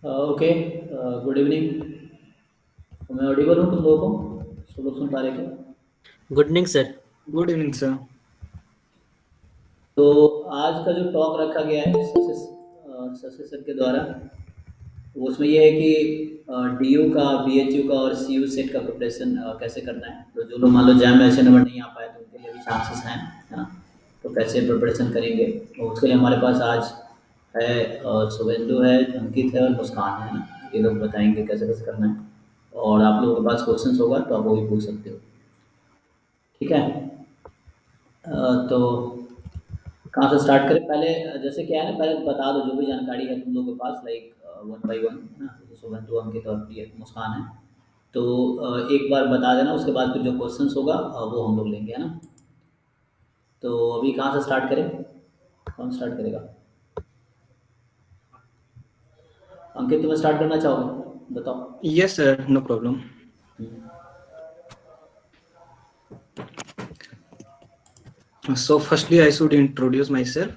Okay. Good evening. मैं Audible हूँ तुम लोगों को? सब लोग सुन पा रहे क्या? Good evening sir. Good evening sir. तो आज का जो टॉक रखा गया है शशि सर के द्वारा, वो उसमें ये है कि डीयू का, बीएचयू का और सीयू सेट का प्रिपरेशन कैसे करना है। तो जो लोग मान लो जैम में ऐसे नंबर नहीं आ पाए तो उनके लिए भी चांसेस हैं, है ना। तो कैसे प्रिपरेशन करेंगे, और उसके लिए हमारे पास आज है शुभेंदु है, अंकित है और मुस्कान है ना। ये लोग बताएंगे कैसे कैसे करना है, और आप लोगों के पास क्वेश्चंस होगा तो आप वो भी पूछ सकते हो। ठीक है। तो कहाँ से स्टार्ट करें? पहले जैसे क्या है ना, पहले बता दो जो भी जानकारी है तुम लोगों के पास, लाइक वन बाई वन, है ना। जैसे शुभंतु, अंकित और ये मुस्कान है। तो एक बार बता देना, उसके बाद फिर जो क्वेश्चंस होगा वो हम लोग लेंगे, है ना। तो अभी कहाँ से स्टार्ट करें? कौन स्टार्ट करेगा? अंकित, तुम्हें स्टार्ट करना चाहोगे? बताओ। Yes sir, no problem. Hmm. So firstly I should introduce myself.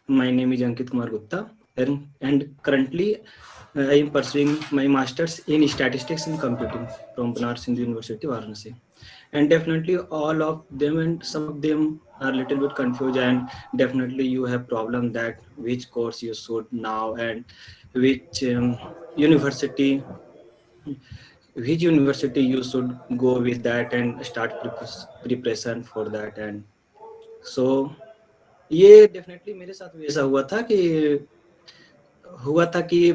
My name is Ankit Kumar Gupta, and currently I am pursuing my masters in statistics and computing from Banaras Hindu University, Varanasi. And definitely all of them and some of them are a little bit confused, and definitely you have problem that which course you should now and which university which university you should go with that and start preparation for that. And so ये definitely मेरे साथ भी ऐसा हुआ था कि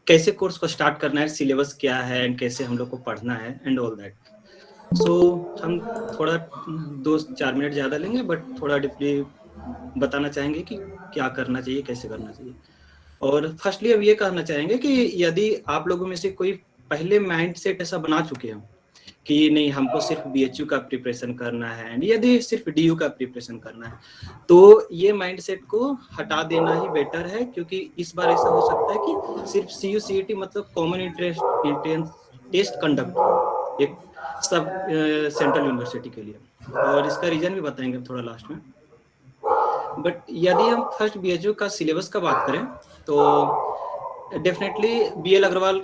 कैसे course को स्टार्ट करना है, सिलेबस क्या है एंड कैसे हम लोग को पढ़ना है एंड ऑल दैट। सो हम थोड़ा 2-4 मिनट ज़्यादा लेंगे, बट थोड़ा डीपली बताना चाहेंगे कि क्या करना चाहिए, कैसे करना चाहिए। और फर्स्टली हम ये कहना चाहेंगे कि यदि आप लोगों में से कोई पहले माइंड सेट ऐसा बना चुके हो कि नहीं हमको सिर्फ बीएचयू का प्रिपरेशन करना है एंड यदि सिर्फ डीयू का प्रिपरेशन करना है, तो ये माइंडसेट को हटा देना ही बेटर है, क्योंकि इस बार ऐसा हो सकता है कि सिर्फ सीयू सीईटी मतलब कॉमन इंट्रेंस टेस्ट कंडक्ट एक सब सेंट्रल यूनिवर्सिटी के लिए, और इसका रीजन भी बताएंगे थोड़ा लास्ट में। बट यदि हम फर्स्ट बीएचयू का सिलेबस का बात करें तो डेफिनेटली बीएल अग्रवाल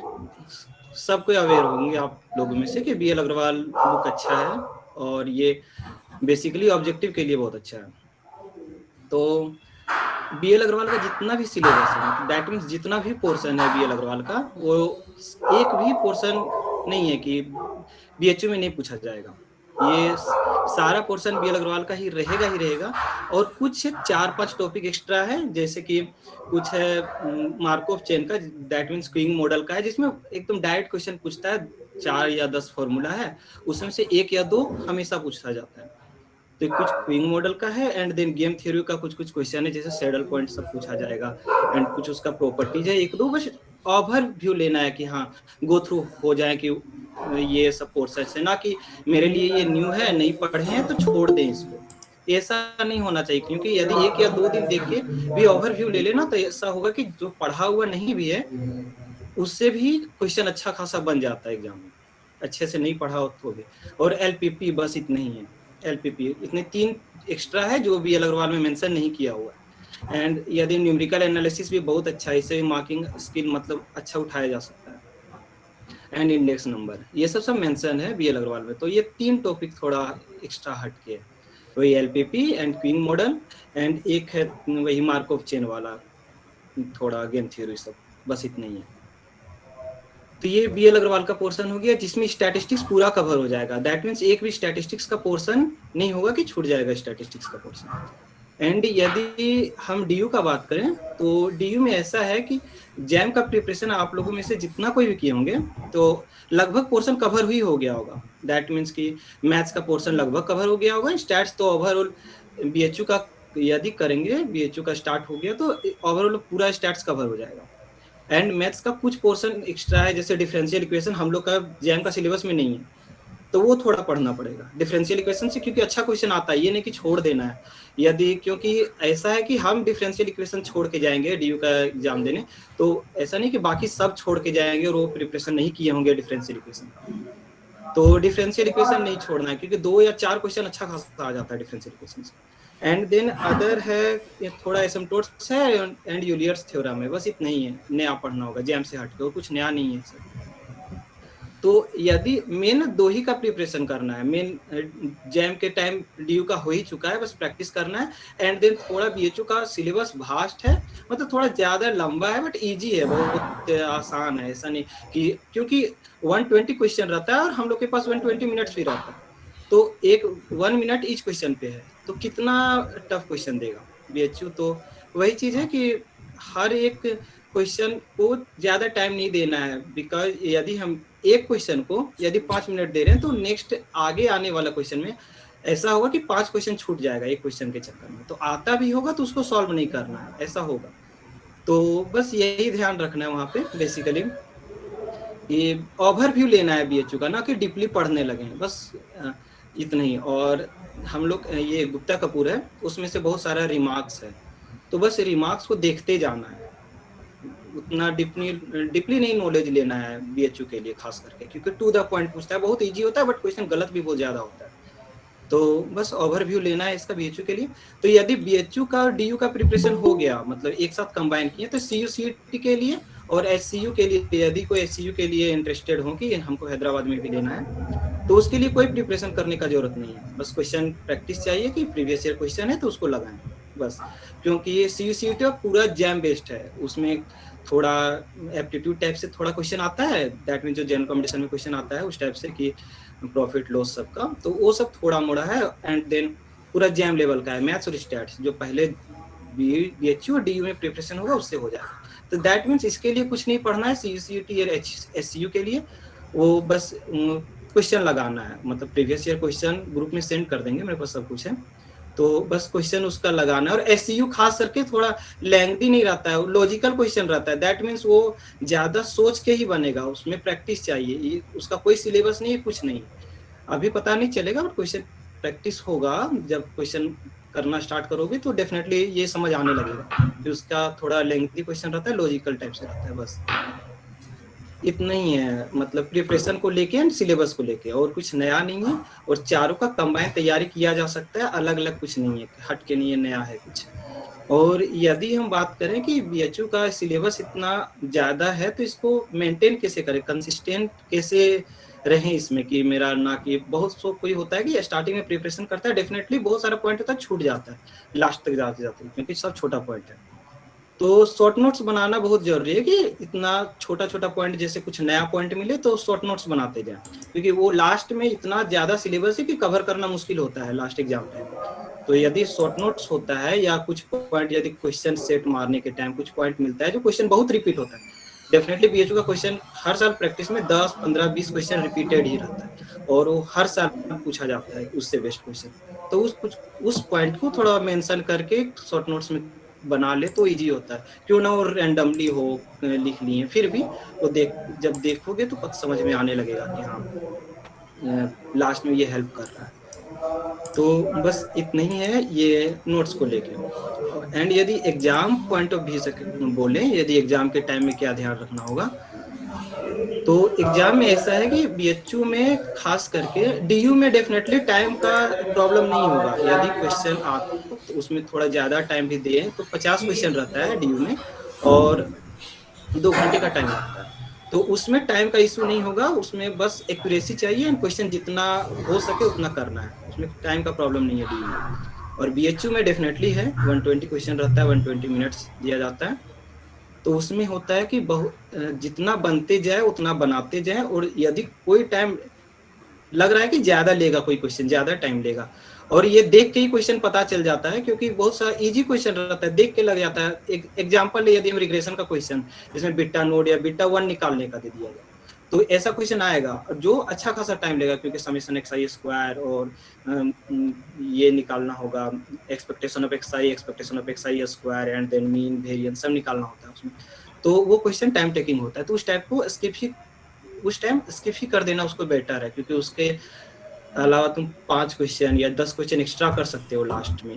सबको अवेयर होंगे आप लोगों में से कि बीएल अग्रवाल बुक अच्छा है और ये बेसिकली ऑब्जेक्टिव के लिए बहुत अच्छा है। तो बीएल अग्रवाल का जितना भी सिलेबस है, दैट मीन्स जितना भी पोर्शन है बीएल अग्रवाल का, वो एक भी पोर्शन नहीं है कि बीएचयू में नहीं पूछा जाएगा। ये सारा पोर्शन बीएल अग्रवाल का ही रहेगा। और कुछ 4-5 टॉपिक एक्स्ट्रा है, जैसे कि कुछ है मार्कोव चेन का, दैट मीन्स क्विंग मॉडल का है, जिसमें एकदम डायरेक्ट क्वेश्चन पूछता है। 4 या 10 फॉर्मूला है, उसमें से 1 या 2 हमेशा पूछा जाता है। तो कुछ क्विंग मॉडल का है एंड देन गेम थ्योरी का कुछ क्वेश्चन है, जैसे सैडल पॉइंट सब पूछा जाएगा एंड कुछ उसका प्रॉपर्टीज है, 1-2 बस ओवरव्यू लेना है कि हाँ गो थ्रू हो जाए कि ये सब कोर्सेस है ना, कि मेरे लिए ये न्यू है, नहीं पढ़े हैं तो छोड़ दें इसको। ऐसा नहीं होना चाहिए, क्योंकि यदि 1 या 2 दिन देख के भी ओवरव्यू ले लेना तो ऐसा होगा कि जो पढ़ा हुआ नहीं भी है उससे भी क्वेश्चन अच्छा खासा बन जाता है एग्जाम में, अच्छे से नहीं पढ़ा हो तो भी। और एलपीपी बस इतने ही है, एलपीपी इतने 3 एक्स्ट्रा है जो बीएल अग्रवाल में मेंशन नहीं किया हुआ है। एंड यदि न्यूमेरिकल एनालिसिस भी बहुत अच्छा है, इससे मार्किंग स्किल मतलब अच्छा उठाया जा सकता है। एंड इंडेक्स नंबर ये सब मेंशन है बीएल अग्रवाल में। तो ये 3 टॉपिक थोड़ा एक्स्ट्रा हट के है, वही LPP and Qing model and एक है वही मार्कोव चेन वाला, थोड़ा गेम थ्योरी सब, बस इतना ही है। तो ये बीएल अग्रवाल का पोर्शन हो गया, जिसमें स्टैटिस्टिक्स पूरा कवर हो जाएगा। दैट मीन्स एक भी स्टैटिस्टिक्स का पोर्शन नहीं होगा कि छूट जाएगा स्टैटिस्टिक्स का पोर्शन। एंड यदि हम डीयू का बात करें तो डीयू में ऐसा है कि जैम का प्रिपरेशन आप लोगों में से जितना कोई भी किए होंगे तो लगभग पोर्शन कवर ही हो गया होगा। दैट मीन्स कि मैथ्स का पोर्शन लगभग कवर हो गया होगा। स्टैट्स तो ओवरऑल बीएचयू का यदि करेंगे, बीएचयू का स्टार्ट हो गया तो ओवरऑल पूरा स्टैट्स कवर हो जाएगा। एंड मैथ्स का कुछ पोर्शन एक्स्ट्रा है, जैसे डिफरेंशियल इक्वेशन हम लोग का जैम का सिलेबस में नहीं है, तो वो थोड़ा पढ़ना पड़ेगा डिफरेंशियल इक्वेशन से, क्योंकि अच्छा क्वेश्चन आता है, ये नहीं कि छोड़ देना है। यदि क्योंकि ऐसा है कि हम डिफरेंशियल इक्वेशन छोड़ के जाएंगे डीयू का एग्जाम देने, तो ऐसा नहीं कि बाकी सब छोड़ के जाएंगे और वो प्रिपरेशन नहीं किए होंगे डिफरेंशियल इक्वेशन का। तो डिफरेंशियल इक्वेशन नहीं छोड़ना है, क्योंकि 2 या 4 क्वेश्चन अच्छा खासा आ जाता है डिफरेंशियल इक्वेशन से। एंड देन अदर है ये थोड़ा एसिम्प्टोट्स है एंड यूलियर्स थ्योरम है, बस इतना ही है नया पढ़ना होगा जैम से हट के, और कुछ नया नहीं है सर। तो यदि मेन 2 ही का प्रिपरेशन करना है, मेन जैम के टाइम ड्यू का हो ही चुका है, बस प्रैक्टिस करना है। एंड देन थोड़ा बीएचयू का सिलेबस वास्ट है, मतलब थोड़ा ज्यादा लंबा है बट इजी है, बहुत आसान है, ऐसा नहीं कि, क्योंकि 120 क्वेश्चन रहता है और हम लोग के पास 120 मिनट्स भी रहता है, तो 1 मिनट ईच क्वेश्चन पे है, तो कितना टफ क्वेश्चन देगा बीएचयू। तो वही चीज है कि हर एक क्वेश्चन को ज्यादा टाइम नहीं देना है, बिकॉज यदि हम एक क्वेश्चन को यदि 5 मिनट दे रहे हैं तो नेक्स्ट आगे आने वाला क्वेश्चन में ऐसा होगा कि 5 क्वेश्चन छूट जाएगा एक क्वेश्चन के चक्कर में, तो आता भी होगा तो उसको सॉल्व नहीं करना है, ऐसा होगा। तो बस यही ध्यान रखना है वहाँ पे बेसिकली, ये ओवरव्यू लेना है बीएचयू का, ना कि डीपली पढ़ने लगे, बस इतना ही। और हम लोग ये गुप्ता कपूर है, उसमें से बहुत सारा रिमार्क्स है, तो बस रिमार्क्स को देखते जाना है, उतना डीपली नहीं नॉलेज लेना है बीएचयू के लिए खास करके, क्योंकि टू द पॉइंट पूछता है, बहुत इजी होता है बट क्वेश्चन गलत भी बहुत ज्यादा होता है, तो बस ओवरव्यू लेना है इसका बीएचयू के लिए। तो यदि बीएचयू का और डीयू का प्रिपरेशन हो गया, मतलब एक साथ कंबाइन किए, तो सीयू सीईटी के लिए और एचसीयू के लिए, यदि कोई एचसीयू के लिए इंटरेस्टेड हो कि हमको हैदराबाद में भी लेना है, तो उसके लिए कोई प्रिपरेशन करने का जरूरत नहीं है, बस क्वेश्चन प्रैक्टिस चाहिए कि प्रीवियस ईयर क्वेश्चन है तो उसको लगाएं बस, क्योंकि ये सीयू सीईटी पूरा जैम बेस्ड है, उसमें थोड़ा एप्टीट्यूड टाइप से थोड़ा क्वेश्चन आता है, दैट मीन जो जनरल कॉम्पिटिशन में क्वेश्चन आता है उस टाइप से कि प्रॉफिट लॉस सबका, तो वो सब थोड़ा मोड़ा है। एंड देन पूरा जैम लेवल का है, मैथ्स और स्टैट्स, जो पहले बीएचयू और डीयू में प्रिपरेशन होगा उससे हो जाएगा। तो दैट मीन्स इसके लिए कुछ नहीं पढ़ना है, सीयूसीईटी और एचसीयू के लिए वो बस क्वेश्चन लगाना है, मतलब प्रीवियस ईयर क्वेश्चन ग्रुप में सेंड कर देंगे, मेरे पास सब कुछ है, तो बस क्वेश्चन उसका लगाना है। और एचसीयू खास करके थोड़ा लेंथी नहीं रहता है, लॉजिकल क्वेश्चन रहता है, दैट मीन्स वो ज्यादा सोच के ही बनेगा, उसमें प्रैक्टिस चाहिए, उसका कोई सिलेबस नहीं है, कुछ नहीं, अभी पता नहीं चलेगा बट क्वेश्चन प्रैक्टिस होगा, जब क्वेश्चन करना स्टार्ट करोगे तो डेफिनेटली ये समझ आने लगेगा कि उसका थोड़ा लेंथी क्वेश्चन रहता है, लॉजिकल टाइप से रहता है, बस इतना ही है, मतलब प्रिपरेशन को लेके एंड सिलेबस को लेके, और कुछ नया नहीं है। और चारों का कंबाइन तैयारी किया जा सकता है, अलग अलग कुछ नहीं है, हट के नहीं है, नया है कुछ। और यदि हम बात करें कि बीएचयू का सिलेबस इतना ज्यादा है तो इसको मेंटेन कैसे करें, कंसिस्टेंट कैसे रहें इसमें, कि मेरा ना कि बहुत सो कोई होता है कि स्टार्टिंग में प्रिपरेशन करता है, डेफिनेटली बहुत सारा पॉइंट होता है छूट जाता है लास्ट तक जाते जाते, क्योंकि सब छोटा पॉइंट है, तो शॉर्ट नोट्स बनाना बहुत जरूरी है, कि इतना छोटा छोटा पॉइंट जैसे कुछ नया पॉइंट मिले तो शॉर्ट नोट्स बनाते जाएं, क्योंकि वो लास्ट में इतना ज्यादा सिलेबस है कि कवर करना मुश्किल होता है लास्ट एग्जाम टाइम। तो यदि शॉर्ट नोट्स होता है या कुछ पॉइंट, यदि क्वेश्चन सेट मारने के टाइम कुछ पॉइंट मिलता है जो क्वेश्चन बहुत रिपीट होता है, डेफिनेटली बीएचयू का क्वेश्चन हर साल प्रैक्टिस में 10, 15, 20 क्वेश्चन रिपीटेड ही रहता है, और वो हर साल पूछा जाता है उससे बेस्ट क्वेश्चन, तो उस पॉइंट को थोड़ा मेंशन करके शॉर्ट नोट्स में बना ले तो इजी होता है, क्यों ना वो रैंडमली हो लिख लिए, फिर भी वो जब देखोगे तो समझ में आने लगेगा कि हाँ लास्ट में ये हेल्प कर रहा है। तो बस इतना ही है ये नोट्स को लेके। एंड यदि एग्जाम पॉइंट ऑफ व्यू से बोले, यदि एग्जाम के टाइम में क्या ध्यान रखना होगा, तो एग्जाम में ऐसा है कि बीएचयू में खास करके, डीयू में डेफिनेटली टाइम का प्रॉब्लम नहीं होगा, यदि क्वेश्चन आता तो उसमें थोड़ा ज्यादा टाइम भी दें, तो 50 क्वेश्चन रहता है डीयू में और 2 घंटे का टाइम लगता है, तो उसमें टाइम का इशू नहीं होगा, उसमें बस एक्यूरेसी चाहिए, क्वेश्चन जितना हो सके उतना करना है, उसमें टाइम का प्रॉब्लम नहीं है डीयू में। और बीएचयू में डेफिनेटली है, 120 क्वेश्चन रहता है, 120 मिनट्स दिया जाता है, तो उसमें होता है कि जितना बनते जाए उतना बनाते जाए, और यदि कोई टाइम लग रहा है कि ज्यादा लेगा, कोई क्वेश्चन ज्यादा टाइम लेगा, और ये देख के ही क्वेश्चन पता चल जाता है, क्योंकि बहुत सारा इजी क्वेश्चन रहता है, देख के लग जाता है। एक एग्जांपल यदि हम रिग्रेशन का क्वेश्चन, जिसमें बीटा नोड या बीटा 1 निकालने का दे दिया जाए, तो ऐसा क्वेश्चन आएगा जो अच्छा खासा टाइम लेगा, क्योंकि समेशन xi स्क्वायर और ये निकालना होगा, expectation of xi square and then mean variance सब निकालना होता है उसमें, तो वो क्वेश्चन टाइम टेकिंग होता है, तो उस टाइप को उस टाइम स्किप ही कर देना उसको बेटर है, क्योंकि उसके अलावा तुम 5 क्वेश्चन या 10 क्वेश्चन एक्स्ट्रा कर सकते हो लास्ट में,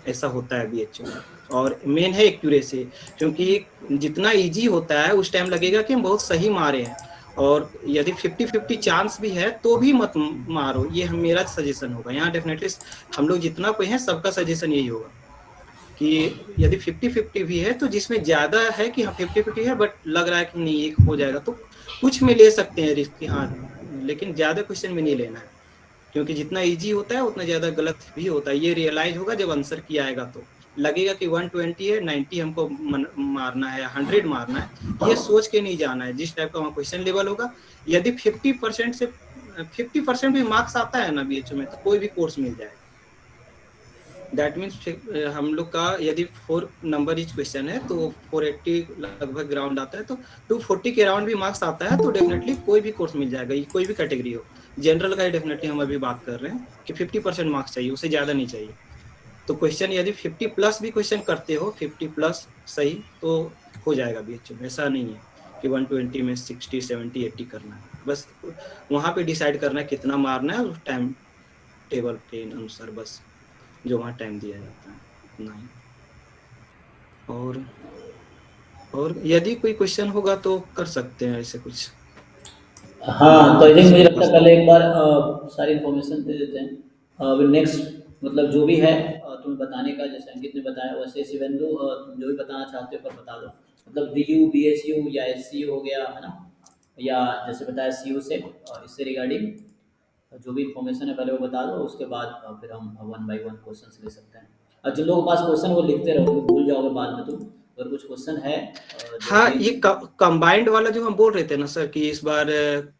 ऐसा होता है बीएचयू में। और मेन है एक्यूरेसी, क्योंकि जितना इजी होता है उस टाइम लगेगा कि हम बहुत सही मारे हैं, और यदि 50-50 चांस भी है तो भी मत मारो, ये मेरा सजेशन होगा। यहाँ डेफिनेटली हम लोग जितना कोई है सबका सजेशन यही होगा कि यदि 50-50 भी है तो जिसमें ज्यादा है कि हाँ 50-50 है बट लग रहा है कि नहीं एक हो जाएगा तो कुछ में ले सकते हैं रिस्क, हाँ, लेकिन ज्यादा क्वेश्चन में नहीं लेना है, क्योंकि जितना इजी होता है उतना ज्यादा गलत भी होता है। ये रियलाइज होगा जब आंसर किया आएगा तो लगेगा कि 120 है, 90 हमको मारना है, 100 मारना है, ये सोच के नहीं जाना है। जिस टाइप का वहाँ क्वेश्चन लेवल होगा, यदि 50% से 50% भी मार्क्स आता है ना बीएचयू में तो कोई भी कोर्स मिल जाएगा। दैट मीन्स हम लोग का यदि 4 नंबर इच क्वेश्चन है तो 480 लगभग राउंड आता है, तो 240 के राउंड भी मार्क्स आता है तो डेफिनेटली कोई भी कोर्स मिल जाएगा, कोई भी कैटेगरी हो। जनरल का डेफिनेटली हम अभी बात कर रहे हैं कि 50% मार्क्स चाहिए, उससे ज्यादा नहीं चाहिए। तो क्वेश्चन यदि 50 प्लस भी क्वेश्चन करते हो, 50 प्लस सही, तो हो जाएगा बीएचयू में। ऐसा नहीं है कि 120 में 60, 70, 80 करना है, बस वहां पे डिसाइड करना है कितना मारना है उस टाइम टेबल के अनुसार, बस जो वहाँ टाइम दिया जाता है उतना ही। और यदि कोई क्वेश्चन होगा तो कर सकते हैं ऐसे कुछ। हाँ, तो आई थिंक मुझे लगता है पहले एक बार सारी इन्फॉर्मेशन दे देते हैं। नेक्स्ट मतलब जो भी है तुम्हें बताने का, जैसे अंकित ने बताया वैसे शिवेंदु तुम जो भी बताना चाहते हो पर बता दो। मतलब DU, BHU या SCU हो गया है ना, या जैसे बताया CU से इससे रिगार्डिंग जो भी इन्फॉर्मेशन है पहले वो बता दो, उसके बाद फिर हम 1 बाय 1 क्वेश्चन ले सकते हैं। और जिन लोगों के पास क्वेश्चन वो लिखते रहोगे, भूल जाओगे बाद में तुम। अगर कुछ क्वेश्चन है हाँ, ये कंबाइंड वाला जो हम बोल रहे थे ना सर कि इस बार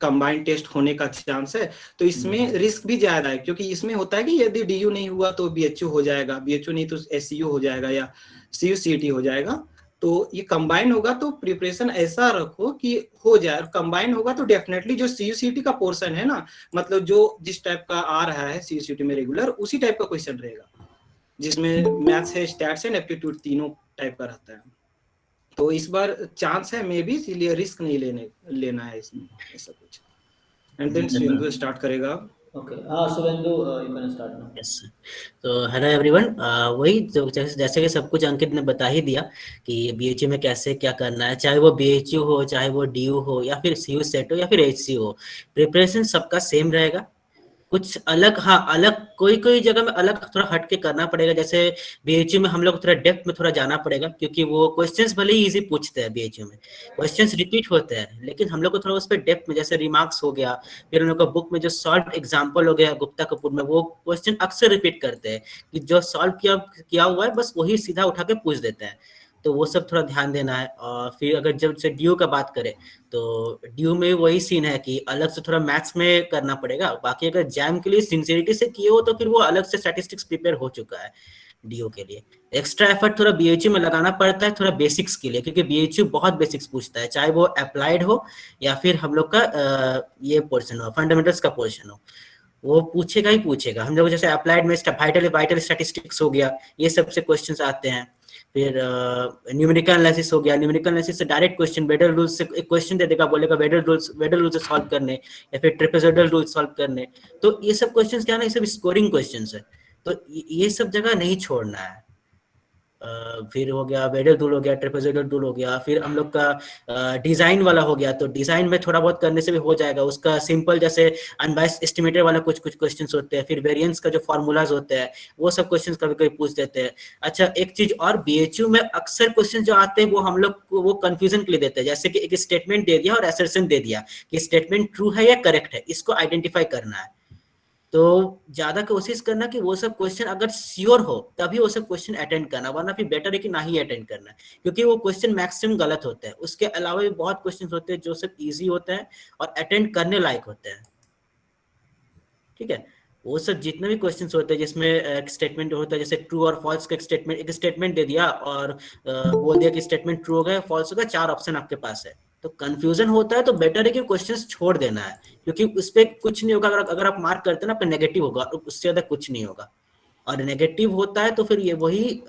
कंबाइंड टेस्ट होने का चांस है, तो इसमें रिस्क भी ज्यादा है, क्योंकि इसमें होता है कि यदि DU नहीं हुआ तो BHU हो जाएगा, BHU नहीं तो SCU हो जाएगा या CU CET हो जाएगा। तो ये कंबाइन होगा तो प्रिपरेशन ऐसा रखो कि हो जाए। कंबाइन होगा तो डेफिनेटली जो CU CET का पोर्शन है ना, मतलब जो जिस टाइप का आ रहा है CU CET में रेगुलर, उसी टाइप का क्वेश्चन रहेगा, जिसमें मैथ्स है, स्टैट्स है, एप्टीट्यूड तीनों टाइप का रहता है। तो इस बार चांस है मे बी, इसलिए रिस्क नहीं लेना है इसमें ऐसा कुछ। एंड देन शिवेंदु स्टार्ट करेगा। ओके, हाँ Shivendu you can start now. Yes, तो हेलो एवरीवन। वही जैसे कि सब कुछ अंकित ने बता ही दिया कि BHU में कैसे क्या करना है, चाहे वो BHU हो, चाहे वो DU हो, या फिर CU सेट हो, या फिर HCU हो, प्रिपरेशन सबका सेम रहेगा। कुछ अलग, हाँ अलग कोई जगह में अलग थोड़ा हट के करना पड़ेगा। जैसे BHU में हम लोग थोड़ा डेप्थ में थोड़ा जाना पड़ेगा, क्योंकि वो क्वेश्चंस भले ही इजी पूछते हैं, BHU में क्वेश्चंस रिपीट होते हैं, लेकिन हम लोग को थोड़ा उस पर डेप्थ में, जैसे रिमार्क्स हो गया, फिर हम लोग का बुक में जो सॉल्व एग्जाम्पल हो गया गुप्ता कपूर में, वो क्वेश्चन अक्सर रिपीट करते हैं कि जो सॉल्व किया हुआ है बस वही सीधा उठा के पूछ देते हैं। तो वो सब थोड़ा ध्यान देना है। और फिर अगर जब से DU का बात करें तो DU में वही सीन है कि अलग से थोड़ा मैथ्स में करना पड़ेगा। बाकी अगर जैम के लिए सिंसियरिटी से किए हो तो फिर वो अलग से स्टैटिस्टिक्स प्रिपेयर हो चुका है DU के लिए। एक्स्ट्रा एफर्ट थोड़ा BHU में लगाना पड़ता है, थोड़ा बेसिक्स के लिए, क्योंकि BHU बहुत बेसिक्स पूछता है, चाहे वो अप्लाइड हो या फिर हम लोग का ये पोर्शन हो, फंडामेंटल्स का पोर्शन हो, वो पूछेगा ही पूछेगा। हम लोग जैसे अप्लाइड में वाइटल स्टैटिस्टिक्स हो गया, ये सब से क्वेश्चंस आते हैं। फिर न्यूमेरिकल एनालिसिस हो गया, न्यूमेरिकल एनालिसिस से डायरेक्ट क्वेश्चन वेडल रूल से एक क्वेश्चन दे देगा, बोलेगा वेडल रूल से सॉल्व करने, या फिर ट्रेपेजोइडल रूल सॉल्व करने। तो ये सब क्वेश्चंस क्या है ना, ये सब स्कोरिंग क्वेश्चंस है, तो ये सब जगह नहीं छोड़ना है। फिर हो गया वेडल रूल हो गया, ट्रेपेजोइडल रूल हो गया, फिर हम लोग का डिजाइन वाला हो गया। तो डिजाइन में थोड़ा बहुत करने से भी हो जाएगा, उसका सिंपल जैसे अनबायस्ड एस्टिमेटर वाला कुछ क्वेश्चंस होते हैं, फिर वेरिएंस का जो फॉर्मूलाज होते हैं वो सब क्वेश्चंस कभी कभी पूछ देते हैं। अच्छा, एक चीज और, BHU में अक्सर क्वेश्चन जो आते हैं वो हम लोग को वो कंफ्यूजन के लिए देते हैं। जैसे कि एक स्टेटमेंट दे दिया और असर्शन दे दिया कि स्टेटमेंट ट्रू है या करेक्ट है, इसको आइडेंटिफाई करना है। तो ज्यादा कोशिश करना कि वो सब क्वेश्चन अगर श्योर हो तभी वो सब क्वेश्चन अटेंड करना, वरना फिर बेटर है कि ना ही अटेंड करना, क्योंकि वो क्वेश्चन मैक्सिमम गलत होते हैं। उसके अलावा भी बहुत क्वेश्चन होते हैं जो सब इजी होते हैं और अटेंड करने लायक होते हैं। ठीक है, वो सब जितने भी क्वेश्चंस होते हैं जिसमें एक स्टेटमेंट होता है, जैसे ट्रू और फॉल्स का एक स्टेटमेंट दे दिया और बोल दिया कि स्टेटमेंट ट्रू हो गया, फॉल्स हो गया, 4 ऑप्शन आपके पास है, तो कंफ्यूजन होता है। तो बेटर है कि क्वेश्चंस छोड़ देना है, क्योंकि उस पर कुछ नहीं होगा। अगर आप मार्क करते हैं ना, आपका नेगेटिव होगा, उससे ज्यादा कुछ नहीं होगा। और नेगेटिव होता है तो फिर ये वही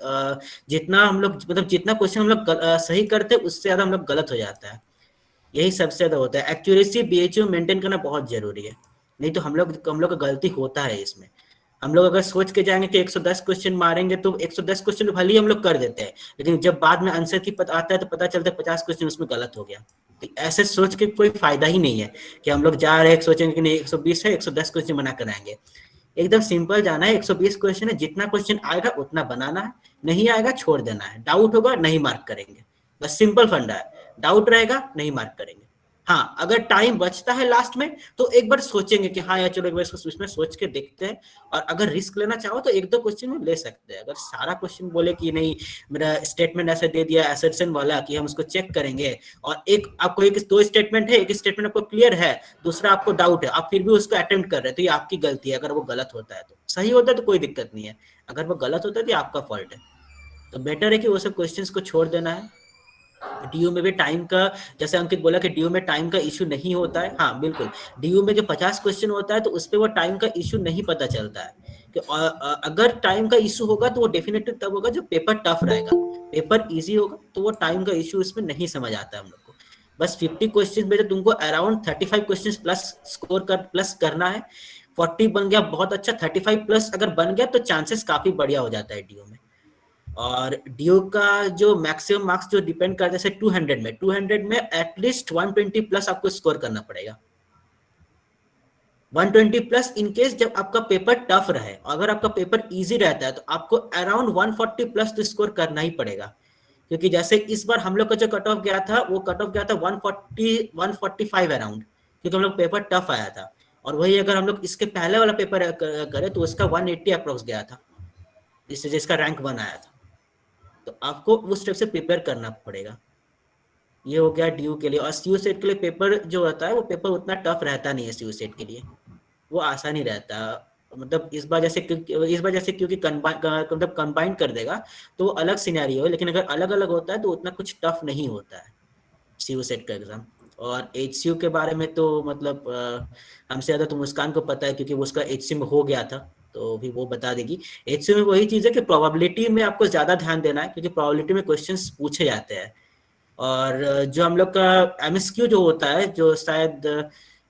जितना हम लोग मतलब जितना क्वेश्चन हम लोग सही करते हैं उससे ज्यादा हम लोग गलत हो जाता है। यही सबसे ज्यादा होता है। एक्यूरेसी BHU मेंटेन करना बहुत जरूरी है, नहीं तो हम लोग का गलती होता है इसमें। हम लोग अगर सोच के जाएंगे कि 110 क्वेश्चन मारेंगे तो 110 क्वेश्चन भले ही हम लोग कर देते हैं, लेकिन जब बाद में आंसर की पता आता है तो पता चलता है 50 क्वेश्चन उसमें गलत हो गया। तो ऐसे सोच के कोई फायदा ही नहीं है कि हम लोग जा रहे हैं सोचेंगे कि नहीं 120 है 110 क्वेश्चन बना कर आएंगे। एकदम सिंपल जाना है, 120 क्वेश्चन है, जितना क्वेश्चन आएगा उतना बनाना है, नहीं आएगा छोड़ देना है, डाउट होगा नहीं मार्क करेंगे, बस सिंपल फंडा है। डाउट रहेगा नहीं मार्क करेंगे। हाँ, अगर टाइम बचता है लास्ट में तो एक बार सोचेंगे कि हाँ यार चलो एक बार इसमें सोच के देखते हैं, और अगर रिस्क लेना चाहो तो एक दो क्वेश्चन में ले सकते हैं। अगर सारा क्वेश्चन बोले कि नहीं मेरा स्टेटमेंट ऐसा दे दिया एसर्शन वाला कि हम उसको चेक करेंगे, और एक आपको एक दो स्टेटमेंट है, एक स्टेटमेंट आपको क्लियर है, दूसरा आपको डाउट है, आप फिर भी उसको अटेम्प्ट कर रहे हैं, तो ये आपकी गलती है। अगर वो गलत होता है तो सही होता है तो कोई दिक्कत नहीं है, अगर वो गलत होता है तो आपका फॉल्ट है। तो बेटर है कि वो सब क्वेश्चंस को छोड़ देना है। डीयू में भी टाइम का, जैसे अंकित बोला कि डीयू में टाइम का इशू नहीं होता है, हाँ बिल्कुल, डीयू में जो 50 क्वेश्चन होता है तो उस पर वो टाइम का इशू नहीं पता चलता है कि अगर टाइम का इशू होगा तो वो डेफिनेटली तब होगा जब पेपर टफ रहेगा। पेपर इजी होगा तो वो टाइम का इशू इसमें नहीं समझ आता है हम लोग को। बस 50 क्वेश्चन में जो तुमको अराउंड 35 क्वेश्चन प्लस स्कोर कर प्लस करना है। 40 बन गया बहुत अच्छा, 35 प्लस अगर बन गया तो चांसेस काफी बढ़िया हो जाता है डीयू में। और डीयू का जो मैक्सिमम मार्क्स जो डिपेंड करते हैं, जैसे 200 में एटलीस्ट 120 प्लस आपको स्कोर करना पड़ेगा। 120 प्लस इन केस जब आपका पेपर टफ रहे, अगर आपका पेपर इजी रहता है तो आपको अराउंड 140 प्लस तो स्कोर करना ही पड़ेगा। क्योंकि जैसे इस बार हम लोग का जो कट ऑफ गया था वो कट ऑफ गया था 145 अराउंड, क्योंकि हम लोग पेपर टफ आया था। और वही अगर हम लोग इसके पहले वाला पेपर करें तो उसका 180 अप्रोक्स गया था, जिसका रैंक 1 आया था। तो आपको उस टाइप से प्रिपेयर करना पड़ेगा। ये हो गया डीयू के लिए। और सीयू सेट के लिए पेपर जो होता है वो पेपर उतना टफ रहता नहीं है सीयू सेट के लिए, वो आसान ही रहता है। मतलब इस बार जैसे क्योंकि मतलब कंबाइन कर देगा तो वो अलग सिनेरियो है, लेकिन अगर अलग अलग होता है तो उतना कुछ टफ नहीं होता है सीयू सेट का एग्जाम। और एचसीयू के बारे में तो मतलब हमसे ज़्यादा तो मुस्कान को पता है, क्योंकि वो उसका एचसीयू में हो गया था, तो भी वो बता देगी। एचसीयू में वही चीज़ है कि प्रोबेबिलिटी में आपको ज़्यादा ध्यान देना है, क्योंकि प्रोबेबिलिटी में क्वेश्चंस पूछे जाते हैं। और जो हम लोग का एमएसक्यू जो होता है, जो शायद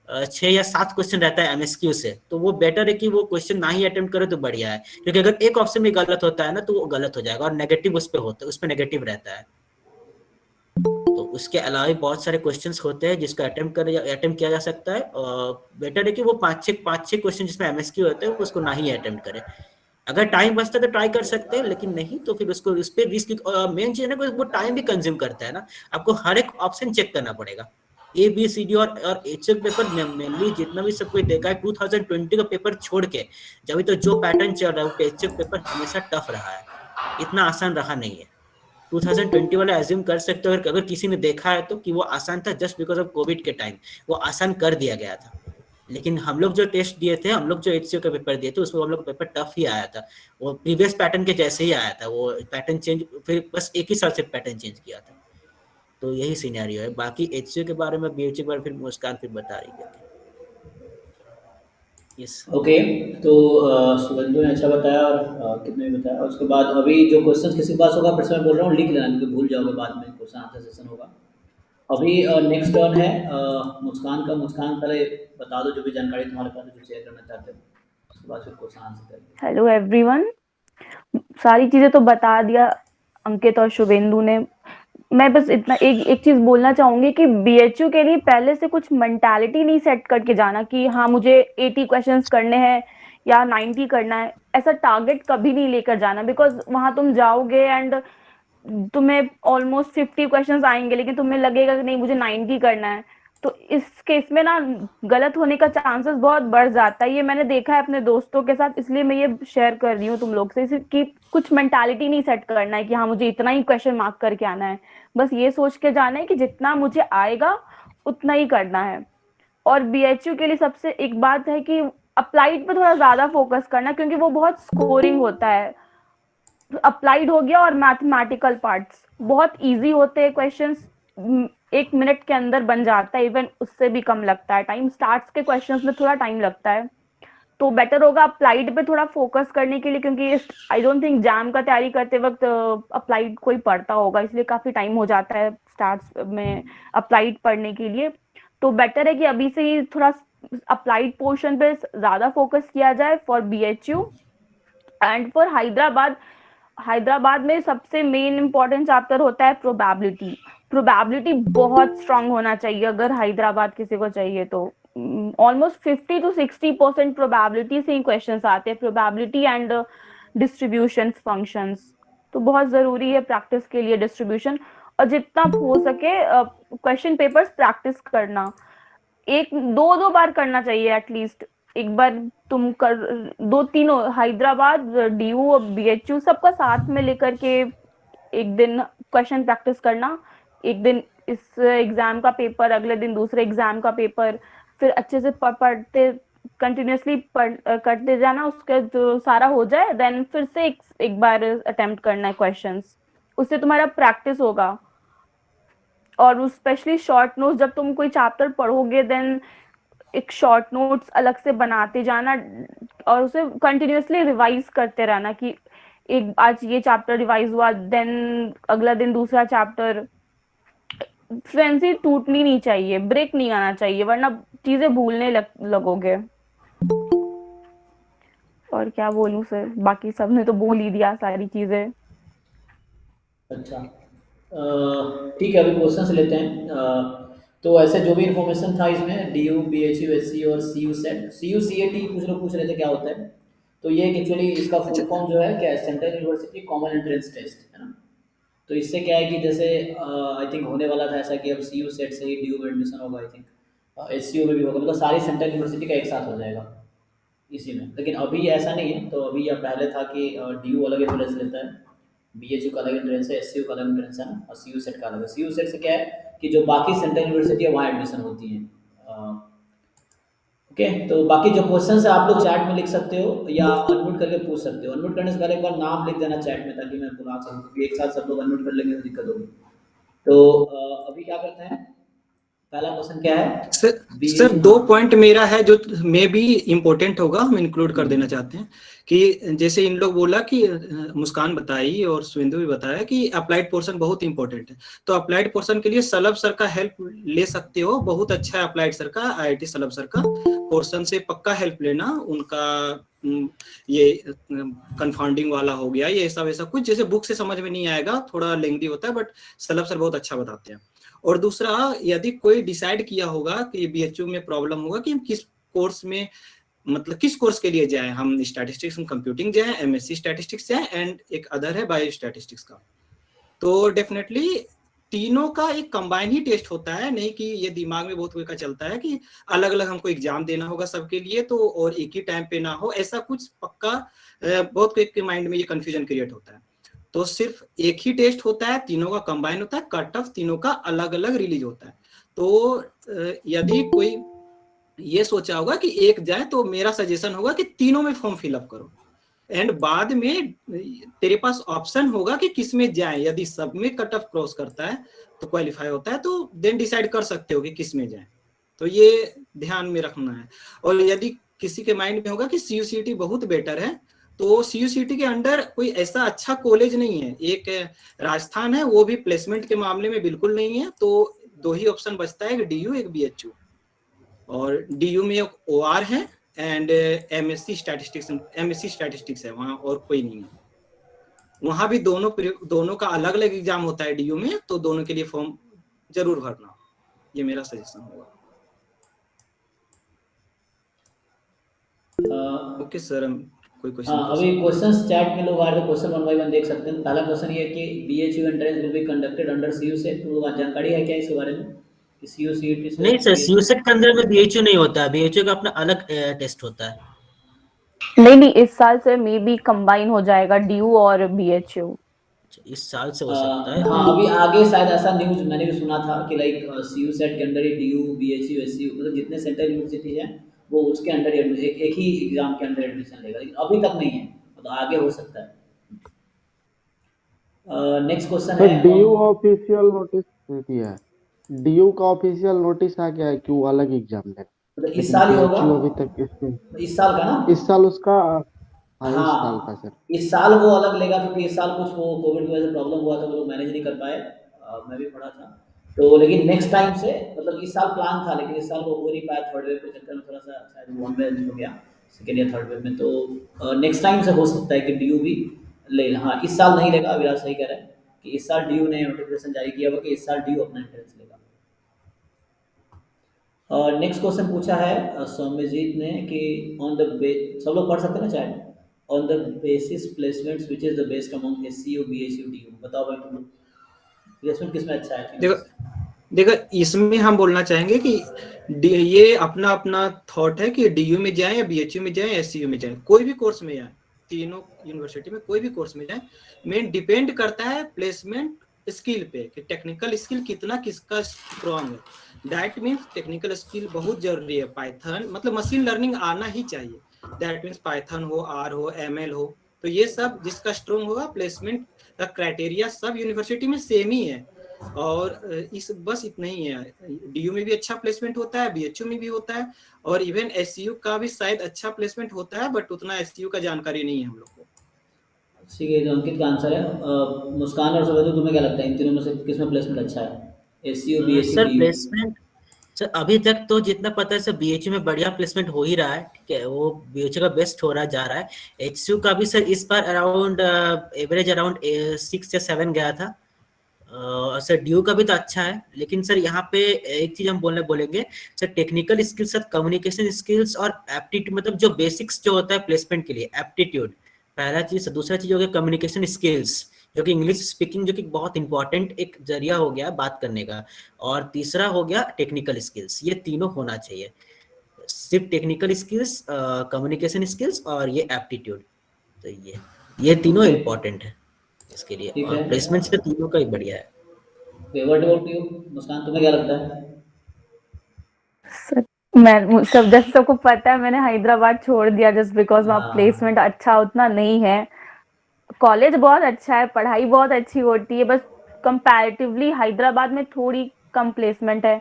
6 या 7 क्वेश्चन रहता है एमएसक्यू से, तो वो बेटर है कि वो क्वेश्चन ना ही अटेम्प्ट करे तो बढ़िया है। क्योंकि अगर एक ऑप्शन में गलत होता है ना तो वो गलत हो जाएगा, और नेगेटिव उस पर नेगेटिव रहता है। तो उसके अलावा भी बहुत सारे क्वेश्चंस होते हैं जिसको अटेम्प्ट किया जा सकता है। और बेटर है कि वो 5-6 क्वेश्चन जिसमें एमएसक्यू होते हैं उसको ना ही अटेम्प्ट करें। अगर टाइम बचता है तो ट्राई कर सकते हैं, लेकिन नहीं तो फिर उसको उस पर रिस्क। मेन चीज है ना, वो टाइम भी कंज्यूम करता है ना, आपको हर एक ऑप्शन चेक करना पड़ेगा। ए बी सी डी और एचएफ पेपर मेनली जितना भी सब कोई देखा है 2020 का पेपर छोड़ के, जब तो जो पैटर्न चल रहा है वो एचएफ पेपर हमेशा टफ रहा है, इतना आसान रहा नहीं है। 2020 वाले एज्यूम कर सकते हो अगर किसी ने देखा है तो कि वो आसान था जस्ट बिकॉज ऑफ कोविड के टाइम, वो आसान कर दिया गया था। लेकिन हम लोग जो टेस्ट दिए थे, हम लोग जो एचसीयू का पेपर दिए थे उसमें हम लोग पेपर टफ ही आया था, वो प्रीवियस पैटर्न के जैसे ही आया था, वो पैटर्न चेंज फिर बस एक ही साल से पैटर्न चेंज किया था। तो यही सिनेरियो है। बाकी एचसीयू के बारे में बीएचयू के बारे में फिर मुस्कान फिर बता रही है। यस ओके, तो सुगंधु ने अच्छा बताया और कितने भी बताया। उसके बाद अभी जो क्वेश्चन किसी के पास होगा फिर से मैं बोल रहा हूँ लिख लेना, क्योंकि भूल जाओगे बाद में, क्वेश्चन आंसर सेशन होगा। अभी नेक्स्ट टर्न है मुस्कान का। मुस्कान पहले बता दो जो भी जानकारी तुम्हारे पास है जो शेयर करना चाहते हो, उसके बाद फिर क्वेश्चन आंसर करेंगे। हेलो एवरीवन, सारी चीजें तो बता दिया अंकित और शुभेंदु ने। मैं बस इतना एक चीज बोलना चाहूंगी कि बीएचयू के लिए पहले से कुछ मेंटालिटी नहीं सेट करके जाना कि हाँ मुझे 80 क्वेश्चंस करने हैं या 90 करना है, ऐसा टारगेट कभी नहीं लेकर जाना। बिकॉज वहां तुम जाओगे एंड तुम्हें ऑलमोस्ट 50 क्वेश्चंस आएंगे, लेकिन तुम्हें लगेगा कि नहीं मुझे 90 करना है, तो इस केस में ना गलत होने का चांसेस बहुत बढ़ जाता है। ये मैंने देखा है अपने दोस्तों के साथ, इसलिए मैं ये शेयर कर रही हूँ तुम लोग से कि कुछ मेंटालिटी नहीं सेट करना है कि हाँ मुझे इतना ही क्वेश्चन मार्क करके आना है। बस ये सोच के जाना है कि जितना मुझे आएगा उतना ही करना है। और बीएचयू के लिए सबसे एक बात है कि अप्लाइड पे थोड़ा ज्यादा फोकस करना, क्योंकि वो बहुत स्कोरिंग होता है। अप्लाइड हो गया और मैथमेटिकल पार्ट्स बहुत इजी होते हैं, क्वेश्चंस 1 मिनट के अंदर बन जाता है, इवन उससे भी कम लगता है टाइम। स्टार्ट्स के क्वेश्चंस में थोड़ा टाइम लगता है, तो बेटर होगा अप्लाइड पे थोड़ा फोकस करने के लिए, क्योंकि आई डोंट थिंक एग्जाम का तैयारी करते वक्त अप्लाइड कोई पढ़ता होगा, इसलिए काफी टाइम हो जाता है स्टार्ट्स में अप्लाइड पढ़ने के लिए। तो बेटर है कि अभी से ही थोड़ा अप्लाइड पोर्शन पे ज़्यादा फोकस किया जाए for BHU and for Hyderabad में सबसे मेन इम्पोर्टेंट चैप्टर होता है प्रोबेबिलिटी बहुत स्ट्रांग होना चाहिए अगर हैदराबाद किसी को चाहिए तो ऑलमोस्ट 50 to 60% प्रोबेबिलिटी से ही क्वेश्चंस आते हैं, प्रोबेबिलिटी एंड डिस्ट्रीब्यूशन फंक्शंस तो बहुत जरूरी है प्रैक्टिस के लिए डिस्ट्रीब्यूशन, और जितना हो सके क्वेश्चन पेपर्स प्रैक्टिस करना, एक दो बार करना चाहिए एटलीस्ट। एक बार तुम कर दो तीनों हैदराबाद DU और BHU सबका साथ में लेकर के एक दिन क्वेश्चन प्रैक्टिस करना, एक दिन इस एग्जाम का पेपर, अगले दिन दूसरे एग्जाम का पेपर, फिर अच्छे से पढ़ते कंटिन्यूअसली करते जाना, उसके जो सारा हो जाए देन फिर से एक बार अटेम्प्ट करना है क्वेश्चंस, उससे तुम्हारा प्रैक्टिस होगा। और स्पेशली शॉर्ट नोट्स, जब तुम कोई चैप्टर पढ़ोगे देन एक शॉर्ट नोट्स अलग से बनाते जाना और उसे कंटिन्यूअसली रिवाइज करते रहना कि एक आज ये चैप्टर रिवाइज हुआ देन अगला दिन दूसरा चैप्टर। फ्लुएंसी टूटनी नहीं चाहिए, ब्रेक नहीं आना चाहिए, वरना चीजें भूलने लगोगे। और क्या बोलूं सर, बाकी सबने तो बोल ही दिया सारी चीजें। अच्छा, ठीक है, अभी क्वेश्चन से लेते हैं। तो ऐसे जो भी इन्फॉर्मेशन था इसमें DU BHU SC और CU सेट, CU CAT कुछ लोग पूछ रहे थे क्या होता है, तो ये एक्चुअली इसका फुल फॉर्म जो है क्या है, central university common entrance test है ना। तो इससे क्या है कि जैसे आई थिंक होने वाला था ऐसा कि अब CU सेट से ही DU में एडमिशन होगा, आई थिंक SCU में भी होगा, मतलब सारी सेंट्रल यूनिवर्सिटी का एक साथ हो जाएगा इसी में। लेकिन अभी ऐसा नहीं है, तो अभी या पहले था कि DU अलग एंट्रेंस लेता है, BHU का अलग एंट्रेंस है, SCU का अलग एंट्रेंस है ना, और CU सेट का अलग है। CU सेट से क्या है कि जो बाकी सेंट्रल यूनिवर्सिटी है वहाँ एडमिशन होती है। ओके, तो बाकी जो क्वेश्चन है आप लोग चैट में लिख सकते हो या अनम्यूट करके पूछ सकते हो। अनम्यूट करने से पहले एक बार नाम लिख देना चैट में ताकि मैं बुला सकूँ, क्योंकि एक साथ सब लोग अनम्यूट कर लेंगे तो दिक्कत होगी। तो अभी क्या करते हैं, पहला क्वेश्चन क्या है सर 2 पॉइंट मेरा है जो मे भी इम्पोर्टेंट होगा, हम इंक्लूड कर देना चाहते हैं कि जैसे इन लोग बोला कि मुस्कान बताई और सुविंदु भी बताया कि अप्लाइड पोर्शन बहुत इंपॉर्टेंट है, तो अप्लाइड पोर्शन के लिए सलभ सर का हेल्प ले सकते हो, बहुत अच्छा है अप्लाइड सर का, IIT सलभ सर का पोर्शन से पक्का हेल्प लेना। उनका ये कंफाउंडिंग वाला हो गया, ये सब ऐसा कुछ जैसे बुक से समझ में नहीं आएगा, थोड़ा लेंथी होता है, बट सलभ सर बहुत अच्छा बताते हैं। और दूसरा, यदि कोई डिसाइड किया होगा कि BHU में प्रॉब्लम होगा कि हम किस कोर्स में, मतलब किस कोर्स के लिए जाएं, हम स्टैटिस्टिक्स एंड कंप्यूटिंग जाएं, MSc स्टैटिस्टिक्स जाएं, एंड एक अदर है बायो स्टैटिस्टिक्स का, तो डेफिनेटली तीनों का एक कंबाइन ही टेस्ट होता है, नहीं कि ये दिमाग में बहुत का चलता है कि अलग अलग हमको एग्जाम देना होगा सबके लिए, तो और एक ही टाइम पे ना हो, ऐसा कुछ पक्का बहुत के माइंड में ये कंफ्यूजन क्रिएट होता है। तो सिर्फ एक ही टेस्ट होता है, तीनों का कंबाइन होता है, कट ऑफ तीनों का अलग अलग रिलीज होता है। तो यदि कोई ये सोचा होगा कि एक जाए, तो मेरा सजेशन होगा कि तीनों में फॉर्म फिलअप करो, एंड बाद में तेरे पास ऑप्शन होगा कि किस में जाए। यदि सब में कट ऑफ क्रॉस करता है तो क्वालिफाई होता है, तो देन डिसाइड कर सकते हो कि किस में जाए, तो ये ध्यान में रखना है। और यदि किसी के माइंड में होगा कि CUCT बहुत बेटर है, तो CUCT के अंडर कोई ऐसा अच्छा कॉलेज नहीं है, एक राजस्थान है, वो भी प्लेसमेंट के मामले में बिल्कुल नहीं है, तो 2 ही ऑप्शन बचता है, एक DU एक BHU, और DU में एक OR है एंड MSc स्टैटिस्टिक्स है वहाँ, और कोई नहीं है। वहाँ भी दोनों का अलग अलग एग्जाम होता है DU में, तो दोनों के लिए फॉर्म जरूर भरना, ये मेरा सजेशन होगा। ओके सर, हम कोई क्वेश्चन? हाँ, अभी क्वेश्चंस चैट में लोग आ रहे हैं, क्वेश्चन 1 by 1 देख सकते हैं। पहला क्वेश्चन ये है कि BHU entrance will be conducted under CU set, तो जानकारी है क्या इसके बारे में कि CU CET से? नहीं सर, CU सेट के अंदर में BHU नहीं होता है, BHU का अपना अलग टेस्ट होता है। नहीं, इस साल से मे बी कंबाइन हो जाएगा DU और BHU। इस साल से हो सकता है। हाँ, अभी आगे शायद ऐसा न्यूज मैंने भी सुना था कि लाइक CU सेट के अंदर ही DU BHU SCU मतलब जितने सेंट्रल यूनिवर्सिटी है वो उसके अंदर एक ही एग्जाम के अंदर एडमिशन लेगा, लेकिन अभी तक नहीं है, मतलब आगे हो सकता है। नेक्स्ट क्वेश्चन है, DU ऑफिशियल नोटिस दे दिया है, DU का ऑफिशियल नोटिस आ गया है कि वो अलग एग्जाम देगा, मतलब इस साल ही होगा, अभी तक इसमें इस साल का ना? इस साल उसका, हाँ इस साल का हाँ, सर। इस साल वो अलग लेगा क्योंकि इस साल कुछ वो कोविड की वजह से प्रॉब्लम हुआ था, वो लोग मैनेज नहीं कर पाए, मैं भी पढ़ा था, तो लेकिन नेक्स्ट टाइम से मतलब इस साल प्लान था, लेकिन इस साल वो हो नहीं पाया, थर्ड वेव के चक्कर में थोड़ा सा शायद वन वेव हो गया सेकेंड या थर्ड वेव में। तो नेक्स्ट टाइम से हो सकता है कि डीयू भी ले लें। हाँ, इस साल नहीं लेगा, विराज सही कह रहा है कि इस साल डीयू ने नोटिफिकेशन जारी किया हुआ कि इस साल डीयू अपना एंट्रेंस लेगा। नेक्स्ट क्वेश्चन पूछा है सौम्यजीत ने कि ऑन द सब लोग पढ़ सकते हैं ना चाहे, on the basis placements which is the best among SCU BHU DU, बताओ भाई तुम लोग प्लेसमेंट किसमें अच्छा है तीनों में देखो से? देखो इसमें हम बोलना चाहेंगे कि ये अपना अपना थॉट है कि डीयू में जाए या बीएचयू में जाए, एससीयू में जाए, कोई भी कोर्स में जाए, तीनों यूनिवर्सिटी में कोई भी कोर्स में जाए, मेन डिपेंड करता है प्लेसमेंट स्किल पे कि टेक्निकल स्किल कितना किसका स्ट्रॉन्ग है। दैट मीन्स टेक्निकल स्किल बहुत जरूरी है। पाइथन मतलब मशीन लर्निंग आना ही चाहिए। दैट मीन्स पाइथन हो, आर हो, एमएल हो, तो ये सब जिसका स्ट्रॉन्ग होगा, प्लेसमेंट का क्राइटेरिया सब यूनिवर्सिटी में सेम ही है। और इस बस इतना ही है। डीयू में भी अच्छा प्लेसमेंट होता है, बीएचयू में भी होता है, और इवन एससीयू का भी शायद अच्छा प्लेसमेंट होता है, बट उतना एससीयू का जानकारी नहीं है हम लोग को। ठीक है, जो अंकित का आंसर है। मुस्कान और सुबेदु, तुम्हें क्या लगता है इन तीनों में से किसमें प्लेसमेंट अच्छा है, SCU BHU sir DU? Placement, sir अभी तक तो जितना पता है सर बीएचयू में बढ़िया प्लेसमेंट हो ही रहा है, ठीक है, वो बीएचयू का बेस्ट हो रहा जा रहा है। एचसीयू का भी सर इस बार अराउंड एवरेज अराउंड 6 या 7 गया था। सर ड्यू का भी तो अच्छा है, लेकिन सर यहाँ पे एक चीज हम बोलेंगे sir, technical skills, sir communication skills और एप्टीट्यूड, मतलब जो बेसिक्स जो होता है प्लेसमेंट के लिए, एप्टीट्यूड पहला चीज। दूसरा चीज हो गया कम्युनिकेशन स्किल्स, जो कि इंग्लिश स्पीकिंग, जो कि बहुत इंपॉर्टेंट एक जरिया हो गया बात करने का। और तीसरा हो गया टेक्निकल स्किल्स। ये तीनों होना चाहिए, सिर्फ टेक्निकल स्किल्स, कम्युनिकेशन स्किल्स और ये एप्टीट्यूड। तो ये तीनों ओके, इंपॉर्टेंट है इसके लिए, ठीक और है। प्लेसमेंट से तीनों का ही बढ़िया है। व्हाट अबाउट यू मुस्कान, तुम्हें क्या लगता है? सर मैं सब जैसे सबको पता है, मैंने हैदराबाद छोड़ दिया जस्ट बिकॉज वहाँ हाँ, प्लेसमेंट अच्छा उतना नहीं है। कॉलेज बहुत अच्छा है, पढ़ाई बहुत अच्छी होती है, बस कंपैरेटिवली हैदराबाद में थोड़ी कम प्लेसमेंट है।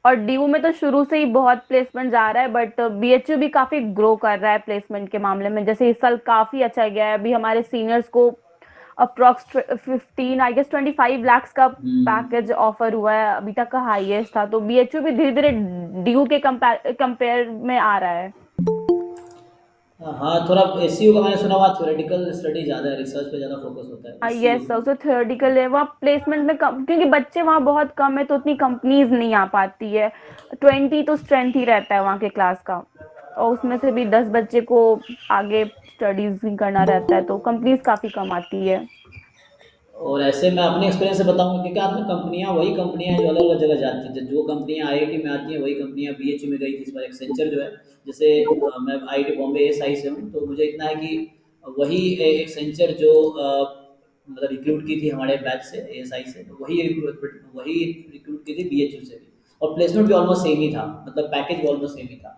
और डीयू में तो शुरू से ही बहुत प्लेसमेंट जा रहा है, बट बीएचयू भी काफी ग्रो कर रहा है प्लेसमेंट के मामले में। जैसे इस साल काफी अच्छा गया है, अभी हमारे सीनियर्स को अप्रॉक्स 15 आई गेस 25 लाख का पैकेज ऑफर हुआ है, अभी तक का हाईएस्ट था। तो बीएचयू भी धीरे धीरे डीयू के कंपेयर में आ रहा है। हाँ, थोड़ा एससीयू का मैंने सुना हुआ थ्योरेटिकल स्टडी ज़्यादा है, रिसर्च पे ज़्यादा फोकस होता है एससीयू यस, में। ऑल्सो थियोरेटिकल है वहाँ प्लेसमेंट में कम, क्योंकि बच्चे वहाँ बहुत कम है तो उतनी कंपनीज नहीं आ पाती है। 20 तो स्ट्रेंथ ही रहता है वहाँ के क्लास का, और उसमें से भी 10 बच्चे को आगे स्टडीज भी करना रहता है, तो कंपनीज काफी कम आती है। और ऐसे मैं अपने एक्सपीरियंस से बताऊंगा कि क्या आदमी, कंपनियां वही कंपनियां हैं जो अलग अलग जगह जाती हैं। जो कंपनियां आईआईटी में आती हैं वही कंपनियां बीएचयू में गई थी इस बार। एक्सेंचर जो है, जैसे मैं आईआईटी बॉम्बे एएसआई से हूँ, तो मुझे इतना है कि वही एक्सेंचर जो मतलब रिक्रूट की थी हमारे बैच से, एएसआई से, तो वही रिक्रूट की थी बीएचयू से भी। और प्लेसमेंट भी ऑलमोस्ट सेम ही था, मतलब पैकेज भी ऑलमोस्ट सेम ही था।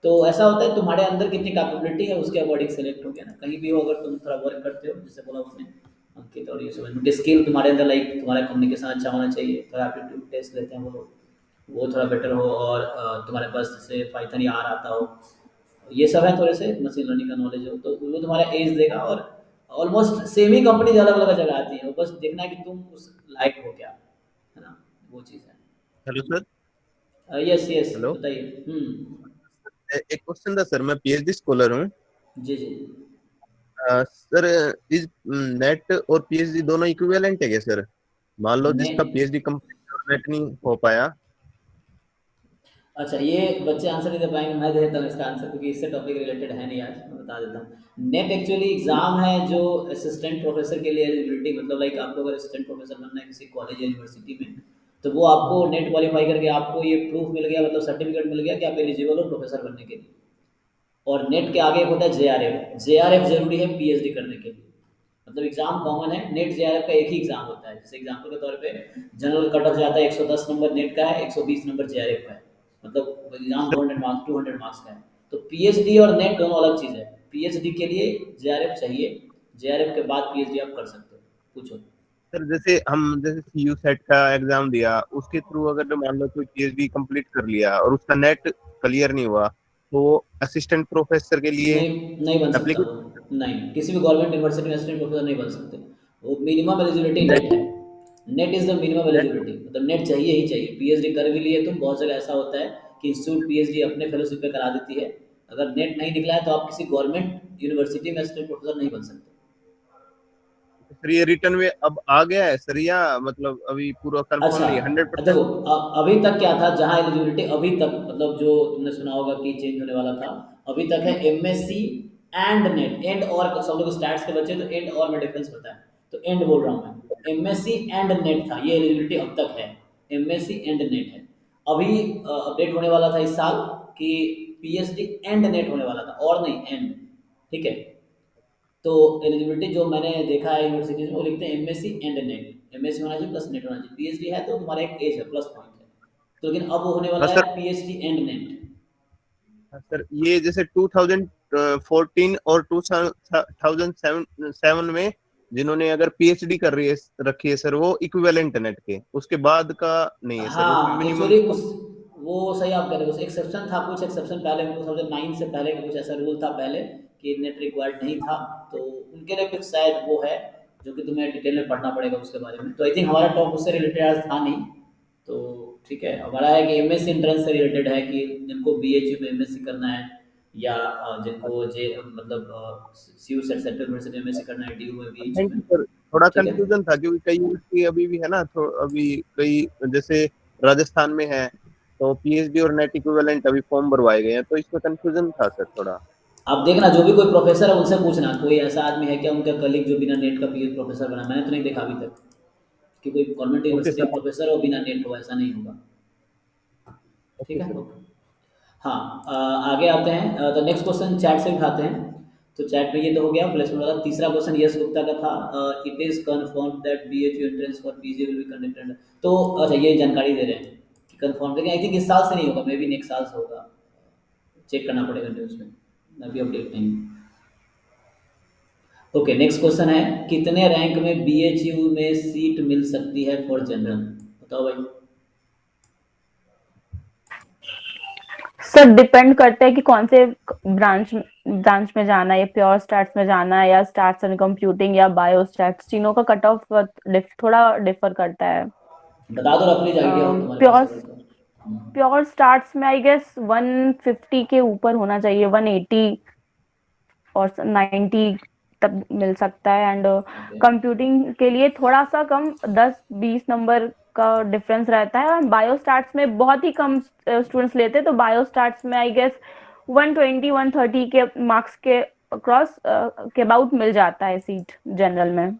तो ऐसा होता है, तुम्हारे अंदर कितनी कैपेबिलिटी है उसके अकॉर्डिंग सेलेक्ट हो गया ना। कहीं भी हो, अगर तुम थोड़ा वर्क करते हो, जैसे बोला उसने अंकित और ये सब, उनके स्किल तुम्हारे अंदर, लाइक तुम्हारा कम्युनिकेशन अच्छा होना चाहिए, थोड़ा एप्टीट्यूड टेस्ट लेते हैं वो लोग, वो थोड़ा बेटर हो, और तुम्हारे पास जैसे पाइथन या आर आता हो, ये सब है, थोड़े से मशीन लर्निंग का नॉलेज हो, तो वो तुम्हारा एज देगा। और ऑलमोस्ट सेम ही कंपनी अलग अलग जगह आती है, बस देखना है कि तुम उस लायक हो क्या, है ना, वो चीज़ हेलो सर। है। Yes yes, hello. बताइए। एक क्वेश्चन था सर, मैं पीएचडी स्कॉलर हूँ। जी जी। सर, इज नेट और पीएचडी दोनों इक्विवेलेंट है क्या सर? मान लो जिसका नहीं, पीएचडी कंप्लीट और नेट नहीं हो पाया। अच्छा, ये बच्चे आंसर नहीं दे पाएंगे, मैं दे देता हूँ इसका आंसर, क्योंकि इससे टॉपिक रिलेटेड है नहीं आज, मैं बता देता हूँ। नेट एक्चुअली एग्जाम है जो असिस्टेंट प्रोफेसर के लिए एलिजिबिलिटी, मतलब लाइक आपको अगर असिस्टेंट प्रोफेसर बनना है किसी कॉलेज या यूनिवर्सिटी में, तो वो आपको नेट क्वालिफाई करके आपको ये प्रूफ मिल गया, मतलब सर्टिफिकेट मिल गया कि आप एलिजिबल हो प्रोफेसर बनने के लिए। और नेट के आगे एक होता है जेआरएफ। जेआरएफ जरूरी है पीएचडी करने के लिए, मतलब एग्जाम कॉमन है, नेट जेआरएफ का एक ही एग्जाम होता है। जैसे एग्जाम्पल के तौर पे जनरल कट ऑफ जाता है 110 नंबर नेट का है, 120 नंबर जेआरएफ का है, मतलब एग्जाम 200 मार्क्स 200 मार्क्स का है। तो पीएचडी और नेट दोनों अलग चीज़ है। पीएचडी के लिए जेआरएफ चाहिए, जेआरएफ के बाद पीएचडी आप कर सकते हो। पूछो। सर जैसे सीयू सेट का एग्जाम दिया, उसके थ्रू अगर मान लो कोई पीएचडी कंप्लीट कर लिया और उसका नेट क्लियर नहीं हुआ, तो असिस्टेंट प्रोफेसर के लिए नहीं, नहीं बन सकता एप्लीकेशन वो, नहीं, किसी भी गवर्नमेंट यूनिवर्सिटी में असिस्टेंट प्रोफेसर नहीं बन सकते। वो मिनिमम एलिजिबिलिटी नेट है, net is the minimum eligibility, मतलब नेट चाहिए ही चाहिए। पीएचडी कर भी लिए तुम, बहुत जगह ऐसा होता है कि इंस्टीट्यूट पीएचडी अपने फेलोशिप पे करा देती है, अगर नेट नहीं निकला है तो आप किसी गवर्नमेंट यूनिवर्सिटी में असिस्टेंट प्रोफेसर नहीं बन सकते। सर ये रिटर्न में अब आ गया है सर, या मतलब अभी पूरा कंफर्म अच्छा, नहीं है देखो 100%? अभी तक क्या था, जहाँ एलिजिबिलिटी अभी तक, मतलब जो तुमने सुना होगा कि चेंज होने वाला था, अभी तक है एमएससी एंड नेट। एंड और सब लोग स्टैट्स के बच्चे तो एंड और में डिफरेंस पता है, तो एंड बोल रहा हूँ मैं, एमएससी एंड नेट था, ये एलिजिबिलिटी अब तक है, एमएससी एंड नेट है। अभी अपडेट होने वाला था इस साल कि पीएचडी एंड नेट होने वाला था, और नहीं एंड, ठीक है। तो एलिजिबिलिटी जो मैंने देखा है यूनिवर्सिटीज में, वो लिखते हैं एमएससी एंड नेट, एमएससी होना चाहिए प्लस नेट होना चाहिए। पीएचडी है तो तुम्हारा एक एज है, प्लस पॉइंट है, तो लेकिन अब वो होने हाँ वाला सर, है पीएचडी एंड नेट। सर ये जैसे 2014 और 2007 में जिन्होंने अगर पीएचडी कर रखी है सर, वो इक्विवेलेंट नेट के, उसके बाद का नहीं है सर, उसमें हाँ मिनिमम। एक्चुअली उस, वो सही आप कह रहे हो, उस एक्सेप्शन था, कुछ एक्सेप्शन पहले 2009 से पहले का कुछ ऐसा रूल था पहले कि नेट रिक्वायर्ड नहीं था, तो उनके लिए कुछ शायद वो है जो कि तुम्हें डिटेल में पढ़ना पड़ेगा उसके बारे में। तो आई थिंक हमारा टॉप उससे रिलेटेड आज था नहीं, तो ठीक है। हमारा है कि एमएससी एंट्रेंस से रिलेटेड है कि जिनको बीएचयू में एमएससी करना है, या जिनको जे मतलब सीयू सेट सेंट्रल यूनिवर्सिटी में एमएससी करना है, डीयू में, बीएचयू थैंक में, यू सर, थोड़ा ठीक है। कंफ्यूजन था क्योंकि कई यूनिवर्सिटी अभी भी है ना, अभी कई जैसे राजस्थान में है तो पीएचडी और नेट इक्विवेलेंट अभी फॉर्म भरवाए गए हैं, तो इसमें कंफ्यूजन था सर थोड़ा। आप देखना, जो भी कोई प्रोफेसर है उनसे पूछना, कोई ऐसा आदमी है क्या उनका कलीग जो बिना नेट का पीएच प्रोफेसर बना, मैंने तो नहीं देखा अभी तक कि कोई गवर्नमेंट ओके यूनिवर्सिटी सर। का प्रोफेसर हो बिना नेट हो, ऐसा नहीं होगा, ठीक ओके है। सर। ओके, हाँ, आगे आते हैं, तो नेक्स्ट क्वेश्चन चैट से उठाते हैं। तो चैट में ये तो हो गया प्लेसमेंट वाला। तीसरा क्वेश्चन यश गुप्ता का था, it is confirm that BHU entrance for PG will be conducted. तो अच्छा, ये जानकारी दे रहे हैं कि कंफर्म, लेकिन आई थिंक इस साल से नहीं होगा, मे बी नेक्स्ट साल से होगा, चेक करना पड़ेगा न्यूज़ में, अभी अपडेट नहीं। ओके, नेक्स्ट क्वेश्चन है, कितने रैंक में बीएचयू में सीट मिल सकती है फॉर जनरल, बताओ भाई। सर डिपेंड करता है कि कौन से ब्रांच में जाना है, प्योर स्टैट्स में जाना है या स्टैट्स एंड कंप्यूटिंग या बायो स्टैट्स, तीनों का कट ऑफ थोड़ा डिफर करता है। बता दो, रफली आइडिया हो तुम्हारे पास प्योर अगर तो। प्योर स्टार्ट्स में आई गेस 150 के ऊपर होना चाहिए, 180 और 90 तक मिल सकता है। एंड ओके, कंप्यूटिंग के लिए थोड़ा सा कम, 10-20 नंबर का डिफरेंस रहता है। और बायो स्टार्ट्स में बहुत ही कम स्टूडेंट्स लेते हैं, तो बायो स्टार्ट्स में आई गेस 120-130 के मार्क्स के अक्रॉस के अबाउट मिल जाता है सीट जनरल में।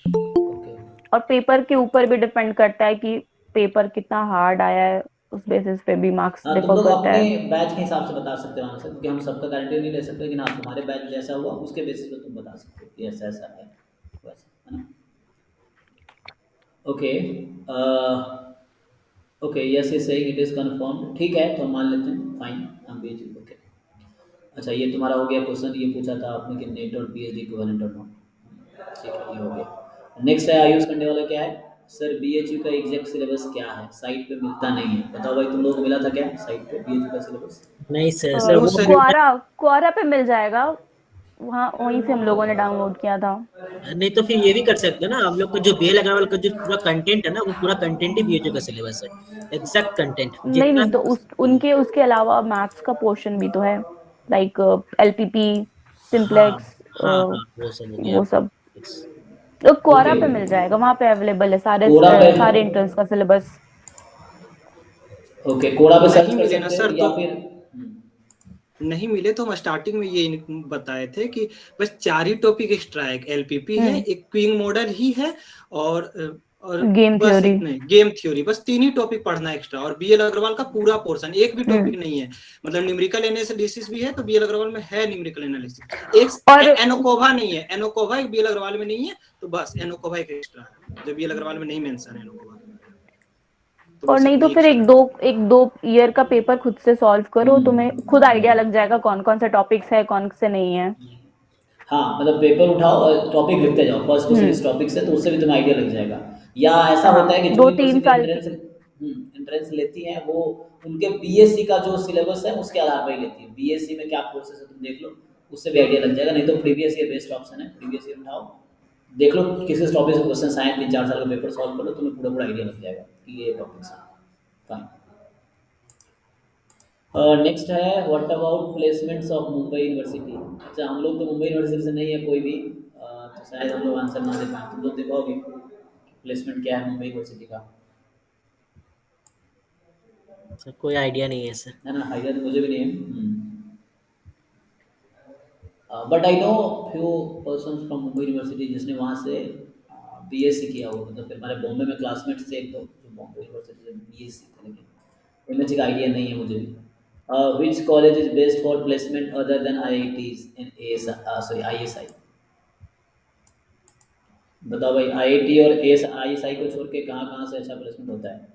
ओके, और पेपर के ऊपर भी डिपेंड करता है कि पेपर कितना हार्ड आया है, उस बेसिस पे भी मार्क्स हाँ, तुम डिफर लोग करता अपने है। बैच के हिसाब से बता सकते हो आंसर, क्योंकि हम सबका गारंटी नहीं ले सकते, लेकिन हाँ तुम्हारे बैच जैसा हुआ उसके बेसिस पे तुम बता सकते हो कि ऐसा ऐसा है वैसा, है ना। Okay, okay, yes is saying it is confirmed, ठीक है, तो हम मान लेते हैं, फाइन, हम भी ओके। अच्छा, ये तुम्हारा हो गया क्वेश्चन, ये पूछा था आपने कि नेट और पीएचडी इक्विवेलेंट और नॉट, ठीक है, ये हो गया। नेक्स्ट है आयुष करने वाला, क्या है सर बीएचयू का एग्जैक्ट सिलेबस क्या है, साइट पे मिलता नहीं है, बताओ भाई, तुम लोगों को मिला था क्या साइट पे बीएचयू का सिलेबस? नहीं सर, सर वो क्वारा पे मिल जाएगा, वहाँ वहीं से हम लोगों ने डाउनलोड किया था। नहीं तो फिर ये भी कर सकते हैं ना, हम लोग को जो बीए अग्रवाल का जो पूरा कंटेंट है ना, वो पूरा कंटेंट ही बीएचयू का सिलेबस है, एग्जैक्ट कंटेंट नहीं जितना नहीं, तो उनके उसके अलावा मैथ्स का पोर्शन भी तो है, लाइक एलपीपी, हाँ सिंप्लेक्स, हाँ हाँ, वो सब हो गया। वो सब तो क्वारा ओके, पे मिल जाएगा, वहाँ पे अवेलेबल है सारे कोरा पे, सारे एंट्रेंस का सिलेबस। ओके, कोरा पे सर्च नहीं कर मिले ना सकते हो सर, या तो फिर नहीं मिले तो हम स्टार्टिंग में ये बताए थे कि बस 4 ही टॉपिक एक्स्ट्रा है, एक एलपीपी है, एक क्विंग मॉडल ही है, और गेम बस थ्योरी, इतने, गेम थ्योरी, बस 3 ही टॉपिक पढ़ना एक्स्ट्रा। और बीएल अग्रवाल का पूरा पोर्शन, एक भी टॉपिक नहीं है, मतलब न्यूमेरिकल एनालिसिस भी है तो बीएल अग्रवाल में है न्यूमेरिकल एनालिसिस। एक और एनोकोवा नहीं है, एनोकोवा बीएल अग्रवाल में नहीं है, तो बस एनोकोवा एक एक्स्ट्रा है जो बीएल अग्रवाल में नहीं मेंशन है एनोकोवा, तो और बस नहीं तो इतनी फिर एक्स्ट्रा है। एक दो ईयर का पेपर खुद से सॉल्व करो, तुम्हें खुद आइडिया लग जाएगा कौन कौन से टॉपिक्स है, कौन से नहीं है। हाँ, मतलब पेपर उठाओ और टॉपिक लिखते जाओ, फर्स्ट क्वेश्चन इस टॉपिक से, तो उससे भी तुम्हें आइडिया लग जाएगा। या ऐसा हाँ, होता है कि जो 2-3 यूनिवर्सिटी साल एंट्रेंस लेती है, वो उनके बीएससी का जो सिलेबस है उसके आधार पर ही लेती है। बीएससी में क्या कोर्सेज है तुम देख लो, उससे भी आइडिया लग जाएगा, नहीं तो प्रीवियस ईयर बेस्ट ऑप्शन है, प्रीवियस ईयर उठाओ, देख लो किसी टॉपिक से क्वेश्चन आए, 3-4 साल का पेपर सॉल्व कर लो, तुम्हें पूरा पूरा आइडिया लग जाएगा कि ये टॉपिक्स हैं। फाइन। नेक्स्ट है what about placements of Mumbai university. अच्छा, हम लोग तो मुंबई यूनिवर्सिटी से नहीं है कोई भी, तो शायद हम लोग आंसर ना दे पाए। तुम लोग दिखाओगे प्लेसमेंट क्या है मुंबई यूनिवर्सिटी का? सर कोई आइडिया नहीं है सर। है ना, आइडिया तो मुझे भी नहीं है। But I know few person from Mumbai university जिसने वहाँ से बीएससी किया हुआ, मतलब फिर हमारे बॉम्बे में क्लासमेट्स थे एक दो जो बॉम्बे यूनिवर्सिटी से बीएससी थे, लेकिन एमएससी का आइडिया नहीं है मुझे भी। Which college is best for placement other than IITs in ISI? बताओ भाई, आईआईटी और ISI को छोड़ के कहाँ कहाँ से अच्छा प्लेसमेंट होता है?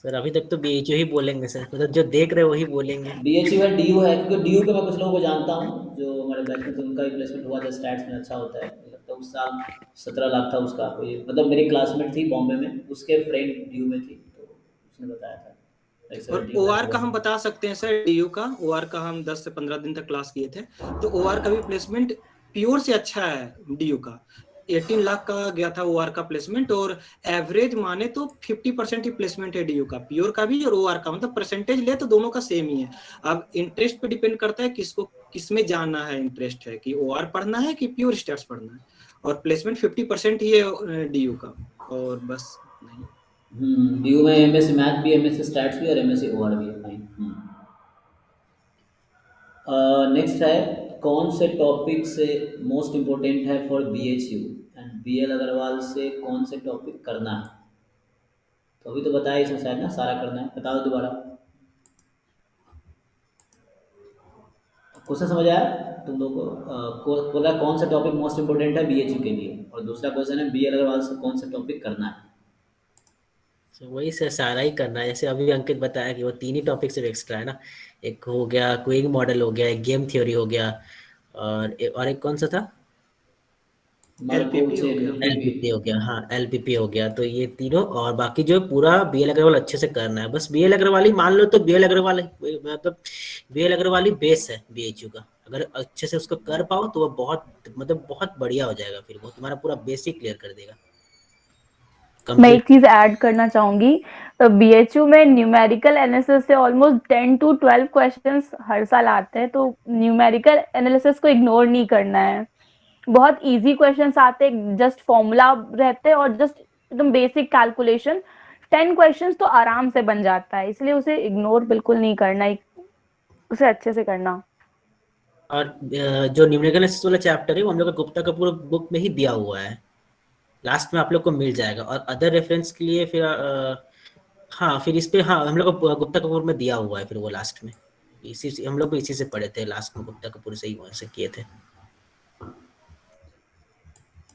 सर अभी तक तो बीएचयू ही बोलेंगे सर, मतलब जो देख रहे हैं वही बोलेंगे। बीएचयू है, डीयू है, क्योंकि डीयू के मैं कुछ लोगों को जानता हूँ जो हमारे बैच में थे, उनका भी प्लेसमेंट हुआ था, स्टैट्स में अच्छा होता है। मुझे लगता है उस साल 17 लाख था उसका कोई, मतलब मेरी क्लासमेट थी बॉम्बे में, उसके फ्रेंड डीयू में थी, तो उसने बताया था। और ओआर का हम बता सकते हैं सर, डीयू का ओआर का हम 10 से 15 दिन तक क्लास किए थे, तो ओआर का भी प्लेसमेंट प्योर से अच्छा है। डीयू का 18 लाख का गया था ओआर का प्लेसमेंट, और एवरेज माने तो 50% ही प्लेसमेंट है डीयू का, प्योर का भी और ओआर का, मतलब परसेंटेज ले तो दोनों का सेम ही है। अब इंटरेस्ट पे डिपेंड करता है किसको किसमें जाना है, इंटरेस्ट है कि ओआर पढ़ना है कि प्योर स्टैट्स पढ़ना है, और प्लेसमेंट 50% ही है डीयू का, और बस नहीं। डीयू में एमएससी मैथ भी, एमएससी स्टैट्स भी और एमएससी ओआर भी है। फाइन। नेक्स्ट है कौन से टॉपिक से मोस्ट इम्पोर्टेंट है for BHU and BL Agarwal से कौन से टॉपिक करना है? तो अभी तो बताया इसमें शायद ना सारा करना है, बता दो दोबारा। क्वेश्चन समझ आया तुम लोग को? बोला कौन सा टॉपिक मोस्ट इम्पोर्टेंट है बीएचयू के लिए, और दूसरा क्वेश्चन है बीएल अग्रवाल से कौन सा टॉपिक करना है? तो वही सर सारा ही करना है, जैसे अभी अंकित बताया कि वो 3 ही टॉपिक सिर्फ एक्स्ट्रा है ना। एक हो गया क्वेइंग मॉडल हो गया, एक गेम थ्योरी हो गया, और एक कौन सा था? एलपीपी हो गया। एलपीपी हो गया, हाँ एलपीपी हो गया। तो ये तीनों, और बाकी जो पूरा बीएल अग्रवाल अच्छे से करना है। बस बीएल अग्रवाल ही मान लो, तो बीएल अग्रवाल मतलब बीएल अग्रवाल ही बेस है बीएचयू का। अगर अच्छे से उसको कर पाओ तो वो बहुत मतलब बहुत बढ़िया हो जाएगा, फिर वो तुम्हारा पूरा बेसिक क्लियर कर देगा। मैं एक चीज ऐड करना चाहूंगी, बीएचयू में न्यूमेरिकल एनालिसिस से ऑलमोस्ट 10 to 12 क्वेश्चंस हर साल आते हैं, तो न्यूमेरिकल एनालिसिस को इग्नोर नहीं करना है। बहुत इजी क्वेश्चंस आते हैं, जस्ट फॉर्मूला रहते हैं और जस्ट एकदम बेसिक कैलकुलेशन, 10 क्वेश्चंस तो आराम से बन जाता है, इसलिए उसे इग्नोर बिल्कुल नहीं करना, उसे अच्छे से करना। और जो न्यूमेरिकल एनालिसिस वाला चैप्टर है वो हम लोग का गुप्ता कपूर बुक में ही दिया हुआ है, लास्ट में आप लोग को मिल जाएगा। और अदर रेफरेंस के लिए फिर हाँ फिर इस पे हाँ हम लोग को गुप्ता कपूर में दिया हुआ है, फिर वो लास्ट में इसी से हम लोग भी इसी से पढ़े थे, लास्ट में गुप्ता कपूर से ही वहाँ से किए थे।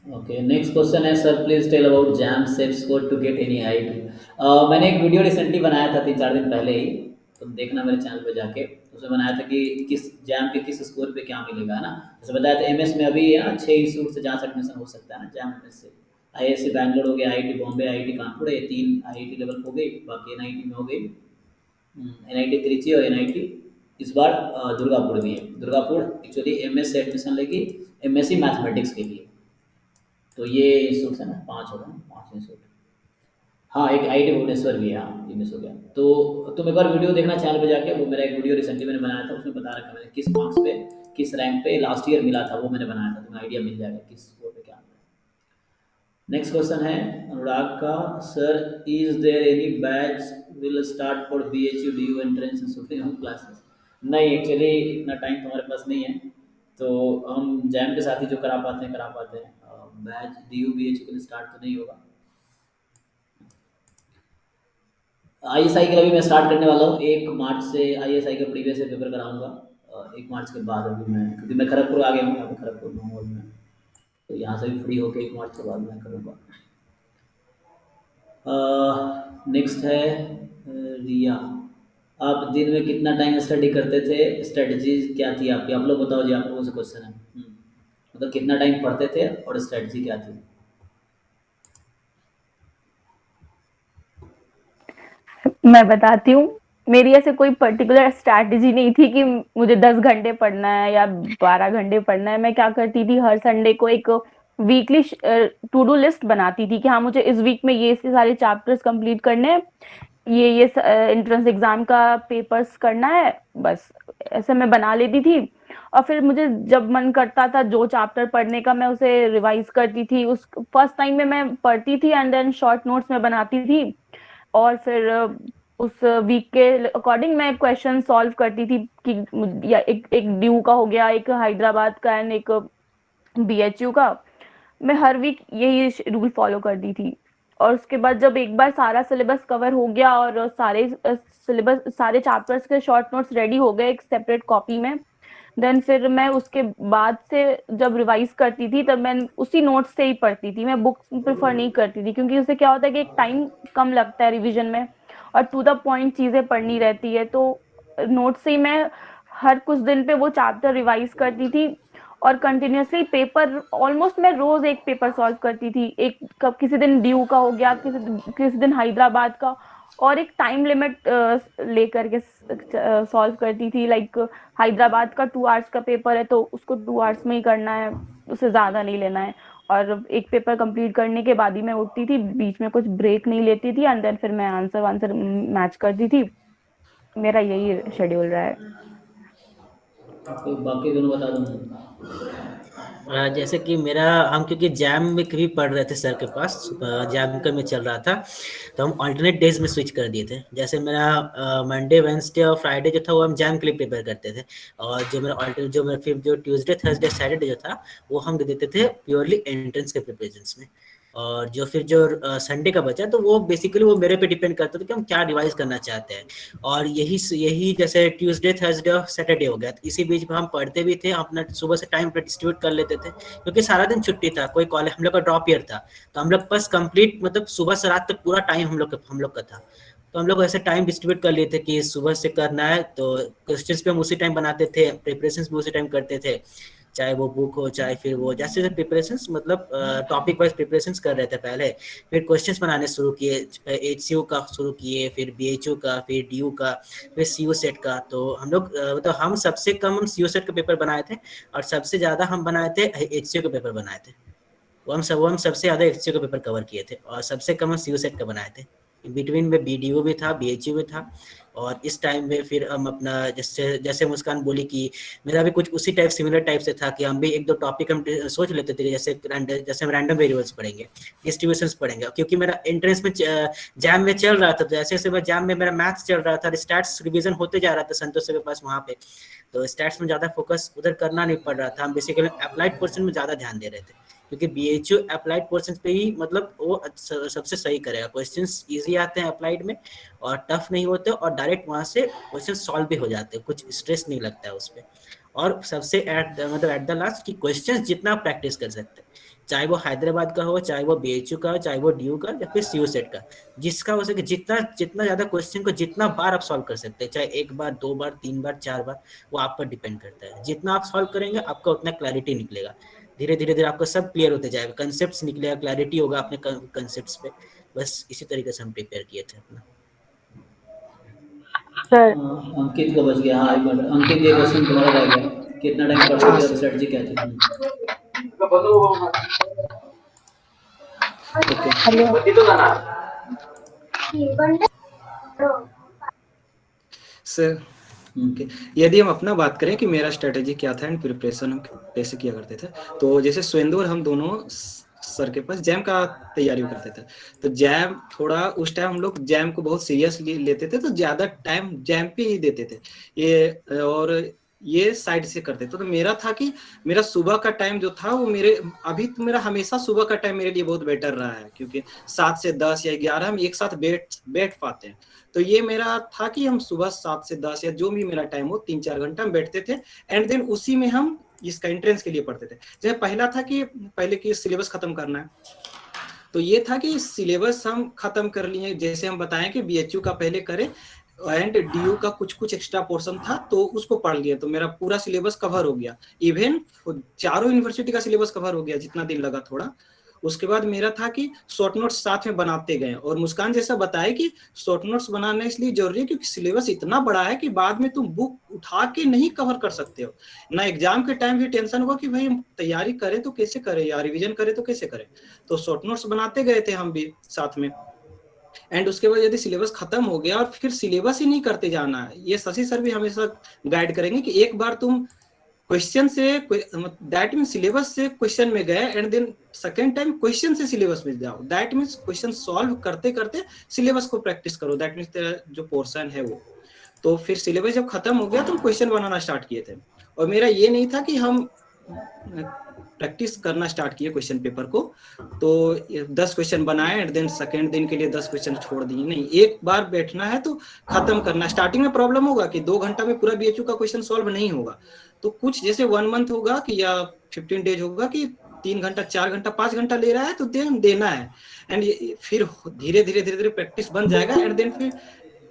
ओके, नेक्स्ट क्वेश्चन है sir please tell about JAM safe score to get any IT. मैंने एक वीडियो रिसेंटली बनाया था 3-4 दिन पहले ही, तुम देखना मेरे चैनल पे जाके। उसमें बनाया था कि किस जैम के किस स्कोर पे क्या मिलेगा, है ना। जैसे बताया था एमएस में अभी है ना 6 इंस्टीट्यूट से जहाँ से एडमिशन हो सकता है ना जैम एमएस से। आईआईएससी बैंगलोर हो गया, आईआईटी बॉम्बे, आईआईटी कानपुर, ये 3 आईआईटी लेवल हो गई। बाकी एनआईटी में हो गई एनआईटी त्रिची, और एनआईटी इस बार दुर्गापुर भी है। दुर्गापुर एक्चुअली एमएस से एडमिशन लेगी एमएससी मैथमेटिक्स के लिए। तो ये इंस्टीट्यूट है ना, 5 हो गए, 5 इंस्टीट्यूट। हाँ, एक आईटी भुवनेश्वर भी है, हाँ ये मिस हो गया। तो तुम एक बार वीडियो देखना चैनल पे जाके, वो मेरा एक वीडियो रिसेंटली मैंने बनाया था, उसमें बता रखा मैंने किस मार्क्स पे किस रैंक पे लास्ट ईयर मिला था, वो मैंने बनाया था, तुम्हें आइडिया मिल जाएगा किस स्कोर पे क्या मिला। नेक्स्ट क्वेश्चन है अनुराग का, sir is there any batch will start for BHU DU entrance in supreme classes? नहीं, एक्चुअली इतना टाइम तुम्हारे पास नहीं है, तो हम जैम के साथ ही जो करा पाते हैं। बैच डीयू बीएचयू के लिए स्टार्ट तो नहीं होगा। आईएसआई के लिए भी मैं स्टार्ट करने वाला हूँ 1 मार्च से। आईएसआई का प्रीवियस ईयर पेपर कराऊंगा 1 मार्च के बाद। अभी मैं क्योंकि मैं खड़गपुर आ गया हूँ, यहाँ पे खड़गपुर में हूँ और मैं, तो यहाँ से भी फ्री होकर 1 मार्च के बाद मैं करूँगा। नेक्स्ट है रिया, आप दिन में कितना टाइम स्टडी करते थे, स्ट्रेटजीज क्या थी आपकी? आप लोग बताओ जी, आप लोगों से क्वेश्चन है। मतलब कितना टाइम पढ़ते थे और स्ट्रेटजी क्या थी? मैं बताती हूँ, मेरी ऐसे कोई पर्टिकुलर स्ट्रैटेजी नहीं थी कि मुझे 10 घंटे पढ़ना है या 12 घंटे पढ़ना है। मैं क्या करती थी, हर संडे को एक वीकली टू डू लिस्ट बनाती थी कि हाँ मुझे इस वीक में ये सारे चैप्टर्स कंप्लीट करने हैं, ये एंट्रेंस एग्जाम का पेपर्स करना है, बस ऐसे मैं बना लेती थी। और फिर मुझे जब मन करता था जो चैप्टर पढ़ने का, मैं उसे रिवाइज करती थी। उस फर्स्ट टाइम में मैं पढ़ती थी एंड देन शॉर्ट नोट्स में बनाती थी, और फिर उस वीक के अकॉर्डिंग मैं क्वेश्चन सॉल्व करती थी कि या एक ड्यू का हो गया, एक हैदराबाद का एंड एक बीएचयू का। मैं हर वीक यही रूल फॉलो करती थी। और उसके बाद जब एक बार सारा सिलेबस कवर हो गया और सारे चैप्टर्स के शॉर्ट नोट्स रेडी हो गए एक सेपरेट कॉपी में, देन फिर मैं उसके बाद से जब रिवाइज करती थी तब मैं उसी नोट्स से ही पढ़ती थी। मैं बुक्स प्रेफर नहीं करती थी, क्योंकि उससे क्या होता है कि एक टाइम कम लगता है रिवीजन में और टू द पॉइंट चीजें पढ़नी रहती है। तो नोट्स से ही मैं हर कुछ दिन पे वो चैप्टर रिवाइज करती थी और कंटिन्यूअसली पेपर, ऑलमोस्ट मैं रोज एक पेपर सॉल्व करती थी। एक कब किसी दिन ड्यू का हो गया, किसी दिन हैदराबाद का, और एक टाइम लिमिट लेकर के सॉल्व करती थी। लाइक हैदराबाद का 2 आवर्स का पेपर है तो उसको 2 आवर्स में ही करना है, उससे ज्यादा नहीं लेना है। और एक पेपर कंप्लीट करने के बाद ही मैं उठती थी, बीच में कुछ ब्रेक नहीं लेती थी एंड देन फिर मैं आंसर मैच करती थी। मेरा यही शेड्यूल रहा है। तो बाकी दोनों बता दो। जैसे कि मेरा, हम क्योंकि जैम में कभी पढ़ रहे थे सर के पास, जैम का में चल रहा था, तो हम ऑल्टरनेट डेज में स्विच कर दिए थे। जैसे मेरा मंडे वेंसडे और फ्राइडे जो था वो हम जैम के लिए प्रिपेयर करते थे, और जो मेरा फिर जो ट्यूसडे थर्सडे सैटरडे जो था वो हम दे देते थे प्योरली एंट्रेंस के प्रिपरेशन में। और जो फिर जो संडे का बचा तो वो बेसिकली वो मेरे पे डिपेंड करता था कि हम क्या रिवाइज करना चाहते हैं। और यही जैसे ट्यूसडे थर्सडे और सैटरडे हो गया, तो इसी बीच में हम पढ़ते भी थे, अपना सुबह से टाइम पर डिस्ट्रीब्यूट कर लेते थे, क्योंकि सारा दिन छुट्टी था, कोई कॉलेज, हम लोग का ड्रॉप ईयर था, तो हम लोग बस कंप्लीट मतलब सुबह से रात तक पूरा टाइम हम लोग का था। तो हम लोग ऐसे टाइम डिस्ट्रीब्यूट कर लिए थे कि सुबह से करना है तो क्वेश्चंस भी हम उसी टाइम बनाते थे, प्रिपरेशंस भी उसी टाइम करते थे, चाहे वो बुक हो चाहे फिर वो जैसे जैसे प्रिपरेशंस मतलब टॉपिक वाइज प्रिपरेशंस कर रहे थे पहले, फिर क्वेश्चंस बनाने शुरू किए, एचसीयू का शुरू किए, फिर बीएचयू का, फिर डीयू का, फिर सीयू सेट का। तो हम लोग मतलब हम सबसे कम हम सीयू सेट का पेपर बनाए थे और सबसे ज़्यादा हम बनाए थे एचसीयू का पेपर बनाए थे। वो हम सबसे ज़्यादा एचसीयू का पेपर कवर किए थे और सबसे कम हम सीयू सेट का बनाए थे। बिटवीन में बीडीयू भी था, बीएचयू भी था। और इस टाइम में फिर हम अपना जैसे मुस्कान बोली कि मेरा भी कुछ उसी टाइप सिमिलर टाइप से था कि हम भी एक दो टॉपिक हम सोच लेते थे, जैसे हम रैंडम वेरिएबल्स पढ़ेंगे, डिस्ट्रीब्यूशंस पढ़ेंगे, क्योंकि मेरा एंट्रेंस में जैम में चल रहा था, तो जैसे जैसे मैं जैम में मेरा मैथ्स चल रहा था, स्टैट्स रिवीजन होते जा रहा था संतोष के पास वहाँ पे, तो स्टैट्स में ज़्यादा फोकस उधर करना नहीं पड़ रहा था। हम बेसिकली अप्लाइड पोर्शन में ज़्यादा ध्यान दे रहे थे, क्योंकि बीएचयू अप्लाइड पोर्शन पे ही मतलब वो सबसे सही करेगा। क्वेश्चंस इजी आते हैं अप्लाइड में और टफ नहीं होते, और डायरेक्ट वहाँ से क्वेश्चन सॉल्व भी हो जाते हैं, कुछ स्ट्रेस नहीं लगता है उस पर। और सबसे एट द लास्ट कि क्वेश्चंस जितना आप प्रैक्टिस कर सकते हैं, चाहे वो हैदराबाद का हो, चाहे वो बीएचयू का हो, चाहे वो डीयू का या फिर सीयू सेट का, जिसका हो सके जितना ज़्यादा क्वेश्चन को जितना बार आप सॉल्व कर सकते हैं, चाहे 1 बार 2 बार 3 बार 4 बार, वो आप पर डिपेंड करता है। जितना आप सॉल्व करेंगे आपका उतना क्लैरिटी निकलेगा, धीरे धीरे आपका सब क्लियर होते जाएगा, कंसेप्ट्स निकलेगा, क्लैरिटी होगा अपने कंसेप्ट्स पे। बस इसी तरीके से हम प्रिपेयर किए थे अपना। सर अंकित का बच गया। हाँ अंकित, ये क्वेश्चन तुम्हारा रह गया, कितना टाइम पढ़ते थे और स्ट्रेटजी क्या थी? सर ओके, यदि हम अपना बात करें कि मेरा स्ट्रेटेजी क्या था एंड प्रिपरेशन हम कैसे किया करते थे, तो जैसे सुरेंदु और हम दोनों सर के पास जैम का तैयारी करते थे, तो जैम थोड़ा उस टाइम हम लोग जैम को बहुत सीरियसली लेते थे, तो ज्यादा टाइम जैम पे ही देते थे ये, और ये साइड से करते थे। तो मेरा था कि मेरा सुबह का टाइम जो था वो अभी तो मेरा हमेशा सुबह का टाइम मेरे लिए बहुत बेटर रहा है, क्योंकि 7 से 10 या 11 हम एक साथ बैठ पाते हैं। तो ये मेरा था कि हम सुबह 7 से 10 या जो भी मेरा टाइम हो 3-4 घंटा हम बैठते थे, एंड देन उसी में हम इसका एंट्रेंस के लिए पढ़ते थे। जैसे पहला था कि पहले की सिलेबस खत्म करना है, तो ये था कि सिलेबस हम खत्म कर लिए, जैसे हम बताएं कि बीएचयू का पहले करें एंड डीयू का कुछ एक्स्ट्रा पोर्शन था तो उसको पढ़ लिया, तो मेरा पूरा सिलेबस कवर हो गया। इवन 4 यूनिवर्सिटी का सिलेबस कवर हो गया, जितना दिन लगा थोड़ा। उसके बाद मेरा था कि शॉर्ट नोट्स साथ में बनाते गए, और मुस्कान जैसा बताया कि शॉर्ट नोट्स बनाना इसलिए जरूरी है क्योंकि सिलेबस इतना बड़ा है कि बाद में तुम बुक उठा के नहीं कवर कर सकते हो ना। एग्जाम के टाइम भी टेंशन होगा कि भाई हम तैयारी करें तो कैसे करें या रिवीजन करें तो कैसे करें। तो शॉर्ट नोट्स बनाते गए थे हम भी साथ में। एंड उसके बाद यदि सिलेबस खत्म हो गया और फिर सिलेबस ही नहीं करते जाना है, ये शशि सर भी हमेशा गाइड करेंगे कि एक बार तुम क्वेश्चन से दैट मीन सिलेबस से क्वेश्चन में गए and then second time question से सिलेबस में जाओ, दैट मीन्स क्वेश्चन सॉल्व करते करते सिलेबस को प्रैक्टिस करो, दैट मीन्स तेरा जो पोर्शन है वो। तो फिर सिलेबस जब खत्म हो गया तो हम क्वेश्चन बनाना स्टार्ट किए थे, और मेरा ये नहीं था कि हम प्रैक्टिस करना स्टार्ट किए क्वेश्चन पेपर को तो 10 क्वेश्चन बनाए एंड देन सेकेंड दिन के लिए 10 क्वेश्चन छोड़ दिए, नहीं, एक बार बैठना है तो खत्म करना। स्टार्टिंग में प्रॉब्लम होगा कि 2 घंटा में पूरा बीएचयू का क्वेश्चन सॉल्व नहीं होगा, तो कुछ जैसे 1 मंथ होगा कि या 15 डेज होगा कि 3 घंटा 4 घंटा 5 घंटा ले रहा है तो देना है, एंड फिर धीरे धीरे प्रैक्टिस बन जाएगा एंड देन फिर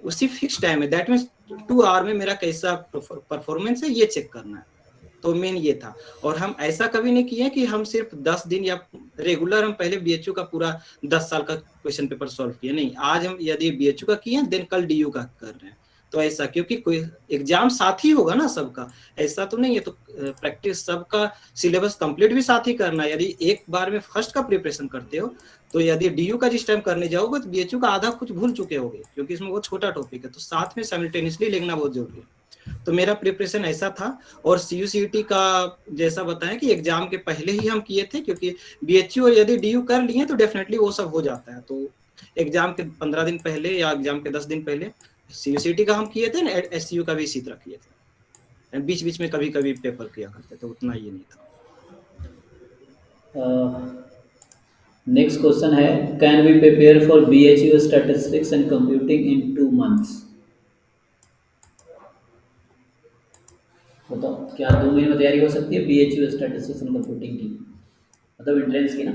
उसी फिक्स टाइम है, दैट मीन्स 2 आवर में मेरा कैसा परफॉर्मेंस है ये चेक करना है। तो मेन ये था, और हम ऐसा कभी नहीं किए कि हम सिर्फ 10 दिन या रेगुलर हम पहले बीएचयू का पूरा 10 साल का क्वेश्चन पेपर सॉल्व किए, नहीं, आज हम यदि बीएचयू का किए देन कल डीयू का कर रहे हैं। तो ऐसा क्योंकि कोई एग्जाम साथ ही होगा ना सबका, ऐसा तो नहीं है, तो प्रैक्टिस सबका सिलेबस कंप्लीट भी साथ ही करना है। यदि एक बार में फर्स्ट का प्रिपरेशन करते हो तो यदि डीयू का जिस टाइम करने जाओगे तो बीएचयू का आधा कुछ भूल चुके होगे क्योंकि इसमें बहुत छोटा टॉपिक है, तो साथ में साइमल्टेनियसली लिखना बहुत जरूरी है। तो मेरा प्रिपरेशन ऐसा था, और सीयूसीईटी का जैसा बताया कि एग्जाम के पहले ही हम किए थे, क्योंकि बीएचयू और यदि डीयू कर लिए तो डेफिनेटली वो सब हो जाता है। तो एग्जाम के 15 दिन पहले या एग्जाम के 10 दिन पहले सीयूसीईटी का हम किए थे, एससीयू का भी इसी तरह किए थे, बीच बीच में कभी कभी पेपर किया करते, तो उतना ये नहीं था। नेक्स्ट क्वेश्चन है, can we prepare for BHU statistics and computing in 2 months? बताओ, क्या 2 महीने में तैयारी हो सकती है बीएचयू स्टैटिस्टिक्स एंड कंप्यूटिंग की, मतलब एंट्रेंस की ना?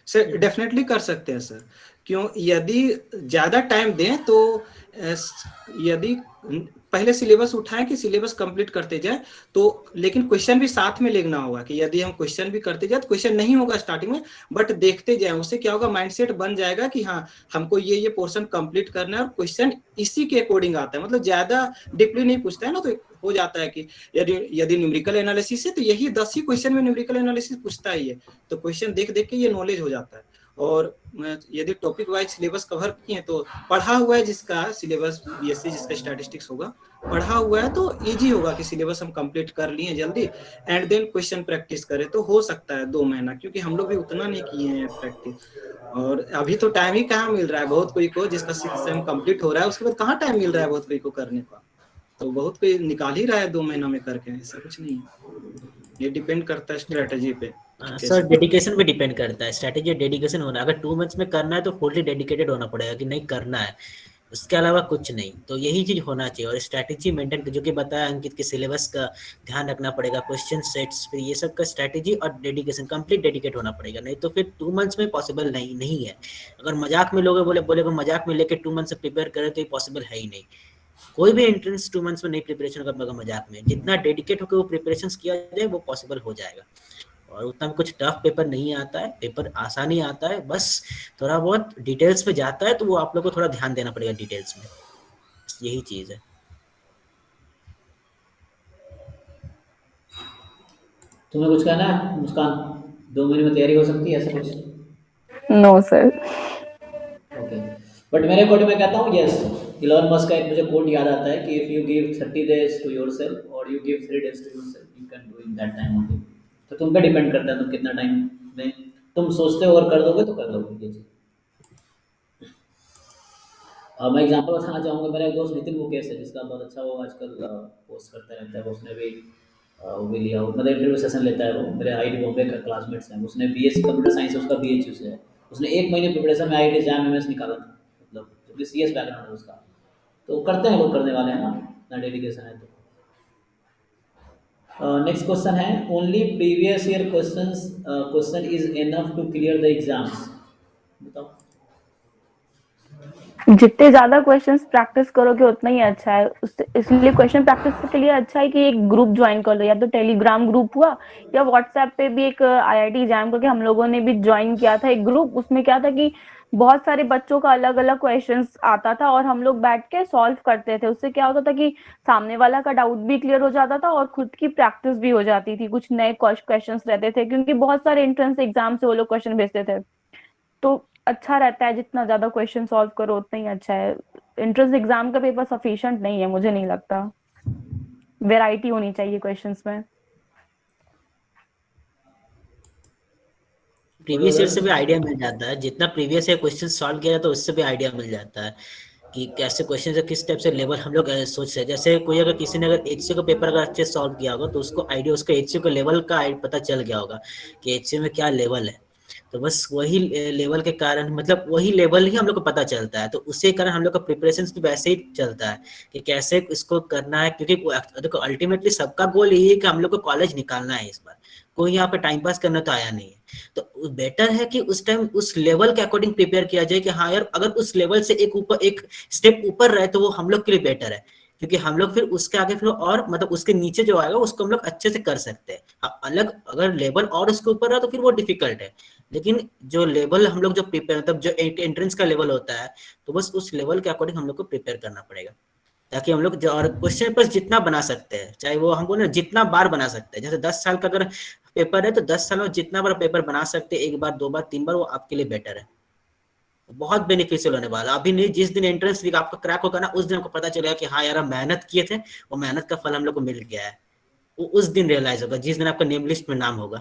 सर डेफिनेटली कर सकते हैं सर, क्यों, यदि ज्यादा टाइम दें तो यदि पहले सिलेबस उठाएं कि सिलेबस कंप्लीट करते जाए, तो लेकिन क्वेश्चन भी साथ में लिखना होगा कि यदि हम क्वेश्चन भी करते जाए तो क्वेश्चन नहीं होगा स्टार्टिंग में, बट देखते जाए, उससे क्या होगा, माइंडसेट बन जाएगा कि हाँ हमको ये पोर्शन कंप्लीट करना है और क्वेश्चन इसी के अकॉर्डिंग आता है, मतलब ज्यादा डीपली नहीं पूछता है ना, तो हो जाता है कि यदि न्यूमेरिकल एनालिसिस है तो यही 10 ही क्वेश्चन में न्यूमेरिकल एनालिसिस पूछता ही है, तो क्वेश्चन देख देख के ये नॉलेज हो जाता है। और यदि टॉपिक वाइज सिलेबस कवर किए तो पढ़ा हुआ है, जिसका सिलेबस बीएससी जिसका स्टैटिस्टिक्स होगा पढ़ा हुआ है तो इजी होगा कि सिलेबस हम कंप्लीट कर लिए जल्दी एंड देन क्वेश्चन प्रैक्टिस करें, तो हो सकता है 2 महीना, क्योंकि हम लोग भी उतना नहीं किए हैं प्रैक्टिस, और अभी तो टाइम ही कहाँ मिल रहा है बहुत कोई को, जिसका 6th सेम कंप्लीट हो रहा है उसके बाद कहाँ टाइम मिल रहा है बहुत कोई को करने का, तो बहुत कोई निकाल ही रहा है 2 महीना में करके, ऐसा कुछ नहीं है, ये डिपेंड करता है स्ट्रेटेजी पे। सर डेडिकेशन पे डिपेंड करता है, स्ट्रेटेजी डेडिकेशन होना, अगर 2 months में करना है तो फुल्ली डेडिकेटेड होना पड़ेगा कि नहीं करना है, उसके अलावा कुछ नहीं, तो यही चीज होना चाहिए। और स्ट्रैटेजी मेंटेन, जो कि बताया अंकित के सिलेबस का ध्यान रखना पड़ेगा, क्वेश्चन सेट्स पे, ये सब का स्ट्रैटेजी और डेडिकेशन कंप्लीट डेडिकेट होना पड़ेगा, नहीं तो फिर 2 months में पॉसिबल नहीं है। अगर मजाक में लोग बोले मजाक में लेके 2 months से प्रिपेयर करें तो ये पॉसिबल है ही नहीं, कोई भी एंट्रेंस 2 months में नहीं प्रिपरेशन कर पाएगा मजाक में, जितना डेडिकेट होकर वो प्रिपरेशन किया जाए वो पॉसिबल हो जाएगा। और उतना कुछ टफ पेपर नहीं आता है, पेपर आसानी आता है, बस थोड़ा बहुत डिटेल्स में जाता है, तो वो आप लोग को थोड़ा ध्यान देना पड़ेगा डिटेल्स में, यही चीज है। तुम्हें कुछ कहना है मुस्कान, 2 महीने में तैयारी हो सकती है ऐसा कुछ? No sir. ओके, बट मेरे अकॉर्डिंग मैं कहता हूँ यस, इलॉन मस्क का एक मुझे कोट याद आता है कि if you give 30 days to yourself और you give 3 days to yourself you can do in that time only. तो तुम पे डिपेंड करता है तुम कितना टाइम में तुम सोचते हो और कर दोगे तो कर लोगे ये चीज़। मैं एग्जांपल बताना चाहूँगा, मेरा एक दोस्त नितिन मुकेश है जिसका बहुत अच्छा वो आजकल पोस्ट करता रहता है, उसने भी वो भी लिया, मतलब इंटरव्यू सेशन लेता है, वो मेरे आईआईटी बॉम्बे का क्लासमेट्स हैं, उसने बीएससी कंप्यूटर साइंस उसका बीएचयू से है, उसने 1 महीने प्रिपरेशन में आईआईटी जैम एमएस निकाला था, मतलब क्योंकि सीएस बैकग्राउंड है उसका, तो करते हैं लोग, करने वाले हैं ना, इतना डेडिकेशन है तो। नेक्स्ट क्वेश्चन है, only previous year question is enough to clear the exams, बताओ। जितने ज्यादा क्वेश्चंस प्रैक्टिस करोगे उतना ही अच्छा है। इसलिए क्वेश्चन प्रैक्टिस के लिए अच्छा है कि एक ग्रुप ज्वाइन कर लो, या तो टेलीग्राम ग्रुप हुआ या व्हाट्सएप पे भी एक IIT एग्जाम करके हम लोगों ने भी ज्वाइन किया था एक ग्रुप। उसमें क्या था कि बहुत सारे बच्चों का अलग अलग क्वेश्चंस आता था और हम लोग बैठ के सॉल्व करते थे। उससे क्या होता था कि सामने वाला का डाउट भी क्लियर हो जाता था और खुद की प्रैक्टिस भी हो जाती थी। कुछ नए क्वेश्चंस रहते थे क्योंकि बहुत सारे एंट्रेंस एग्जाम से वो लोग क्वेश्चन भेजते थे, तो अच्छा रहता है जितना ज्यादा क्वेश्चन सॉल्व करो उतना ही अच्छा है। एंट्रेंस एग्जाम का पेपर सफिशिएंट नहीं है, मुझे नहीं लगता। वैरायटी होनी चाहिए क्वेश्चंस में। प्रीवियस ईयर से भी आइडिया मिल जाता है, जितना प्रीवियस ईयर क्वेश्चन सॉल्व किया तो उससे भी आइडिया मिल जाता है कि कैसे क्वेश्चन से किस टाइप से लेवल हम लोग सोच रहे हैं। जैसे कोई अगर किसी ने अगर HCO का पेपर अगर अच्छे सॉल्व किया होगा तो उसको आइडिया उसका HCO का लेवल का पता चल गया होगा कि HCO में क्या लेवल है। तो बस वही लेवल के कारण, मतलब वही लेवल ही हम लोग को पता चलता है, तो उसी कारण हम लोग का प्रिपरेशन भी वैसे ही चलता है कि कैसे इसको करना है। क्योंकि देखो अल्टीमेटली सबका गोल यही है कि हम लोग को कॉलेज निकालना है इस बार, कोई यहाँ पे टाइम पास करना तो आया नहीं है। तो बेटर है कि उस टाइम उस लेवल के अकॉर्डिंग प्रिपेयर किया जाए कि हाँ यार अगर उस लेवल से एक स्टेप ऊपर रहे तो वो हम लोग के लिए बेटर है, क्योंकि हम लोग फिर उसके आगे फिर और मतलब उसके नीचे जो आएगा उसको हम लोग अच्छे से कर सकते हैं। हाँ, अलग अगर लेवल और उसके ऊपर रहा तो फिर वो डिफिकल्ट है, लेकिन जो लेवल हम लोग जो प्रिपेयर मतलब जो एंट्रेंस का लेवल होता है तो बस उस लेवल के अकॉर्डिंग हम लोग को प्रिपेयर करना पड़ेगा, ताकि हम लोग और क्वेश्चन पेपर जितना बना सकते हैं, चाहे वो हम बोले जितना बार बना सकते हैं। जैसे 10 साल का अगर पेपर है तो 10 साल में जितना बार पेपर बना सकते हैं, 1 बार 2 बार 3 बार, वो आपके लिए बेटर है, बहुत बेनिफिशियल होने वाला। अभी नहीं, जिस दिन एंट्रेंस आपका क्रैक होगा ना उस दिन आपको पता चलेगा कि हाँ यार हम मेहनत किए थे, वो मेहनत का फल हम लोग को मिल गया है। वो उस दिन रियलाइज होगा जिस दिन आपका नेम लिस्ट में नाम होगा,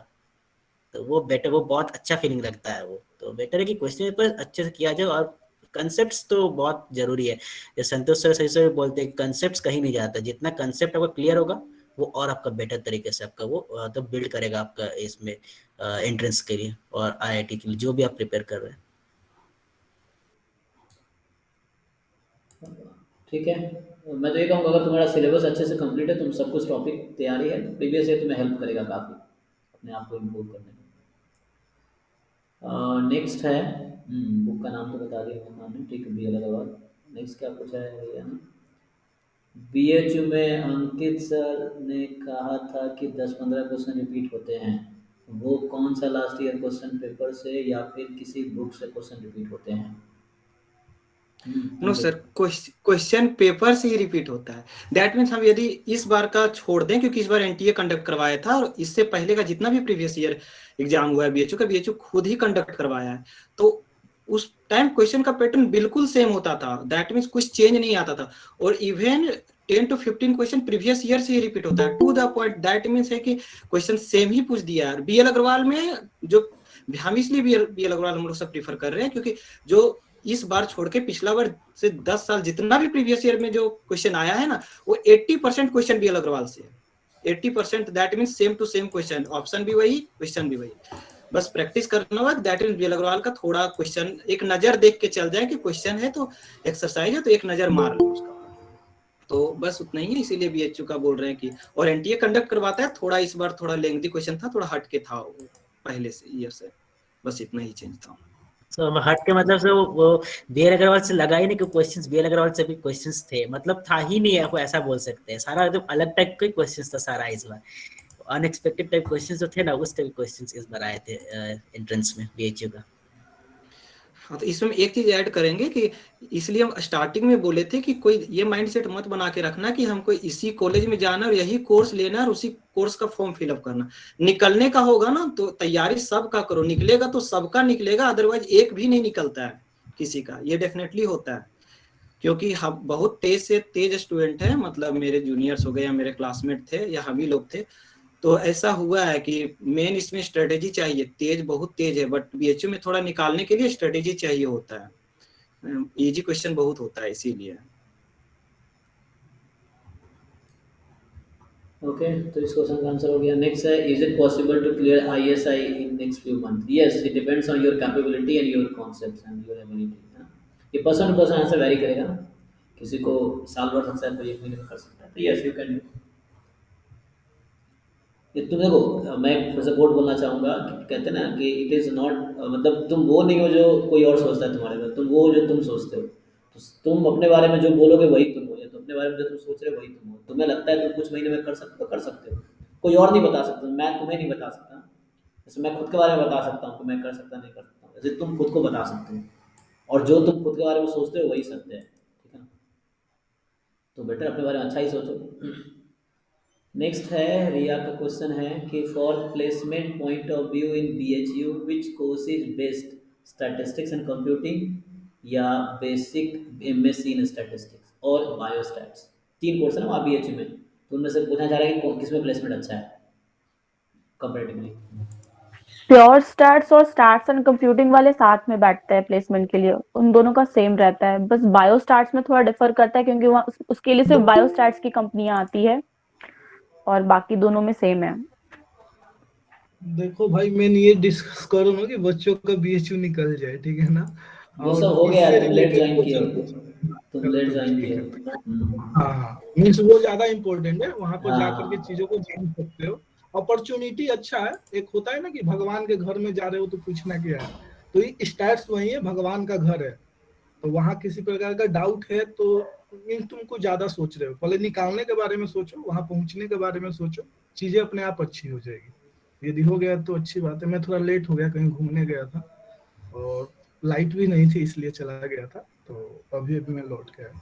तो वो बेटर, वो बहुत अच्छा फीलिंग लगता है। वो तो बेटर है कि क्वेश्चन पेपर अच्छे से किया जाए, और कंसेप्ट तो बहुत जरूरी है। जैसे संतोष सर सही से बोलते हैं कंसेप्ट कहीं नहीं जाता, जितना कंसेप्ट आपका क्लियर होगा वो और आपका बेटर तरीके से आपका वो तो बिल्ड करेगा आपका इसमें एंट्रेंस के लिए और IIT के लिए जो भी आप प्रिपेयर कर रहे हैं। ठीक है, मैं तो ये कहूँगा अगर तुम्हारा सिलेबस अच्छे से कंप्लीट है, तुम सब कुछ टॉपिक तैयारी है, तो प्रीवियस ईयर तुम्हें हेल्प करेगा काफ़ी अपने आप को इम्प्रूव करने में। नेक्स्ट है, बुक का नाम तो बता दिया मैंने, ठीक है, BL अग्रवाल। नेक्स्ट क्या पूछा है भैया ने? BHU में अंकित सर ने कहा था कि 10-15 क्वेश्चन रिपीट होते हैं, वो कौन सा लास्ट ईयर क्वेश्चन पेपर से या फिर किसी बुक से क्वेश्चन रिपीट होते हैं? नो सर, क्वेश्चन पेपर से ही रिपीट होता है। दैट मीन्स हम यदि इस बार का छोड़ दें, क्योंकि इस बार NTA कंडक्ट करवाया था और इससे पहले का जितना भी प्रीवियस ईयर एग्जाम हुआ है BHU का, BHU खुद ही कंडक्ट करवाया है, तो उस टाइम क्वेश्चन का पैटर्न बिल्कुल सेम होता था। दैट मीन्स कुछ चेंज नहीं आता था, और even 10 to 15 question previous year से ही रिपीट होता है to the point. That means है कि क्वेश्चन सेम ही पूछ दिया है। BL अग्रवाल में जो हम इसलिए BL अग्रवाल हम लोग सब प्रीफर कर रहे हैं, क्योंकि जो इस बार छोड़ के पिछला बार से 10 साल जितना भी प्रीवियस ईयर में जो क्वेश्चन आया है ना, वो 80% क्वेश्चन BL अग्रवाल से है। 80%, that means same to same question, option भी वही, क्वेश्चन भी वही। बस प्रैक्टिस करना होगा। दैट मीन्स BL अग्रवाल का थोड़ा क्वेश्चन एक नजर देख के चल जाए कि क्वेश्चन है तो एक्सरसाइज है तो एक नजर मार लो उसका, तो बस उतना ही है। इसीलिए BHU का बोल रहे हैं कि, और NTA कंडक्ट करवाता है। थोड़ा इस बार थोड़ा लेंथी क्वेश्चन था, थोड़ा हट के था पहले से ईयर से, बस इतना ही चेंज था। तो हट के मतलब से वो BL अग्रवाल से लगा ही नहीं कि क्वेश्चंस BL अग्रवाल से भी क्वेश्चंस थे, मतलब था ही नहीं, आपको ऐसा बोल सकते हैं। सारा एकदम अलग टाइप के क्वेश्चंस था सारा इस बार, अनएक्सपेक्टेड टाइप क्वेश्चंस जो थे ना, उस टाइप क्वेश्चंस इस बार आए थे एंट्रेंस में BHU का। हाँ, तो इसमें एक चीज ऐड करेंगे कि इसलिए हम स्टार्टिंग में बोले थे कि कोई ये माइंडसेट मत बना के रखना कि हमको इसी कॉलेज में जाना और यही कोर्स लेना और उसी कोर्स का फॉर्म फिलअप करना। निकलने का होगा ना तो तैयारी सबका करो, निकलेगा तो सबका निकलेगा, अदरवाइज एक भी नहीं निकलता है किसी का, ये डेफिनेटली होता है। क्योंकि हम बहुत तेज से तेज स्टूडेंट हैं, मतलब मेरे जूनियर्स हो गए या मेरे क्लासमेट थे या हम ही लोग थे, तो ऐसा हुआ है कि मेन इसमें स्ट्रेटेजी चाहिए, तेज बहुत तेज है, बट BHU में थोड़ा निकालने के लिए स्ट्रेटेजी चाहिए होता है। इजी क्वेश्चन बहुत होता है इसीलिए। ओके, तो इस क्वेश्चन का आंसर हो गया। नेक्स्ट है, is it possible to clear ISI in next few month? Yes, it depends on your capability and your concepts and your ability. ये person to person answer vary करेगा, किसी को साल भर सकता है, कोई 1 महीने में कर सकता है, तो यस यू कैन डू। ये तुम देखो, मैं सपोर्ट बोलना चाहूँगा कि कहते हैं ना कि इट इज़ नॉट, मतलब तुम वो नहीं हो जो कोई और सोचता है तुम्हारे बारे में, तुम वो हो जो तुम सोचते हो। तो तुम अपने बारे में जो बोलोगे वही तुम हो, या तुम अपने बारे में जो तुम सोच रहे हो वही तुम हो। तुम्हें लगता है तुम कुछ महीने में कर सकते हो, कर सकते हो। कोई और नहीं बता सकता, मैं तुम्हें नहीं बता सकता। जैसे मैं खुद के बारे में बता सकता हूँ कि मैं कर सकता नहीं कर सकता हूँ, वैसे तुम खुद को बता सकते हो, और जो तुम खुद के बारे में सोचते हो वही सत्य है, ठीक है ना? तो बेटर अपने बारे में अच्छा ही सोचो। नेक्स्ट है, रिया का क्वेश्चन है कि for placement point of view in BHU which course is best, statistics and computing या बेसिक एमएससी इन स्टैटिस्टिक्स और बायोस्टैट्स? 3 कोर्स है ना वहाँ बीएचयू में, तो उनमें से पूछना चाह रहा है कि किस में प्लेसमेंट अच्छा है कंपैरेटिवली। प्योर स्टैट्स और स्टैट्स एंड कंप्यूटिंग वाले साथ में बैठते हैं प्लेसमेंट के लिए, उन दोनों का सेम रहता है। बस बायो स्टैट्स में थोड़ा डिफर करता है क्योंकि वहाँ उसके लिए सिर्फ बायो स्टैट्स की कंपनियां आती है, और बाकी दोनों में सेम है। देखो भाई, मैं ये डिस्कस करूँ ना कि बच्चों का बीएचयू निकल जाए, ठीक है ना, वो सब और हो गया, इससे तुम लेट रिलेटेड ज्वाइन कुछ किए हो, कुछ तुम लेट चलो ज्वाइन ठीक किए है। हो। हाँ, मीन्स वो ज्यादा इम्पोर्टेंट है, वहां पर जा करके हाँ चीजों को जान सकते हो। अपॉर्चुनिटी अच्छा है। एक होता है ना कि भगवान के घर में जा रहे हो तो पूछना क्या है, तो ये स्टैट्स वही है, भगवान का घर है। तो वहां किसी प्रकार का डाउट है तो मीन्स तुम कुछ ज्यादा सोच रहे हो, पहले निकालने के बारे में सोचो, वहां पहुंचने के बारे में सोचो, चीजें अपने आप अच्छी हो जाएगी। यदि हो गया तो अच्छी बात है। मैं थोड़ा लेट हो गया, कहीं घूमने गया था और लाइट भी नहीं थी इसलिए चला गया था, तो अभी अभी मैं लौट गया।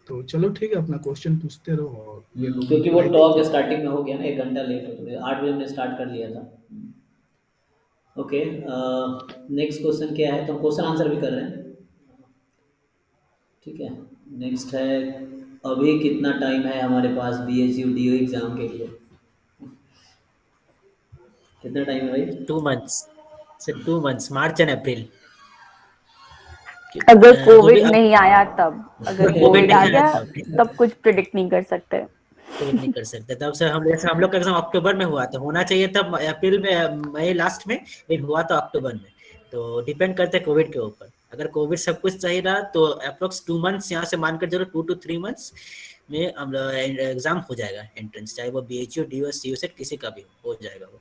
तो चलो ठीक है, अपना क्वेश्चन पूछते रहो और ये लोग क्योंकि वो रिप्लाई टॉक दीजिए। स्टार्टिंग में हो गया ना, 1 घंटा लेट हो गया, 8 बजे हमने स्टार्ट कर लिया था। ओके, नेक्स्ट क्वेश्चन क्या है, तो हम क्वेश्चन आंसर भी कर रहे हैं, ठीक है। नेक्स्ट है, अभी कितना टाइम है हमारे पास बीएचयू डीओ एग्जाम के लिए? कितना टाइम है भाई? 2 मंथ्स, सिर्फ 2 मंथ्स, मार्च एंड अप्रैल। अगर जो भी कोविड अब नहीं आया तब, अगर कोविड कोविड आ नहीं आया गया तब तब कुछ प्रिडिक्ट नहीं कर सकते। कुछ नहीं कर सकते। तब से हम लोग का एग्जाम अक्टूबर में हुआ था, होना चाहिए था अप्रैल में, मई लास्ट में, लेकिन हुआ था अक्टूबर में। तो डिपेंड करता है कोविड के ऊपर। अगर कोविड सब कुछ सही रहा तो अप्रोक्स 2 मंथ्स यहाँ से मानकर चलो, 2 to 3 मंथ्स में एग्जाम हो जाएगा एंट्रेंस, चाहे वो बीएचयू डीओ सीयू सेट किसी का भी हो जाएगा वो।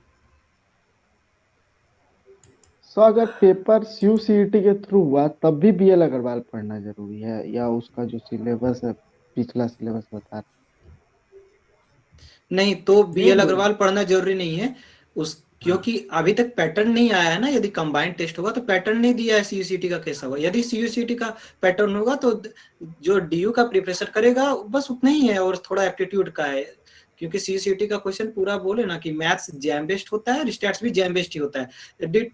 सो अगर पेपर सीयूसीईटी के थ्रू हुआ तब भी बीएल अग्रवाल पढ़ना जरूरी है, या उसका जो सिलेबस है पिछला सिलेबस बता नहीं, तो बीएल नहीं, अग्रवाल पढ़ना जरूरी नहीं है उस, क्योंकि अभी तक पैटर्न नहीं आया है ना। यदि कंबाइंड टेस्ट होगा तो पैटर्न नहीं दिया है सीयूसीटी का कैसा होगा। यदि सीयूसीटी का पैटर्न होगा तो जो डीयू का प्रिपरेशन करेगा बस उतना ही है, और थोड़ा एप्टीट्यूड का है, क्योंकि सीयूसीटी का क्वेश्चन पूरा बोले ना कि मैथ्स जैम बेस्ड होता है, स्टैट्स भी जैम बेस्ड ही होता है।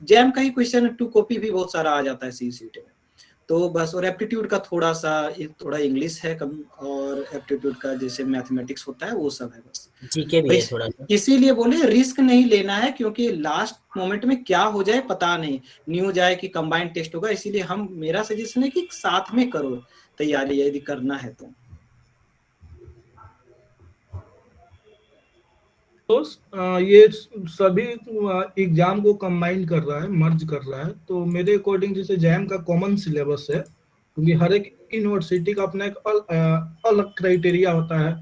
जैम का ही क्वेश्चन 2 कॉपी भी बहुत सारा आ जाता है सीयूसीटी में। तो बस, और एप्टीट्यूड का थोड़ा सा, थोड़ा इंग्लिश है कम, और एप्टीट्यूड का जैसे मैथमेटिक्स होता है वो सब है बस जीके भी भाई। है थोड़ा सा। इसीलिए बोले रिस्क नहीं लेना है, क्योंकि लास्ट मोमेंट में क्या हो जाए पता नहीं, न्यूज आए कि कंबाइंड टेस्ट होगा। इसीलिए हम, मेरा सजेशन है कि साथ में करो तैयारी यदि करना है तो। ये सभी एग्जाम को कंबाइन कर रहा है, मर्ज कर रहा है। तो मेरे अकॉर्डिंग जैसे जैम का कॉमन सिलेबस है, क्योंकि हर एक यूनिवर्सिटी का अपना एक अलग क्राइटेरिया होता है।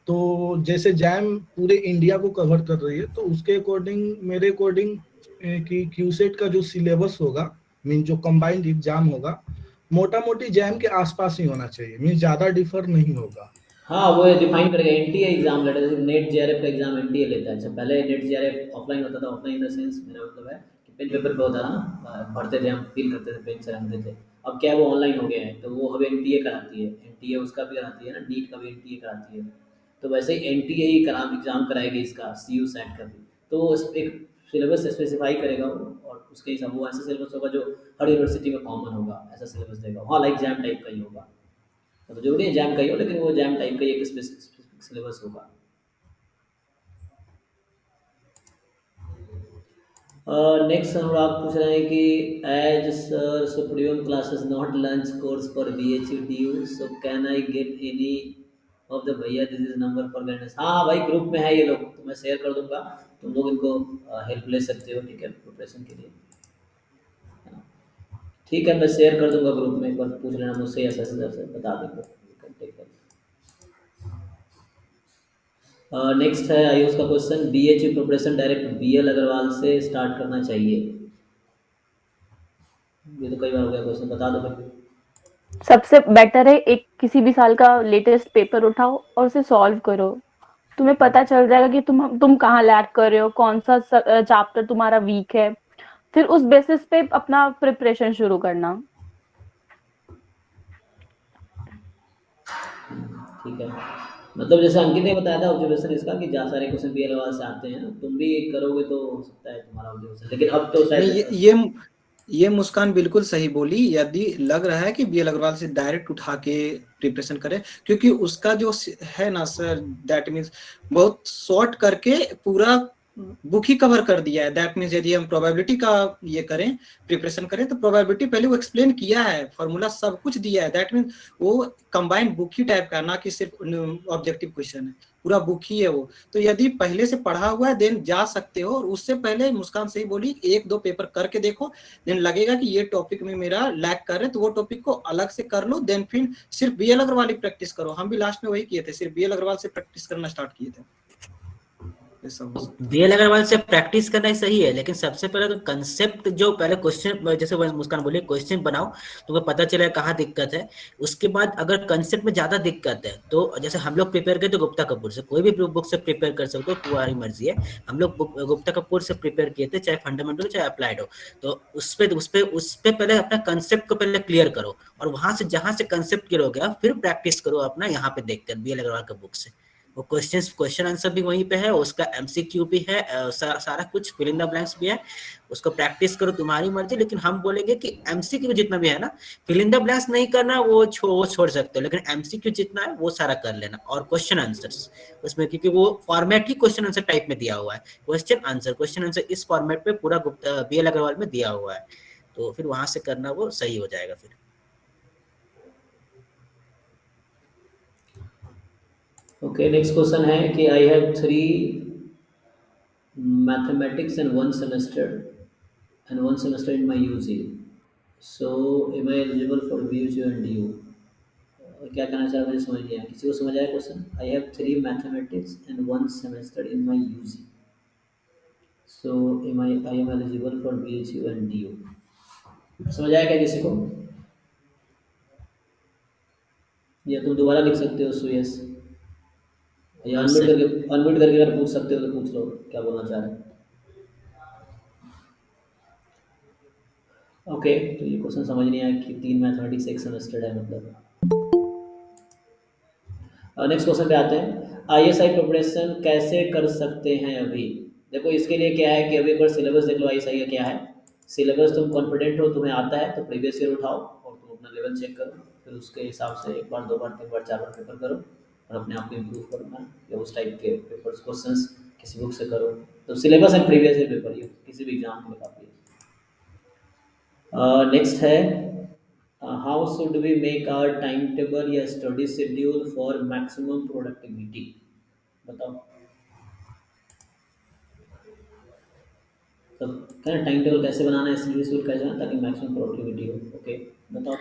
तो जैसे जैम पूरे इंडिया को कवर कर रही है, तो उसके अकॉर्डिंग, मेरे अकॉर्डिंग कि क्यूसेट का जो सिलेबस होगा, मीन जो कंबाइंड एग्जाम होगा, मोटा मोटी जैम के आसपास ही होना चाहिए, मीन ज्यादा डिफर नहीं होगा। हाँ वो डिफाइन करेगा। एनटीए एग्जाम लेता है, जैसे नेट जेआरएफ का एग्जाम एनटीए लेता है। अच्छा, पहले नेट जेआरएफ ऑफलाइन होता था, ऑफलाइन इन द सेंस मेरा मतलब है कि पेन पेपर पे होता था ना, भरते थे हम, फिल करते थे, पेन से रखते थे। अब क्या है, वो ऑनलाइन हो गया है, तो वो अब एनटीए कराती है, एनटीए उसका भी कराती है ना, नीट का भी एनटीए कराती है। तो वैसे ही एनटीए ही एग्जाम कराएगी इसका, सीयू सेट का भी। तो वो एक सिलेबस स्पेसिफाई करेगा वो, और उसके हिसाब वो ऐसा सिलेबस होगा जो हर यूनिवर्सिटी में कॉमन होगा, ऐसा सिलेबस देगा। हाँ, लाइक जैम टाइप का ही होगा, तो जरूरी है जैम का ही हो, लेकिन वो जैम टाइप का ही एक स्पेसिफिक सिलेबस होगा। नेक्स्ट अनुराग पूछ रहे हैं कि as sir supreme classes not launch course for BHU DU, so can I get any of the भैया this is number for guidance? हाँ भाई, ग्रुप में है ये लोग, तो मैं शेयर कर दूंगा, तुम लोग इनको हेल्प ले सकते हो, ठीक है, प्रिपरेशन के लिए। ठीक है, मैं शेयर कर दूंगा ग्रुप में, एक बार पूछ लेना मुझसे या सर से बता देंगे। नेक्स्ट है आयुष का question, BHU preparation direct BL Agarwal से स्टार्ट करना चाहिए? ये तो कई बार हो गया क्वेश्चन, बता दो फिर। सबसे बेटर है एक किसी भी साल का लेटेस्ट पेपर उठाओ और उसे सॉल्व करो। तुम्हें पता चल जाएगा कि तुम कहाँ लैग कर रहे हो, कौन सा चैप्टर तुम्हारा वीक है, फिर उस बेसिस पे अपना प्रिपरेशन शुरू करना। ठीक है, मतलब जैसे अंकित ने बताया था ऑब्जर्वेशन इसका कि जहाँ सारे क्वेश्चन बी एल से आते हैं, तुम भी करोगे तो हो सकता है तुम्हारा ऑब्जर्वेशन, लेकिन अब तो नहीं, शायद ये मुस्कान बिल्कुल सही बोली। यदि लग रहा है कि बीएल अग्रवाल से डायरेक्ट उठा के प्रिपरेशन करें, क्योंकि उसका जो है ना सर, दैट मीन्स बहुत शॉर्ट करके पूरा बुक ही कवर कर दिया है। दैट मीन्स यदि हम प्रोबेबिलिटी का ये करें, प्रिपरेशन करें, तो प्रोबेबिलिटी पहले वो एक्सप्लेन किया है, फॉर्मूला सब कुछ दिया है। दैट मीन्स वो कंबाइंड बुक ही टाइप का, ना कि सिर्फ ऑब्जेक्टिव क्वेश्चन है, पूरा बुक ही है वो। तो यदि पहले से पढ़ा हुआ है देन जा सकते हो, और उससे पहले मुस्कान सही बोली, एक दो पेपर करके देखो, देन लगेगा कि ये टॉपिक में मेरा लैग कर रहे हैं, तो वो टॉपिक को अलग से कर लो, देन फिर सिर्फ बीएल अग्रवाल ही प्रैक्टिस करो। हम भी लास्ट में वही किए थे, सिर्फ बीएल अग्रवाल से प्रैक्टिस करना स्टार्ट किए थे। बीएल अग्रवाल से प्रैक्टिस करना ही सही है, लेकिन सबसे पहले तो कंसेप्ट, जो पहले क्वेश्चन, जैसे मुस्कान बोले क्वेश्चन बनाओ, तुम्हें पता चले कहाँ दिक्कत है। उसके बाद अगर कंसेप्ट में ज्यादा दिक्कत है तो जैसे हम लोग प्रिपेयर किए तो गुप्ता कपूर से, कोई भी बुक से प्रिपेयर कर सकते हो, तुम्हारी मर्जी है। हम लोग गुप्ता कपूर से प्रिपेयर किए थे, चाहे फंडामेंटल चाहे अप्लाइड हो। तो उस पे पहले अपना कंसेप्ट को पहले क्लियर करो, और वहां से जहां से कंसेप्ट क्लियर हो गया फिर प्रैक्टिस करो अपना यहाँ पे देखकर बीएल अग्रवाल का बुक से। वो क्वेश्चन आंसर भी वहीं पे है, उसका एमसीक्यू भी है, सारा कुछ फिल इन द ब्लैंक्स भी है, उसको प्रैक्टिस करो, तुम्हारी मर्जी। लेकिन हम बोलेंगे कि एमसीक्यू जितना भी है ना, फिल इन द ब्लैंक्स नहीं करना, वो छोड़ सकते हो, लेकिन एमसीक्यू जितना है वो सारा कर लेना। और क्वेश्चन आंसर्स उसमें, क्योंकि वो फॉर्मेट ही क्वेश्चन आंसर टाइप में दिया हुआ है, क्वेश्चन आंसर इस फॉर्मेट पे पूरा बीएल अग्रवाल में दिया हुआ है, तो फिर वहां से करना वो सही हो जाएगा फिर। ओके, नेक्स्ट क्वेश्चन है कि I have 3 mathematics and 1 semester in my UG, so am I eligible for BHU and DU? क्या कहना चाह रहा है मुझे समझ नहीं आया, किसी को समझ आया question? I have 3 mathematics and 1 semester in my UG, so I am eligible for BHU and DU? समझ आया क्या किसी को? या तुम दोबारा लिख सकते हो सुयस, या अनम्यूट करके अगर पूछ सकते हो तो पूछ लो क्या बोलना चाह रहे हैं। ओके, तो ये क्वेश्चन समझ नहीं आया कि 3 मैथमेटिक्स एक सेमेस्टर है मतलब। नेक्स्ट क्वेश्चन पे आते हैं, आईएसआई प्रिपरेशन कैसे कर सकते हैं अभी? देखो इसके लिए क्या है कि अभी एक बार सिलेबस देख लो आईएसआई का क्या है। सिलेबस तुम कॉन्फिडेंट हो, तुम्हें आता है तो प्रीवियस ईयर उठाओ और तुम अपना लेवल चेक करो, फिर उसके हिसाब से 1 बार 2 बार 3 बार 4 बार पेपर करो और अपने आप को इम्प्रूव करना, या उस टाइप के पेपर्स क्वेश्चंस किसी बुक से करो। तो syllabus and previous year paper ये किसी भी एग्जाम के लिए काफ़ी है। नेक्स्ट है, how should we make our time table या study schedule for maximum productivity? बताओ, तो क्या टाइम टेबल कैसे बनाना है, स्टडी शेड्यूल कैसे बनाना ताकि मैक्सिमम प्रोडक्टिविटी हो? ओके बताओ।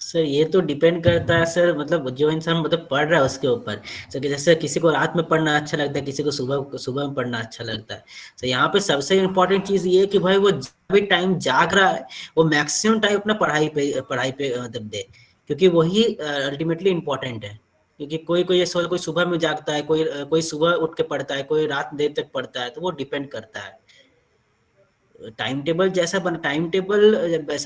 सर ये तो डिपेंड करता है सर, मतलब जो इंसान मतलब पढ़ रहा है उसके ऊपर। सर जैसे किसी को रात में पढ़ना अच्छा लगता है, किसी को सुबह में पढ़ना अच्छा लगता है। तो यहाँ पे सबसे इम्पोर्टेंट चीज ये है कि भाई वो जब भी टाइम जाग रहा है वो मैक्सिमम टाइम अपना पढ़ाई पे मतलब दे, क्योंकि वही अल्टीमेटली इम्पोर्टेंट है। क्योंकि कोई सुबह में जागता है, कोई सुबह उठ के पढ़ता है, कोई रात देर तक पढ़ता है, तो वो डिपेंड करता है। टाइम टेबल वैसा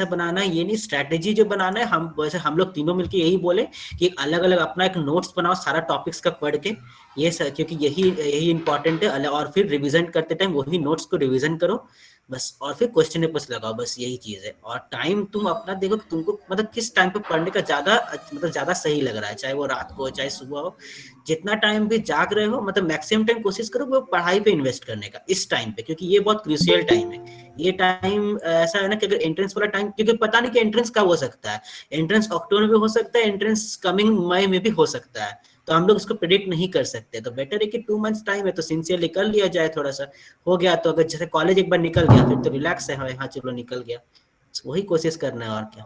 बनाना है, ये नहीं स्ट्रैटेजी जो बनाना है। हम वैसे हम लोग तीनों मिलके यही बोले कि अलग अलग अपना एक नोट्स बनाओ सारा टॉपिक्स का पढ़ के, ये क्योंकि यही इंपॉर्टेंट है। और फिर रिवीजन करते टाइम वही नोट्स को रिवीजन करो बस, और फिर क्वेश्चन पेपर्स लगाओ, बस यही चीज है। और टाइम तुम अपना देखो कि तुमको मतलब किस टाइम पे पढ़ने का ज्यादा सही लग रहा है, चाहे वो रात को हो चाहे सुबह हो। जितना टाइम भी जाग रहे हो मतलब मैक्सिमम टाइम कोशिश करो वो पढ़ाई पे इन्वेस्ट करने का इस टाइम पे, क्योंकि ये बहुत क्रूशियल टाइम है। ये टाइम ऐसा है ना कि अगर एंट्रेंस वाला टाइम, क्योंकि पता नहीं कि एंट्रेंस कब हो सकता है, एंट्रेंस अक्टूबर में भी हो सकता है, एंट्रेंस कमिंग मई में भी हो सकता है, तो हम लोग इसको प्रिडिक्ट नहीं कर सकते। तो बेटर है कि 2 मंथ्स टाइम है तो सिंसियरली कर लिया जाए, थोड़ा सा हो गया तो अगर जैसे कॉलेज एक बार निकल गया फिर तो रिलैक्स है, हाँ चलो निकल गया, वही कोशिश करना है और क्या।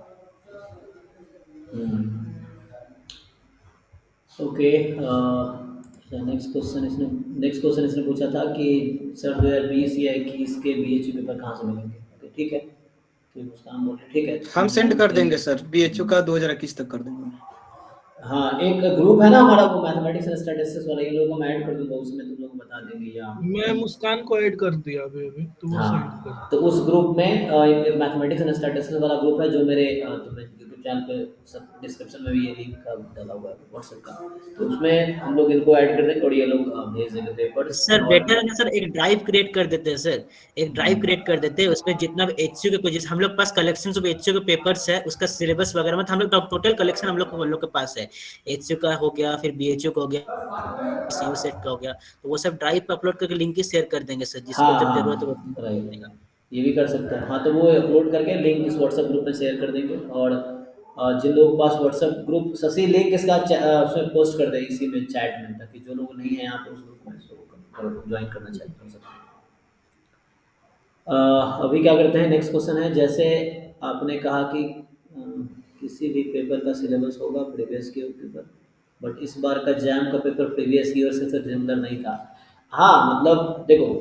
ओके, नेक्स्ट क्वेश्चन इसने पूछा था कि सर 2020 या 21 के बीएचयू पेपर कहाँ से मिलेंगे? ओके ठीक है, तो मुस्कान बोल रहे ठीक है, हम सेंड कर देंगे सर, बीएचयू का 2021 तक कर देंगे। हाँ, एक ग्रुप है ना हमारा वो मैथमेटिक्स एंड स्टैटिस्टिक्स वाला, इन लोगों को मैं ऐड कर दूंगा उसमें, तुम लोग को बता देंगे या मैं मुस्कान को ऐड कर दिया अभी तो वो सेंड कर। हाँ, तो उस ग्रुप में एक मैथमेटिक्स एंड स्टैटिस्टिक्स वाला ग्रुप है जो मेरे तुम्हें यूट्यूब चैनल पे सब डिस्क्रिप्शन में भी ये लिंक का डाला हुआ है व्हाट्सएप का, तो उसमें हम लोग इनको ऐड कर देंगे और ये लोग भेज देंगे पेपर्स। सर बेटर है ना सर, एक ड्राइव क्रिएट कर देते हैं सर, एक ड्राइव क्रिएट कर देते हैं, उसमें जितना भी एचसीयू के कुछ हम लोग पास कलेक्शन ऑफ एचसीयू के पेपर्स है, उसका सिलेबस वगैरह में हम लोग टोटल कलेक्शन हम लोग के पास है, एचसीयू का हो गया, फिर बीएचयू का हो गया, सीयू सेट का हो गया, तो वो सब ड्राइव पे अपलोड करके लिंक ही शेयर कर देंगे सर, जिसको हाँ जब हाँ जरूरत हो वो राइट, ये भी कर सकते हैं। हाँ, तो वो अपलोड करके लिंक इस व्हाट्सएप ग्रुप में शेयर कर देंगे, और जिन लोगों के पास व्हाट्सएप ग्रुप शशि लिंक इसका उसमें पोस्ट कर दें इसी में चैट में, ताकि जो लोग नहीं हैं यहाँ पे उस ग्रुप में उसको ज्वाइन करना चाहते कर सकते हैं। अभी क्या करते हैं, नेक्स्ट क्वेश्चन है, जैसे आपने कहा कि किसी भी पेपर का सिलेबस होगा प्रीवियस ईयर पेपर, बट इस बार का जैम का पेपर प्रीवियस ईयर से सिमिलर नहीं था। हाँ, मतलब देखो,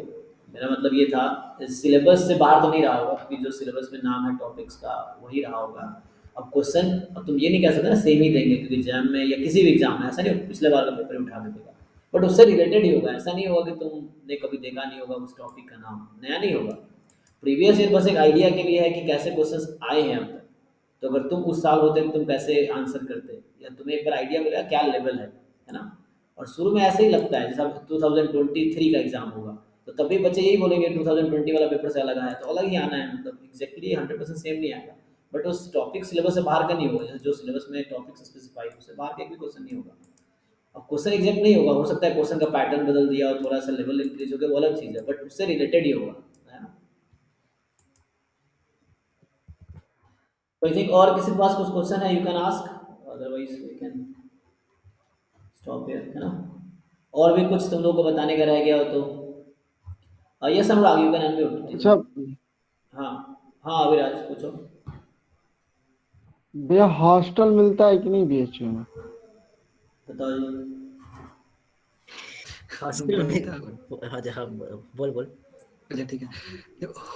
मेरा मतलब ये था सिलेबस से बाहर तो नहीं रहा होगा, क्योंकि जो सिलेबस में नाम है टॉपिक्स का वही रहा होगा। अब क्वेश्चन, अब तुम ये नहीं कह सकते ना सेम ही देंगे, क्योंकि जैम में या किसी भी एग्जाम में ऐसा नहीं पिछले बार का पेपर उठा देगा, बट उससे रिलेटेड ही होगा। ऐसा नहीं होगा कि तुमने कभी देखा नहीं होगा उस टॉपिक का नाम, नया नहीं होगा। प्रीवियस ईयर बस एक आइडिया के लिए है कि कैसे क्वेश्चंस आए हैं अब तक, तो अगर तुम उस साल होते तो तुम कैसे आंसर करते, या तुम्हें एक बार आइडिया मिलेगा क्या लेवल है ना। और शुरू में ऐसे ही लगता है, जैसा 2023 का एग्जाम होगा तो तभी बच्चे यही बोलेंगे 2020 वाला पेपर से अलग आया, तो अलग ही आना है, मतलब एग्जैक्टली 100% सेम नहीं आएगा, बट उस टॉपिक सिलेबस से बाहर का नहीं होगा। जैसे जो सिलेबस में टॉपिक स्पेसिफाई उससे बाहर का एक भी क्वेश्चन नहीं होगा। अब क्वेश्चन एग्जैक्ट नहीं होगा, हो सकता है क्वेश्चन का पैटर्न बदल दिया और थोड़ा सा लेवल इंक्रीज हो गया, वो अलग चीज़ है, बट उससे रिलेटेड ही होगा, है ना। तो आई थिंक और किसी के पास कुछ क्वेश्चन है, you can ask, otherwise we can stop here, है ना। और भी कुछ तुम लोगों को बताने का रह गया हो तो yes Anurag, you can unmute. अच्छा हाँ हाँ अविराज पूछो। भैया हॉस्टल मिलता है कि नहीं बीएचयू में? बताओ जी। हॉस्टल में हाँ बोल अच्छा ठीक है,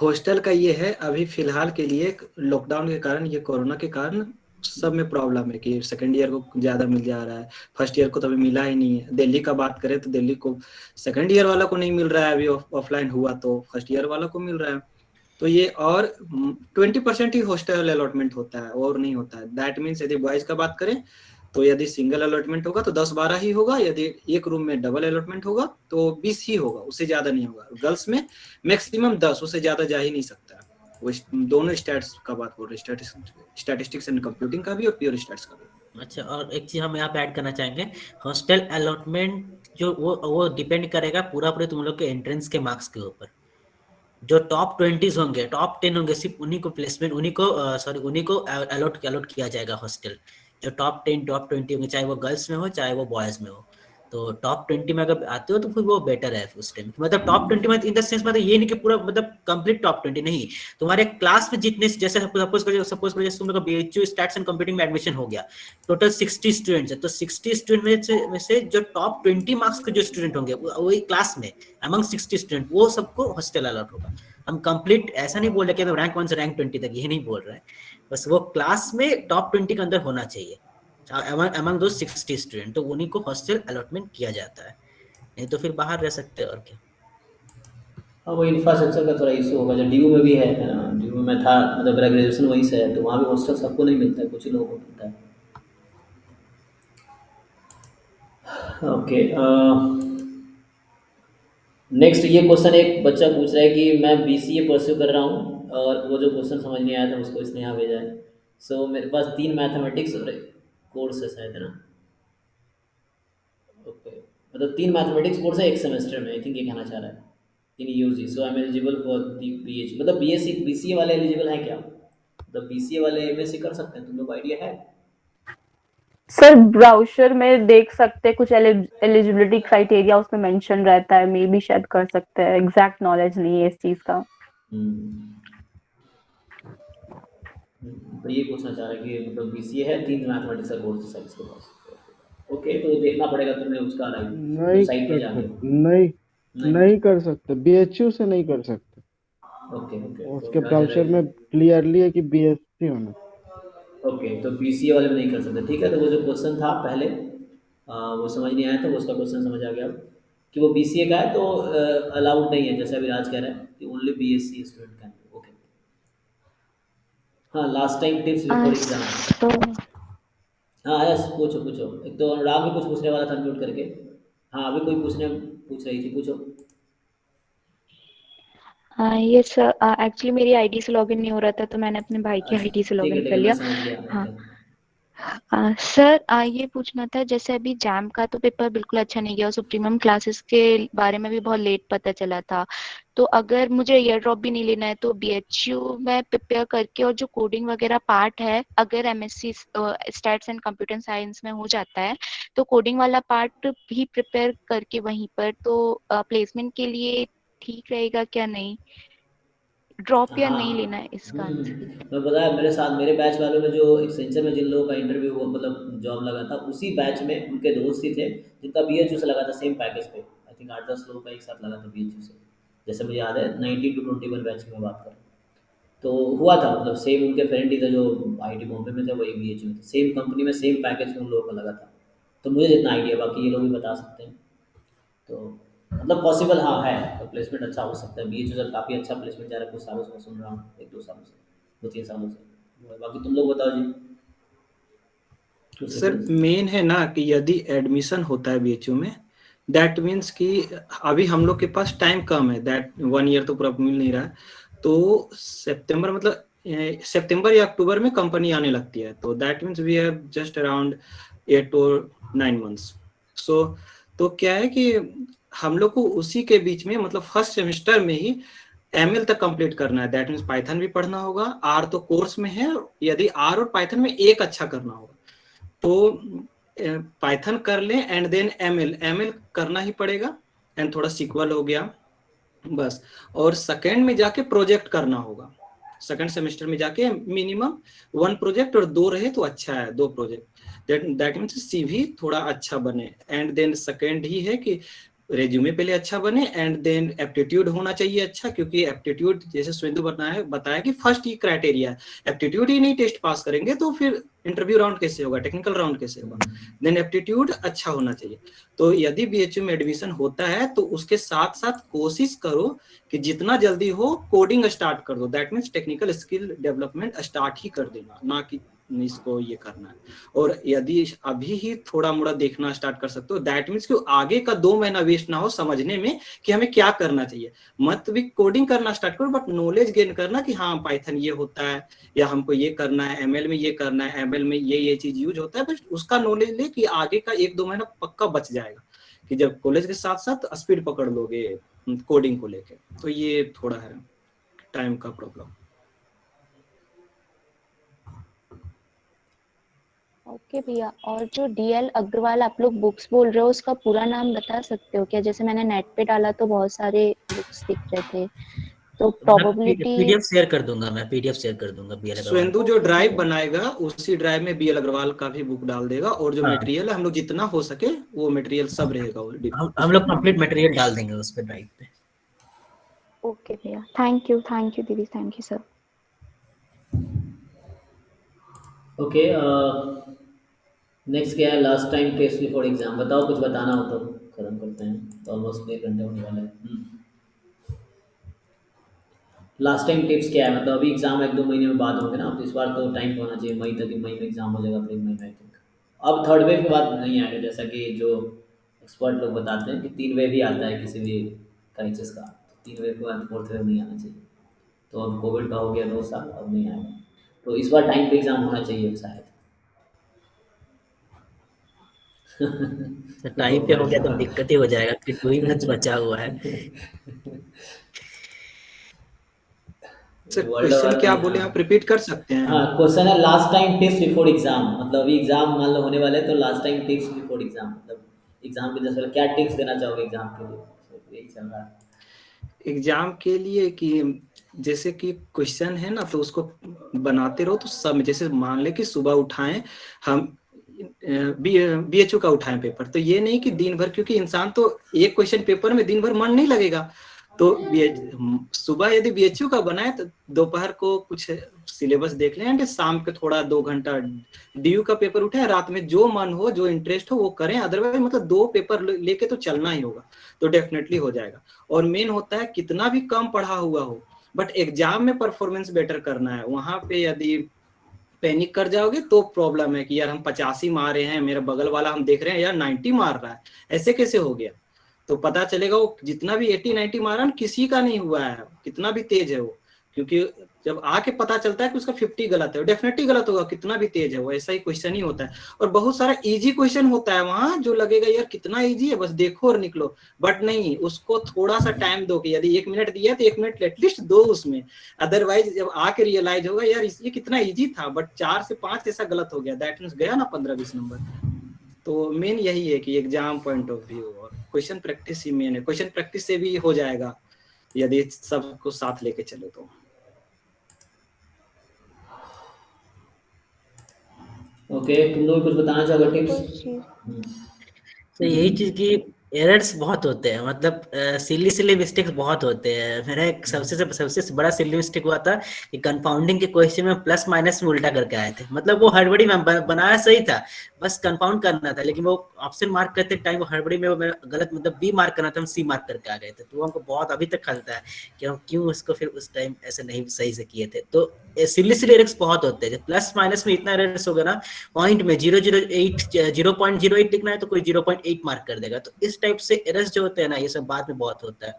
हॉस्टल का ये है अभी फिलहाल के लिए लॉकडाउन के कारण, ये कोरोना के कारण सब में प्रॉब्लम है कि सेकंड ईयर को ज्यादा मिल जा रहा है, फर्स्ट ईयर को तो अभी मिला ही नहीं है। दिल्ली का बात करें तो दिल्ली को सेकंड ईयर वाला को नहीं मिल रहा है, अभी ऑफलाइन हुआ तो फर्स्ट ईयर वाला को मिल रहा है। तो ये और 20% ही हॉस्टल अलॉटमेंट होता है और नहीं होता है। दैट मीन्स यदि बॉयज का बात करें तो यदि सिंगल अलॉटमेंट होगा तो 10-12 ही होगा, यदि एक रूम में डबल अलॉटमेंट होगा तो 20 ही होगा, उससे ज्यादा नहीं होगा। गर्ल्स में मैक्सिमम 10, उससे ज्यादा जा ही नहीं सकता। वो दोनों स्टैट्स का बात बोल रहे, स्टैटिस्टिक्स एंड कंप्यूटिंग का भी और प्योर स्टैट्स का भी। अच्छा, और एक चीज हम यहाँ पे ऐड करना चाहेंगे, हॉस्टल अलॉटमेंट जो वो डिपेंड करेगा पूरा पूरे तुम लोग के एंट्रेंस के मार्क्स के ऊपर। जो टॉप 20 होंगे, टॉप 10 होंगे, सिर्फ उन्हीं को प्लेसमेंट, उन्हीं को अलॉट किया जाएगा हॉस्टल। जो टॉप 10 टॉप 20 होंगे, चाहे वो गर्ल्स में हो चाहे वो बॉयज में हो, तो टॉप 20 में अगर आते हो तो फिर वो बेटर है उस टाइम। मतलब टॉप 20 में इन द सेंस, मतलब ये नहीं कि पूरा मतलब कंप्लीट टॉप 20 नहीं, तुम्हारे क्लास में जितने, जैसे सपोज करो जैसे तुम लोग का बीएचयू स्टैट्स एंड कंप्यूटिंग में एडमिशन हो गया, टोटल 60 स्टूडेंट्स है, तो 60 स्टूडेंट में से जो टॉप 20 मार्क्स के जो स्टूडेंट होंगे वही क्लास में अमंग 60 स्टूडेंट, वो सबको हॉस्टल अलॉट होगा। हम कंप्लीट ऐसा नहीं बोल रहे कि रैंक 1 से रैंक 20 तक, ये नहीं बोल रहे हैं, बस वो क्लास में टॉप 20 के अंदर होना चाहिए among those 60 स्टूडेंट, तो उन्हीं को हॉस्टल अलॉटमेंट किया जाता है, नहीं तो फिर बाहर रह सकते हैं और क्या। हाँ, वो इंफ्रास्ट्रक्चर का थोड़ा इशू होगा, जो डीयू में भी है ना, डीयू में था, मतलब मेरा ग्रेजुएशन वहीं से है, तो वहाँ भी हॉस्टल सबको नहीं मिलता है, कुछ ही लोगों को मिलता है। ओके, नेक्स्ट ये क्वेश्चन एक बच्चा पूछ रहा है कि मैं बीसीए परस्यू कर रहा हूँ, और वो जो क्वेश्चन समझ नहीं आया था उसको इसने यहाँ भेजा है। सो मेरे पास 3 मैथमेटिक्स कोर्स है शायद, है ना। ओके, मतलब 3 मैथमेटिक्स कोर्स है एक सेमेस्टर में, आई थिंक ये कहना चाह रहा है, in UG. So I am eligible for the PH, मतलब बीएससी बीसीए वाले एलिजिबल हैं क्या? मतलब बीसीए वाले एमएससी कर सकते हैं, तुम लोग को आइडिया है? सर ब्राउजर में देख सकते हैं, कुछ एलिजिबिलिटी क्राइटेरिया उसमें मेंशन रहता है, मे बी शायद कर सकते हैं, एग्जैक्ट नॉलेज नहीं है इस चीज का। तो ये पूछना चाह रहा है कि मतलब बीसीए है, 3 मैथमेटिक्स का कोर्स है इसके पास। ओके, तो देखना पड़ेगा तुम्हें उसका नहीं साइट पे कर जाके। सकते, नहीं कर सकते, बीएचयू से नहीं कर सकते। ओके ओके, तो उसके क्या ब्राउचर जरा में क्लियरली है कि बीएससी होना। ओके, तो बीसीए वाले में नहीं कर सकते, ठीक है। तो वो जो क्वेश्चन था पहले वो समझ नहीं आया था, वो उसका क्वेश्चन समझ आ गया अब कि वो बीसीए का है तो अलाउड नहीं है, जैसे अभी राज कह रहा है कि only BSc student can. Okay, हाँ, last time tips before exam. तो हाँ यस, पूछो पूछो। एक तो अनुराग भी कुछ पूछने वाला था म्यूट करके। हाँ, अभी कोई पूछ रही थी, पूछो। ये सर एक्चुअली मेरी आईडी से लॉगिन नहीं हो रहा था तो मैंने अपने भाई की अच्छा, आईडी से ठीक है लॉगिन ठीक कर है, मैं लिया। समझ गया। हाँ ओके। सर ये पूछना था, जैसे अभी जैम का तो पेपर बिल्कुल अच्छा नहीं गया और सुप्रीमम क्लासेस के बारे में भी बहुत लेट पता चला था। तो अगर मुझे ईयर ड्रॉप भी नहीं लेना है तो बीएचयू में प्रिपेयर करके, और जो कोडिंग वगैरह पार्ट है अगर MSc stats and computer science में हो जाता है तो कोडिंग वाला पार्ट भी प्रिपेयर करके वहीं पर तो प्लेसमेंट के लिए ठीक रहेगा क्या? नहीं ड्रॉप या नहीं लेना हाँ। है इसका आंसर? मैं बताया, मेरे साथ मेरे बैच वालों में जो एक्सेंचर में जिन लोगों का इंटरव्यू हुआ, मतलब जॉब लगा था, उसी बैच में उनके दोस्त ही थे जिनका बीएचयू से लगा था सेम पैकेज पे। आई थिंक 8-10 लोगों का एक साथ लगा था बीएचयू से, जैसे मुझे याद है 19 to 21 बैच की मैं बात कर रहा हूँ। तो हुआ था, मतलब सेम उनके फ्रेंड ही थे जो आईटी बॉम्बे में थे, वही बीएचयू में थे, सेम कंपनी में सेम पैकेज में उन लोगों का लगा था। तो मुझे जितना आइडिया, बाकी ये लोग भी बता सकते हैं। तो मतलब पॉसिबल हाँ है, तो प्लेसमेंट अच्छा हो सकता है। बीएचयू सर काफ़ी अच्छा प्लेसमेंट जा रहा है कुछ सालों से, मैं सुन रहा हूँ 1-2 सालों से, 2-3 सालों से। बाकी तुम लोग बताओ जी कुछ सर रेफरेंस। मेन है ना कि यदि एडमिशन होता है बीएचयू में, दैट मीन्स कि अभी हम लोग के पास टाइम कम है, दैट 1 ईयर तो पूरा मिल नहीं रहा है। तो सितंबर मतलब सितंबर या अक्टूबर में कंपनी आने लगती है, तो that means we have just around 8 or 9 months। So तो क्या है कि हम लोग को उसी के बीच में, मतलब फर्स्ट सेमेस्टर में ही एमएल तक कंप्लीट करना है। दैट मीन्स पाइथन भी पढ़ना होगा, आर तो कोर्स में है, यदि आर और पाइथन में एक अच्छा करना होगा तो पाइथन कर लें एंड देन एमएल करना ही पड़ेगा, एंड थोड़ा सीक्वल हो गया बस। और सेकेंड में जाके प्रोजेक्ट करना होगा, सेकेंड सेमेस्टर में जाके मिनिमम 1 प्रोजेक्ट, और 2 रहे तो अच्छा है, 2 प्रोजेक्ट। दैट मीन्स सीवी थोड़ा अच्छा बने। एंड देन सेकेंड ही है कि रेज्यूमे पहले अच्छा बने, एंड देन एप्टीट्यूड होना चाहिए अच्छा, क्योंकि एप्टीट्यूड जैसे सुरेंदु बताया कि फर्स्ट ही क्राइटेरिया है। एप्टीट्यूड ही नहीं टेस्ट पास करेंगे तो फिर इंटरव्यू राउंड कैसे होगा, टेक्निकल राउंड कैसे होगा? देन एप्टीट्यूड अच्छा होना चाहिए। तो यदि बीएचयू में एडमिशन होता है तो उसके साथ साथ कोशिश करो कि जितना जल्दी हो कोडिंग स्टार्ट कर दो। That means technical skill development start ही कर देना, ना कि इसको ये करना है। और यदि अभी ही थोड़ा मोड़ा देखना स्टार्ट कर सकते हो, दैट मीन्स कि आगे का 2 महीना वेस्ट ना हो समझने में कि हमें क्या करना चाहिए। मत भी कोडिंग करना स्टार्ट करो, बट नॉलेज गेन करना कि हाँ पाइथन ये होता है, या हमको ये करना है, एमएल में ये करना है, एमएल में ये चीज यूज होता है, बस उसका नॉलेज ले कि आगे का 1-2 महीना पक्का बच जाएगा, कि जब कॉलेज के साथ साथ स्पीड पकड़ लोगे कोडिंग को लेके। तो ये थोड़ा है टाइम का प्रॉब्लम। ओके भैया, और जो डीएल अग्रवाल आप लोग बुक्स बोल रहे हो उसका पूरा नाम बता सकते हो क्या? जैसे मैंने नेट पे डाला तो बहुत सारे बुक्स दिख रहे थे, तो प्रोबेबिलिटी। पीडीएफ शेयर कर दूंगा, मैं पीडीएफ शेयर कर दूंगा बीएल अग्रवाल। सुरेंदु जो ड्राइव बनाएगा उसी ड्राइव में बीएल अग्रवाल का भी बुक डाल देगा, और जो मटेरियल है हम लोग जितना हो सके वो मटेरियल सब रहेगा। हम लोग कंप्लीट मटेरियल डाल देंगे उस पे ड्राइव पे। ओके भैया, थैंक यू दीदी, thank you sir. Okay, next क्या है? Last time test before exam. बताओ, कुछ बताना हो तो खत्म करते हैं, ऑलमोस्ट 1 घंटे होने वाला है। लास्ट टाइम टिप्स क्या है? मतलब अभी एग्जाम 1-2 महीने में बाद होंगे ना, तो इस बार तो टाइम तो होना चाहिए, मई तक, मई में एग्जाम हो जाएगा, अप्रैल मई में आई थिंक। अब थर्ड वेव के बाद नहीं आएगा, जैसा कि जो एक्सपर्ट लोग बताते हैं कि 3 वेव ही आता है किसी भी क्राइसिस का। 3 वेव के बाद 4th वेव नहीं आना चाहिए। तो अब कोविड का हो गया 2 साल, अब नहीं आएगा, तो इस बार टाइम पे एग्जाम होना चाहिए शायद। टाइम पे हो गया तो दिक्कत ही हो जाएगा कि 2 ही मिनट बचा हुआ है। सर क्वेश्चन क्या बोले आप रिपीट कर सकते हैं? हाँ, क्वेश्चन है last time tips before exam. मतलब अभी एग्जाम मान लो होने वाले, तो last time tips before exam, मतलब एग्जाम के 10 पहले क्या टिप्स देना चाहोगे एग्जाम के लिए? तो यही चल रहा है एग्जाम के लिए कि जैसे कि क्वेश्चन है ना, तो उसको बनाते रहो। तो सब जैसे मान ले कि सुबह उठाएं हम बीएचयू का उठाएं पेपर, तो ये नहीं कि दिन भर, क्योंकि इंसान तो एक क्वेश्चन पेपर में दिन भर मन नहीं लगेगा, तो सुबह यदि बीएचयू का बनाए तो दोपहर को कुछ सिलेबस देख लें, एंड शाम के थोड़ा 2 घंटा डीयू का पेपर उठे, रात में जो मन हो जो इंटरेस्ट हो वो करें, अदरवाइज मतलब 2 पेपर लेके तो चलना ही होगा, तो डेफिनेटली हो जाएगा। और मेन होता है कितना भी कम पढ़ा हुआ हो बट एग्जाम में परफॉर्मेंस बेटर करना है। वहां पे यदि पैनिक कर जाओगे तो प्रॉब्लम है कि यार हम 85 मार रहे हैं, मेरा बगल वाला हम देख रहे हैं यार 90 मार रहा है, ऐसे कैसे हो गया। तो पता चलेगा वो जितना भी 80-90 मारा ना किसी का नहीं हुआ है, कितना भी तेज है वो, क्योंकि जब आके पता चलता है कि उसका 50 गलत है, डेफिनेटली गलत होगा, कितना भी तेज है वो, ऐसा ही क्वेश्चन ही होता है। और बहुत सारा इजी क्वेश्चन होता है वहां जो लगेगा यार कितना इजी है, बस देखो और निकलो, बट नहीं, उसको थोड़ा सा टाइम दो कि यदि 1 मिनट दिया तो 1 मिनट एटलीस्ट दो उसमें, अदरवाइज जब आके रियलाइज होगा यार ये कितना इजी था बट 4 से 5 ऐसा गलत हो गया, दैट मीन्स गया ना 15-20 नंबर। तो मेन यही है कि एग्जाम पॉइंट ऑफ व्यू और क्वेश्चन प्रैक्टिस ही मेन है, क्वेश्चन प्रैक्टिस से भी हो जाएगा यदि सबको साथ लेके चले तो। ओके, तुम लोग कुछ बताना चाहोगे टिप्स? कुछ चीज तो यही चीज की एरर्स बहुत होते हैं, मतलब सिली मिस्टेक्स बहुत होते हैं। मेरा एक सबसे बड़ा सिली मिस्टेक हुआ था कि कंपाउंडिंग के क्वेश्चन में प्लस माइनस में उल्टा करके आए थे। मतलब वो हड़बड़ी में बनाया सही था, बस कंपाउंड करना था, लेकिन वो ऑप्शन मार्क करते टाइम वो हड़बड़ी में गलत, मतलब बी मार्क करना था, हम सी मार्क करके आ गए थे। तो वो हमको बहुत अभी तक खलता है कि हम क्यों उसको फिर उस टाइम ऐसे नहीं सही से किए थे। तो सिली एरर्स बहुत होते हैं। प्लस माइनस में इतना एरर्स होगा ना, पॉइंट में 0.08 लिखना है तो कोई 0.8 मार्क कर देगा। तो इस टाइप से एरर्स जो होते हैं ना, ये सब बाद में बहुत होता है।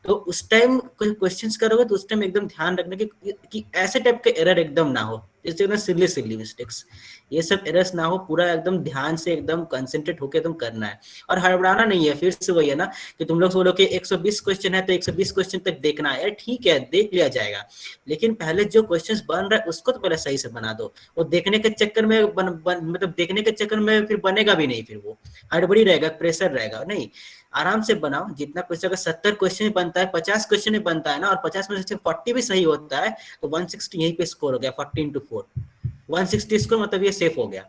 तो उस टाइम कोई क्वेश्चंस करोगे तो उस टाइम एकदम ध्यान रखना कि ऐसे टाइप के एरर एकदम ना हो, जैसे ना सिली मिस्टेक्स, ये सब एरर्स ना हो। पूरा एकदम ध्यान से एकदम कंसंट्रेट होकर एकदम करना है और हड़बड़ाना नहीं है। फिर से वही है ना कि तुम लोग बोलो कि 120 क्वेश्चन है तो 120 क्वेश्चन तक देखना है, ठीक है देख लिया जाएगा, लेकिन पहले जो क्वेश्चंस बन रहा है उसको तो पहले सही से बना दो। वो देखने के चक्कर में मतलब देखने के चक्कर में फिर बनेगा भी नहीं, फिर वो हड़बड़ी रहेगा, प्रेशर रहेगा। नहीं, आराम से बनाओ। जितना क्वेश्चन, अगर 70 क्वेश्चन बनता है, 50 क्वेश्चन बनता है ना, और 50 में से 40 भी सही होता है तो 160 यहीं पे स्कोर हो गया, 40 into 4 160 स्कोर, मतलब ये सेफ हो गया।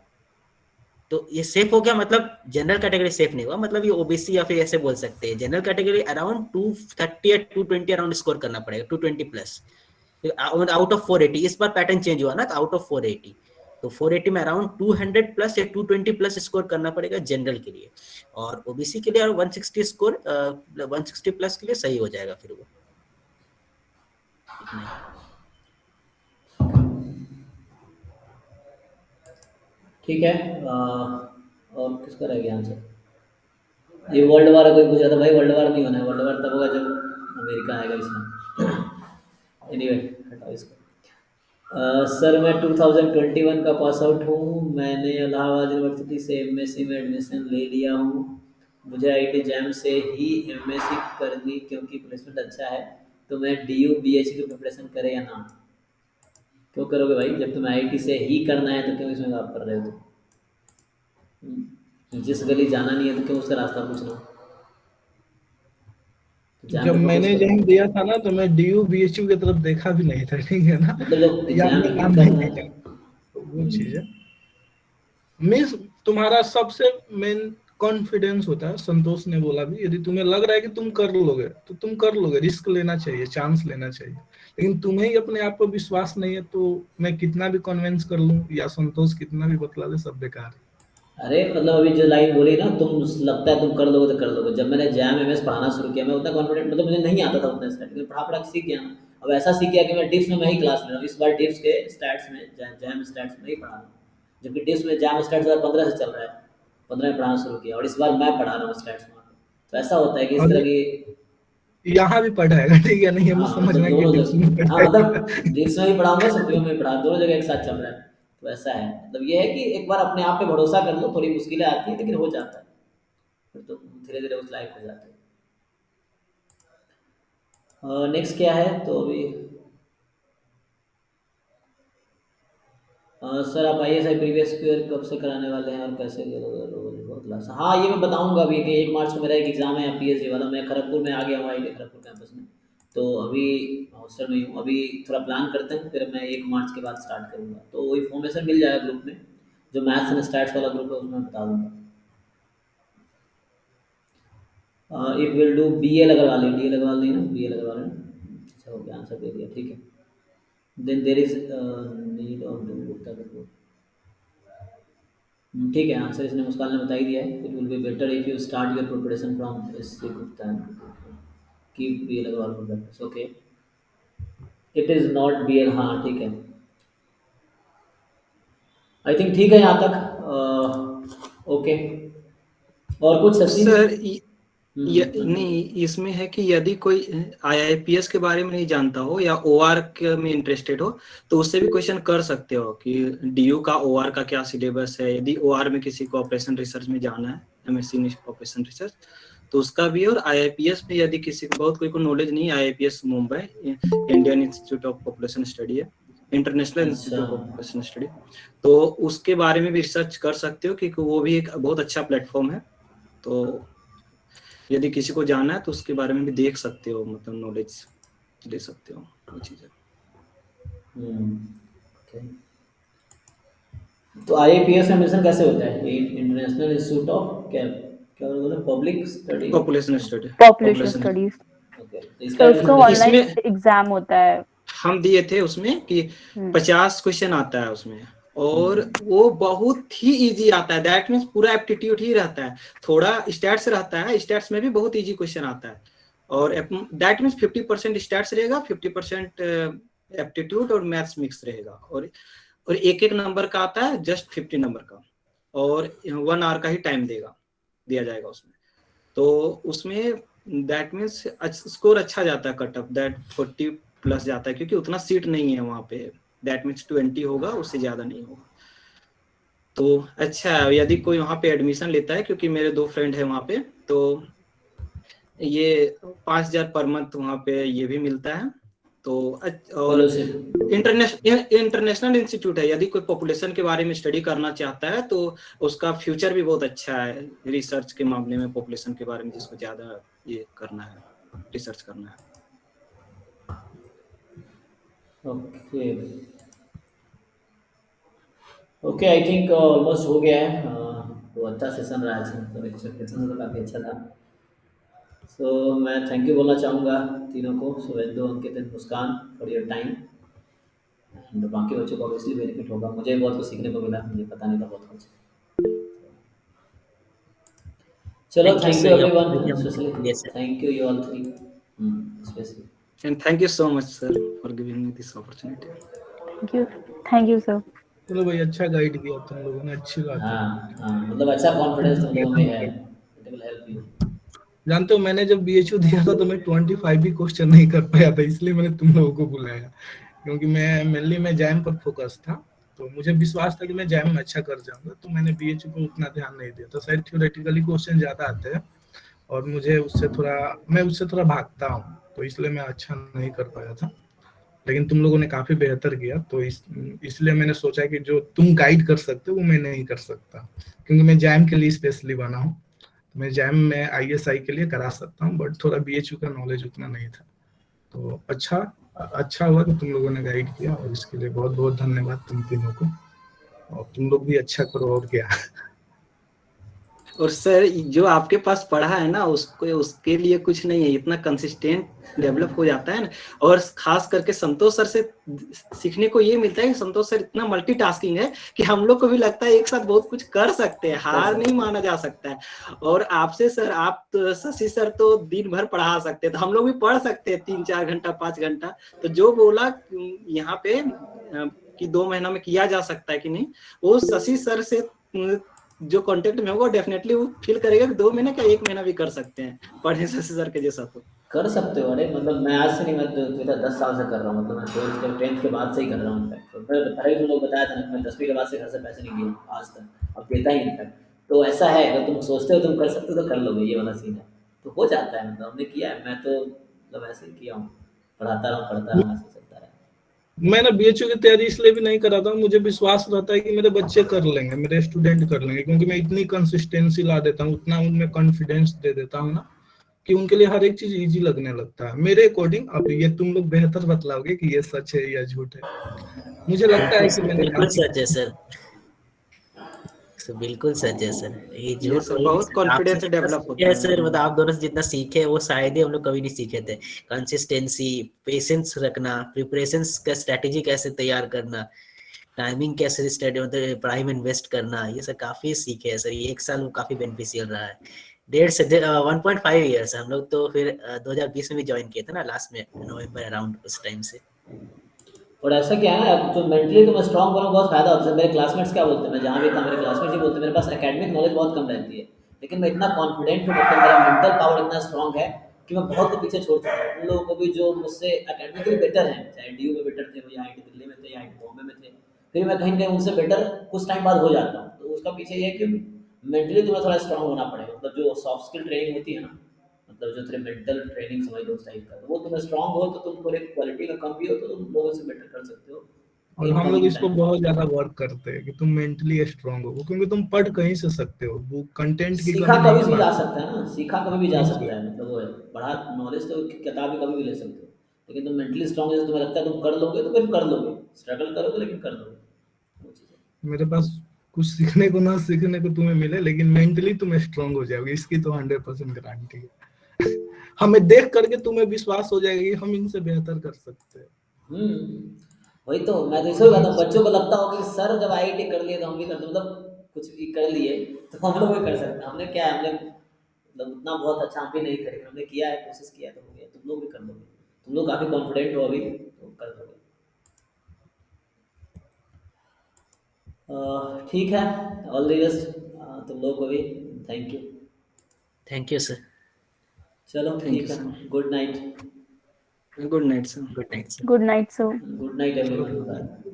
तो ये सेफ हो गया मतलब जनरल कैटेगरी सेफ नहीं हुआ, मतलब ये ओबीसी या फिर ऐसे बोल सकते हैं जनरल कैटेगरी अराउंड 230 या 220 अराउंड स्कोर करना पड़ेगा, 220 प्लस आउट ऑफ 480। इस बार पैटर्न चेंज हुआ ना, तो आउट ऑफ 480, तो 480 में अराउंड 200 प्लस या 220 प्लस स्कोर करना पड़ेगा जनरल के लिए, और ओबीसी के लिए 160 स्कोर 160 प्लस के लिए सही हो जाएगा फिर वो। इतना ही। ठीक है, और किसका रह गया आंसर? ये वर्ल्ड वार कोई पूछा था भाई, वर्ल्ड वार नहीं होना है, वर्ल्ड वार तब होगा जब अमेरिका आएगा इसमें। एनीवे हटाओ इसको। सर मैं 2021 का पास आउट हूँ, मैंने इलाहाबाद यूनिवर्सिटी से एमएससी में एडमिशन ले लिया हूँ। मुझे आईटी जैम से ही एमएससी करनी क्योंकि प्लेसमेंट अच्छा है, तो मैं डीयू बीएचयू की प्रिपरेशन करें या ना? क्यों करोगे भाई, जब तुम्हें आईटी से ही करना है तो क्यों इसमें आप कर रहे हो? जिस गली जाना नहीं है तो क्यों उसका रास्ता पूछना? जब मैंने एग्जाम दिया था ना तो मैं डीयू बीएचयू की तरफ देखा भी नहीं था, ठीक है ना, मतलब जब या एग्जाम मैं ही नाम करना नहीं है था, तो वो चीज है। मिस तुम्हारा सबसे मेन कॉन्फिडेंस होता है, संतोष ने बोला भी, यदि तुम्हें लग रहा है कि तुम कर लोगे तो तुम कर लोगे, रिस्क लेना चाहिए, चांस लेना चाहिए। लेकिन तुम्हें ही अपने आप पर विश्वास नहीं है तो मैं कितना भी कन्विंस कर लूं या संतोष कितना भी बतला दे, सब बेकार है। अरे मतलब अभी जो लाइन बोली ना, तुम लगता है तुम कर लोगे तो कर लोगे। जब मैंने जैम एमएस पढ़ाना शुरू किया, मैं उतना कॉन्फिडेंट, मतलब मुझे नहीं आता था उतना स्टार्ट, लेकिन पढ़ा पढ़ा सीख गया ना। अब ऐसा सीख गया कि मैं डिप्स में मैं ही क्लास ले रहा हूँ इस बार, डिप्स के स्टैट्स में जैम स्टैट्स में ही पढ़ा रहा हूँ, जबकि डिप्स में जैम स्टैट्स 2015 से चल रहा है, 15 में पढ़ाना शुरू किया और इस बार मैं पढ़ा रहा हूँ स्टैट्स में। तो ऐसा होता है कि इस तरह की यहाँ भी पढ़ाएगा, ठीक है, नहीं हमें हाँ, समझना मतलब कि दोनों डिप्स में जगह, हाँ पढ़ाएगा। मतलब डिप्स में भी पढ़ाऊंगा, सप्लियों में भी पढ़ा, दोनों जगह एक साथ चल रहा है। तो ऐसा है, मतलब ये है कि एक बार अपने आप पे भरोसा कर लो, थोड़ी मुश्किलें आती है लेकिन हो जाता है, फिर तो धीरे धीरे उस लायक हो जाते हैं। नेक्स्ट क्या है तो अभी सर आप आईएएस प्रीवियस ईयर कब से कराने वाले हैं और कैसे करोगे बहुत क्लास? हाँ ये मैं बताऊंगा अभी कि 1 मार्च को मेरा एक एग्जाम है पीएचडी वाला, मैं खड़गपुर में आ गया हूँ, आईटी खड़गपुर कैंपस में, तो अभी हॉस्टल में ही हूँ। अभी थोड़ा प्लान करते हैं, फिर मैं 1 मार्च के बाद स्टार्ट करूँगा, तो वो इन्फॉर्मेशन मिल जाएगा ग्रुप में, जो मैथ्स एंड स्टैट्स वाला ग्रुप है उसमें बता दूँगा। इफ विल डू BA लगवा लें, DA लगवा लें ना, BA लगवा लें। अच्छा हो गया, आंसर दे दिया, ठीक है। Then there is need of do Gupta report, ठीक है, आंसर इसने मुस्कान ने बता ही दिया है। It will be better if you start your preparation from SC Gupta, keep BA लगवा लो practice, okay. It is not BL, हाँ ठीक है, आई थिंक ठीक है यहाँ तक, ओके। और कुछ सचिन? सर नहीं, इसमें है कि यदि कोई IIPS के बारे में नहीं जानता हो या OR में इंटरेस्टेड हो तो उससे भी क्वेश्चन कर सकते हो कि DU का OR का क्या सिलेबस है। यदि OR में किसी को ऑपरेशन रिसर्च में जाना है, MSc ऑपरेशन रिसर्च, तो उसका भी। और IIPS में यदि किसी को बहुत कोई को नॉलेज नहीं, IIPS Mumbai Indian institute of population study है, international institute of population study, तो उसके बारे में भी रिसर्च कर सकते हो क्योंकि वो भी एक बहुत अच्छा प्लेटफॉर्म है। तो यदि किसी को जाना है तो उसके बारे में भी देख सकते हो, मतलब नॉलेज ले सकते हो वो चीजें। तो IIPS में एडमिशन कैसे होता है? इंटरनेशनल इंस्टीट्यूट ऑफ क्या क्या बोलते हैं, public study, population study, population studies. Okay. तो उसका ऑनलाइन इसमें एग्जाम होता है। हम दिए थे उसमें कि 50 क्वेश्चन आता है उसमें, और वो बहुत ही इजी आता है। दैट मीन्स पूरा एप्टीट्यूड ही रहता है, थोड़ा स्टैट्स रहता है, स्टैट्स में भी बहुत इजी क्वेश्चन आता है। और दैट मीन्स 50% स्टैट्स रहेगा, 50% एप्टीट्यूड और मैथ्स मिक्स रहेगा। और एक एक नंबर का आता है, जस्ट 50 नंबर का, और 1 आवर का ही टाइम दिया जाएगा उसमें। तो उसमें दैट मीन्स स्कोर अच्छा जाता है, कट ऑफ दैट 40+ जाता है, क्योंकि उतना सीट नहीं है वहाँ पे। दैट मीन्स 20 होगा, उससे ज्यादा नहीं होगा। तो अच्छा है यदि कोई वहाँ पे एडमिशन लेता है, क्योंकि मेरे 2 फ्रेंड है वहाँ पे, तो ये 5,000 पर मंथ वहाँ पे ये भी मिलता है। तो और इंटरनेशनल इंस्टीट्यूट है, यदि कोई पॉपुलेशन के बारे में स्टडी करना चाहता है तो उसका फ्यूचर भी बहुत अच्छा है रिसर्च के मामले में, पॉपुलेशन के बारे में जिसको ज्यादा ये करना है, रिसर्च करना है। ओके, आई थिंक ऑलमोस्ट हो गया है। तो अच्छा सेशन रहा है, तो एक्सपेक्टेशन तो काफ़ी अच्छा था। सो मैं थैंक यू बोलना चाहूँगा तीनों को, Shubhendu, Ankit and Muskan, for your time. And बाकी बच्चों को ऑब्वियसली बेनिफिट होगा, मुझे बहुत कुछ सीखने को मिला, मुझे पता नहीं था बहुत कुछ। चलो, thank you everyone, thank you all 3 specially, and thank you so much sir for giving me this opportunity. Thank you sir. चलो भाई, अच्छा गाइड किया तुम लोगों ने, अच्छी बात है। हाँ, मतलब अच्छा कॉन्फिडेंस तुम लोगों में है, इट विल हेल्प यू। जानते हो, मैंने जब BHU दिया था तो मैं 25 भी क्वेश्चन नहीं कर पाया था, इसलिए मैंने तुम लोगों को बुलाया, क्योंकि मैं मेनली जैम पर फोकस था। तो मुझे विश्वास था कि मैं जैम में अच्छा कर जाऊंगा, तो मैंने BHU पर उतना ध्यान नहीं दिया। तो शायद थ्योरेटिकली क्वेश्चन ज्यादा आते हैं और मैं उससे थोड़ा भागता हूँ, तो इसलिए मैं अच्छा नहीं कर पाया था। लेकिन तुम लोगों ने काफी बेहतर किया, तो इसलिए मैंने सोचा कि जो तुम गाइड कर सकते हो वो मैं नहीं कर सकता, क्योंकि मैं जैम के लिए स्पेशली बना हूँ। तो मैं जैम में ISI के लिए करा सकता हूँ, बट थोड़ा BHU का नॉलेज उतना नहीं था। तो अच्छा हुआ कि तुम लोगों ने गाइड किया, और इसके लिए बहुत बहुत धन्यवाद तुम तीनों को। और तुम लोग भी अच्छा करो, और क्या। और सर, जो आपके पास पढ़ा है ना, उसके लिए कुछ नहीं है, इतना कंसिस्टेंट डेवलप हो जाता है ना। और खास करके संतोष सर से सीखने को ये मिलता है कि संतोष सर इतना मल्टीटास्किंग है कि हम लोग को भी लगता है एक साथ बहुत कुछ कर सकते हैं, हार नहीं माना जा सकता है। और आपसे सर, आप तो शशि सर तो दिन भर पढ़ा सकते हैं, तो हम लोग भी पढ़ सकते हैं 3-4 घंटा 5 घंटा। तो जो बोला यहाँ पे कि 2 महीना में किया जा सकता है कि नहीं, वो शशि सर से जो कांटेक्ट में होगा डेफिनेटली वो फील करेगा कि 2 महीने का 1 महीना भी कर सकते हैं पढ़े शशि सर के जैसा। तो कर सकते हो। अरे मतलब मैं आज से नहीं, मैं 10 साल से कर रहा हूँ, मतलब मैं 10th के बाद से ही कर रहा हूँ। इनफैक्ट तो पहले तुम लोग बताया था ना, मैं 10वीं के बाद से घर से पैसे नहीं दिए आज तक, अब देता ही इनफैक्ट। तो ऐसा है, अगर तुम सोचते हो तुम कर सकते हो तो कर लोगे, ये वाला सीन है। तो हो जाता है, मतलब हमने किया है, मैं तो मतलब ऐसे ही किया हूँ, पढ़ता रहा, ऐसे चलता रहा। मैं ना BHU की तैयारी इसलिए भी नहीं कराता हूँ, मुझे विश्वास रहता है कि मेरे बच्चे कर लेंगे, मेरे स्टूडेंट कर लेंगे, क्योंकि मैं इतनी कंसिस्टेंसी ला देता हूँ, उतना उनमें कॉन्फिडेंस दे देता हूँ ना, कि उनके लिए हर एक चीज इजी लगने लगता है मेरे अकॉर्डिंग। अब ये तुम लोग बेहतर बतलाओगे कि ये सच है या झूठ है। मुझे लगता है कि मैंने बिल्कुल सच है सर। बिल्कुल सच है सर, ये ये झूठ सर नहीं बहुत सर, कॉन्फिडेंस आपसे डेवलप जितना होता सीखे है सर, मतलब आप दोनों से जितना सीखे वो शायद ही हम लोग कभी नहीं सीखे थे। कंसिस्टेंसी, पेशेंस रखना, प्रिपरेशंस का स्ट्रेटेजी कैसे तैयार करना, टाइमिंग कैसे स्टडी मतलब पढ़ाई में इन्वेस्ट करना, ये सब काफी सीखे हैं सर। ये 1 साल काफी बेनिफिशियल रहा है। 1.5 ईयर्स हम लोग तो फिर 2020 में भी ज्वाइन किए थे ना, लास्ट में नवंबर अराउंड उस टाइम से। और ऐसा क्या है अब तो मेंटली तो मैं स्ट्रांग बनूँ बहुत फायदा होता है। मेरे क्लासमेट्स क्या बोलते हैं, मैं जहाँ भी था मेरे क्लासमेट्स ही बोलते हैं मेरे पास एकेडमिक नॉलेज बहुत कम रहती है, लेकिन मैं इतना कॉन्फिडेंट हूँ, मतलब मेरा मेंटल पावर इतना स्ट्रांग है कि मैं बहुत को पीछे छोड़ चुका हूँ। उन लोगों को भी जो मुझसे एकेडमिकली बेटर हैं, चाहे डी में बेटर थे, वो या आई दिल्ली में थे या आई बॉम्बे में थे, फिर मैं कहीं ना कहीं उनसे बेटर कुछ टाइम बाद हो जाता हूँ। तो उसका पीछे ये है कि मेंटली तुम्हें थोड़ा स्ट्रांग होना पड़ेगा, मतलब जो सॉफ्ट स्किल ट्रेनिंग होती है ना, मतलब जो तेरे मेंटल ट्रेनिंग समझ लो उस टाइप का, तो वो तुम्हें स्ट्रांग हो तो तुम थोड़े क्वालिटी में कम भी हो तो तुम लोगों से बेटर कर सकते हो और इन हम लोग कमिंग इसको टाइम। बहुत ज्यादा वर्क करते हैं कि तुम मेंटली स्ट्रांग हो, क्योंकि तुम पढ़ कहीं से सकते हो, वो कंटेंट की सीखा कमी नहीं कभी है भी जा मार्केट सकता है ना, सीखा कभी भी जा में। सकता है, मतलब वो है पढ़ा नॉलेज तो किताब भी कभी भी ले सकते हो, लेकिन तुम मेंटली स्ट्रांग है, तुम्हें लगता है तुम कर लोगे तो फिर कर लोगे, स्ट्रगल करोगे लेकिन कर लोगे वो चीज़ मेरे पास कुछ सीखने को ना सीखने को तुम्हें मिले, लेकिन मेंटली तुम स्ट्रांग हो जाओगे, इसकी तो 100% गारंटी है। हमें देख करके तुम्हें विश्वास हो जाएगा कि हम इनसे बेहतर कर सकते हैं। है। वही तो मैं तो इसलिए कहता हूँ, बच्चों को लगता हो कि सर जब आईआईटी कर लिए तो हम भी कर दो, मतलब कुछ भी कर लिए तो हम लोग भी कर सकते हैं। हमने क्या है, हमने मतलब उतना बहुत अच्छा हम भी नहीं करेंगे, हमने किया है, कोशिश किया है, तो हो गया, तुम लोग भी कर लोगे, तुम लोग काफ़ी कॉन्फिडेंट हो अभी तो कर दोगे। ठीक है, ऑल द बेस्ट तुम लोग को भी, thank you. Thank you sir. चलो थैंक यू ठीक है, sir. Good night. Good night sir. Good night sir. Good night sir. Good night everyone, bye.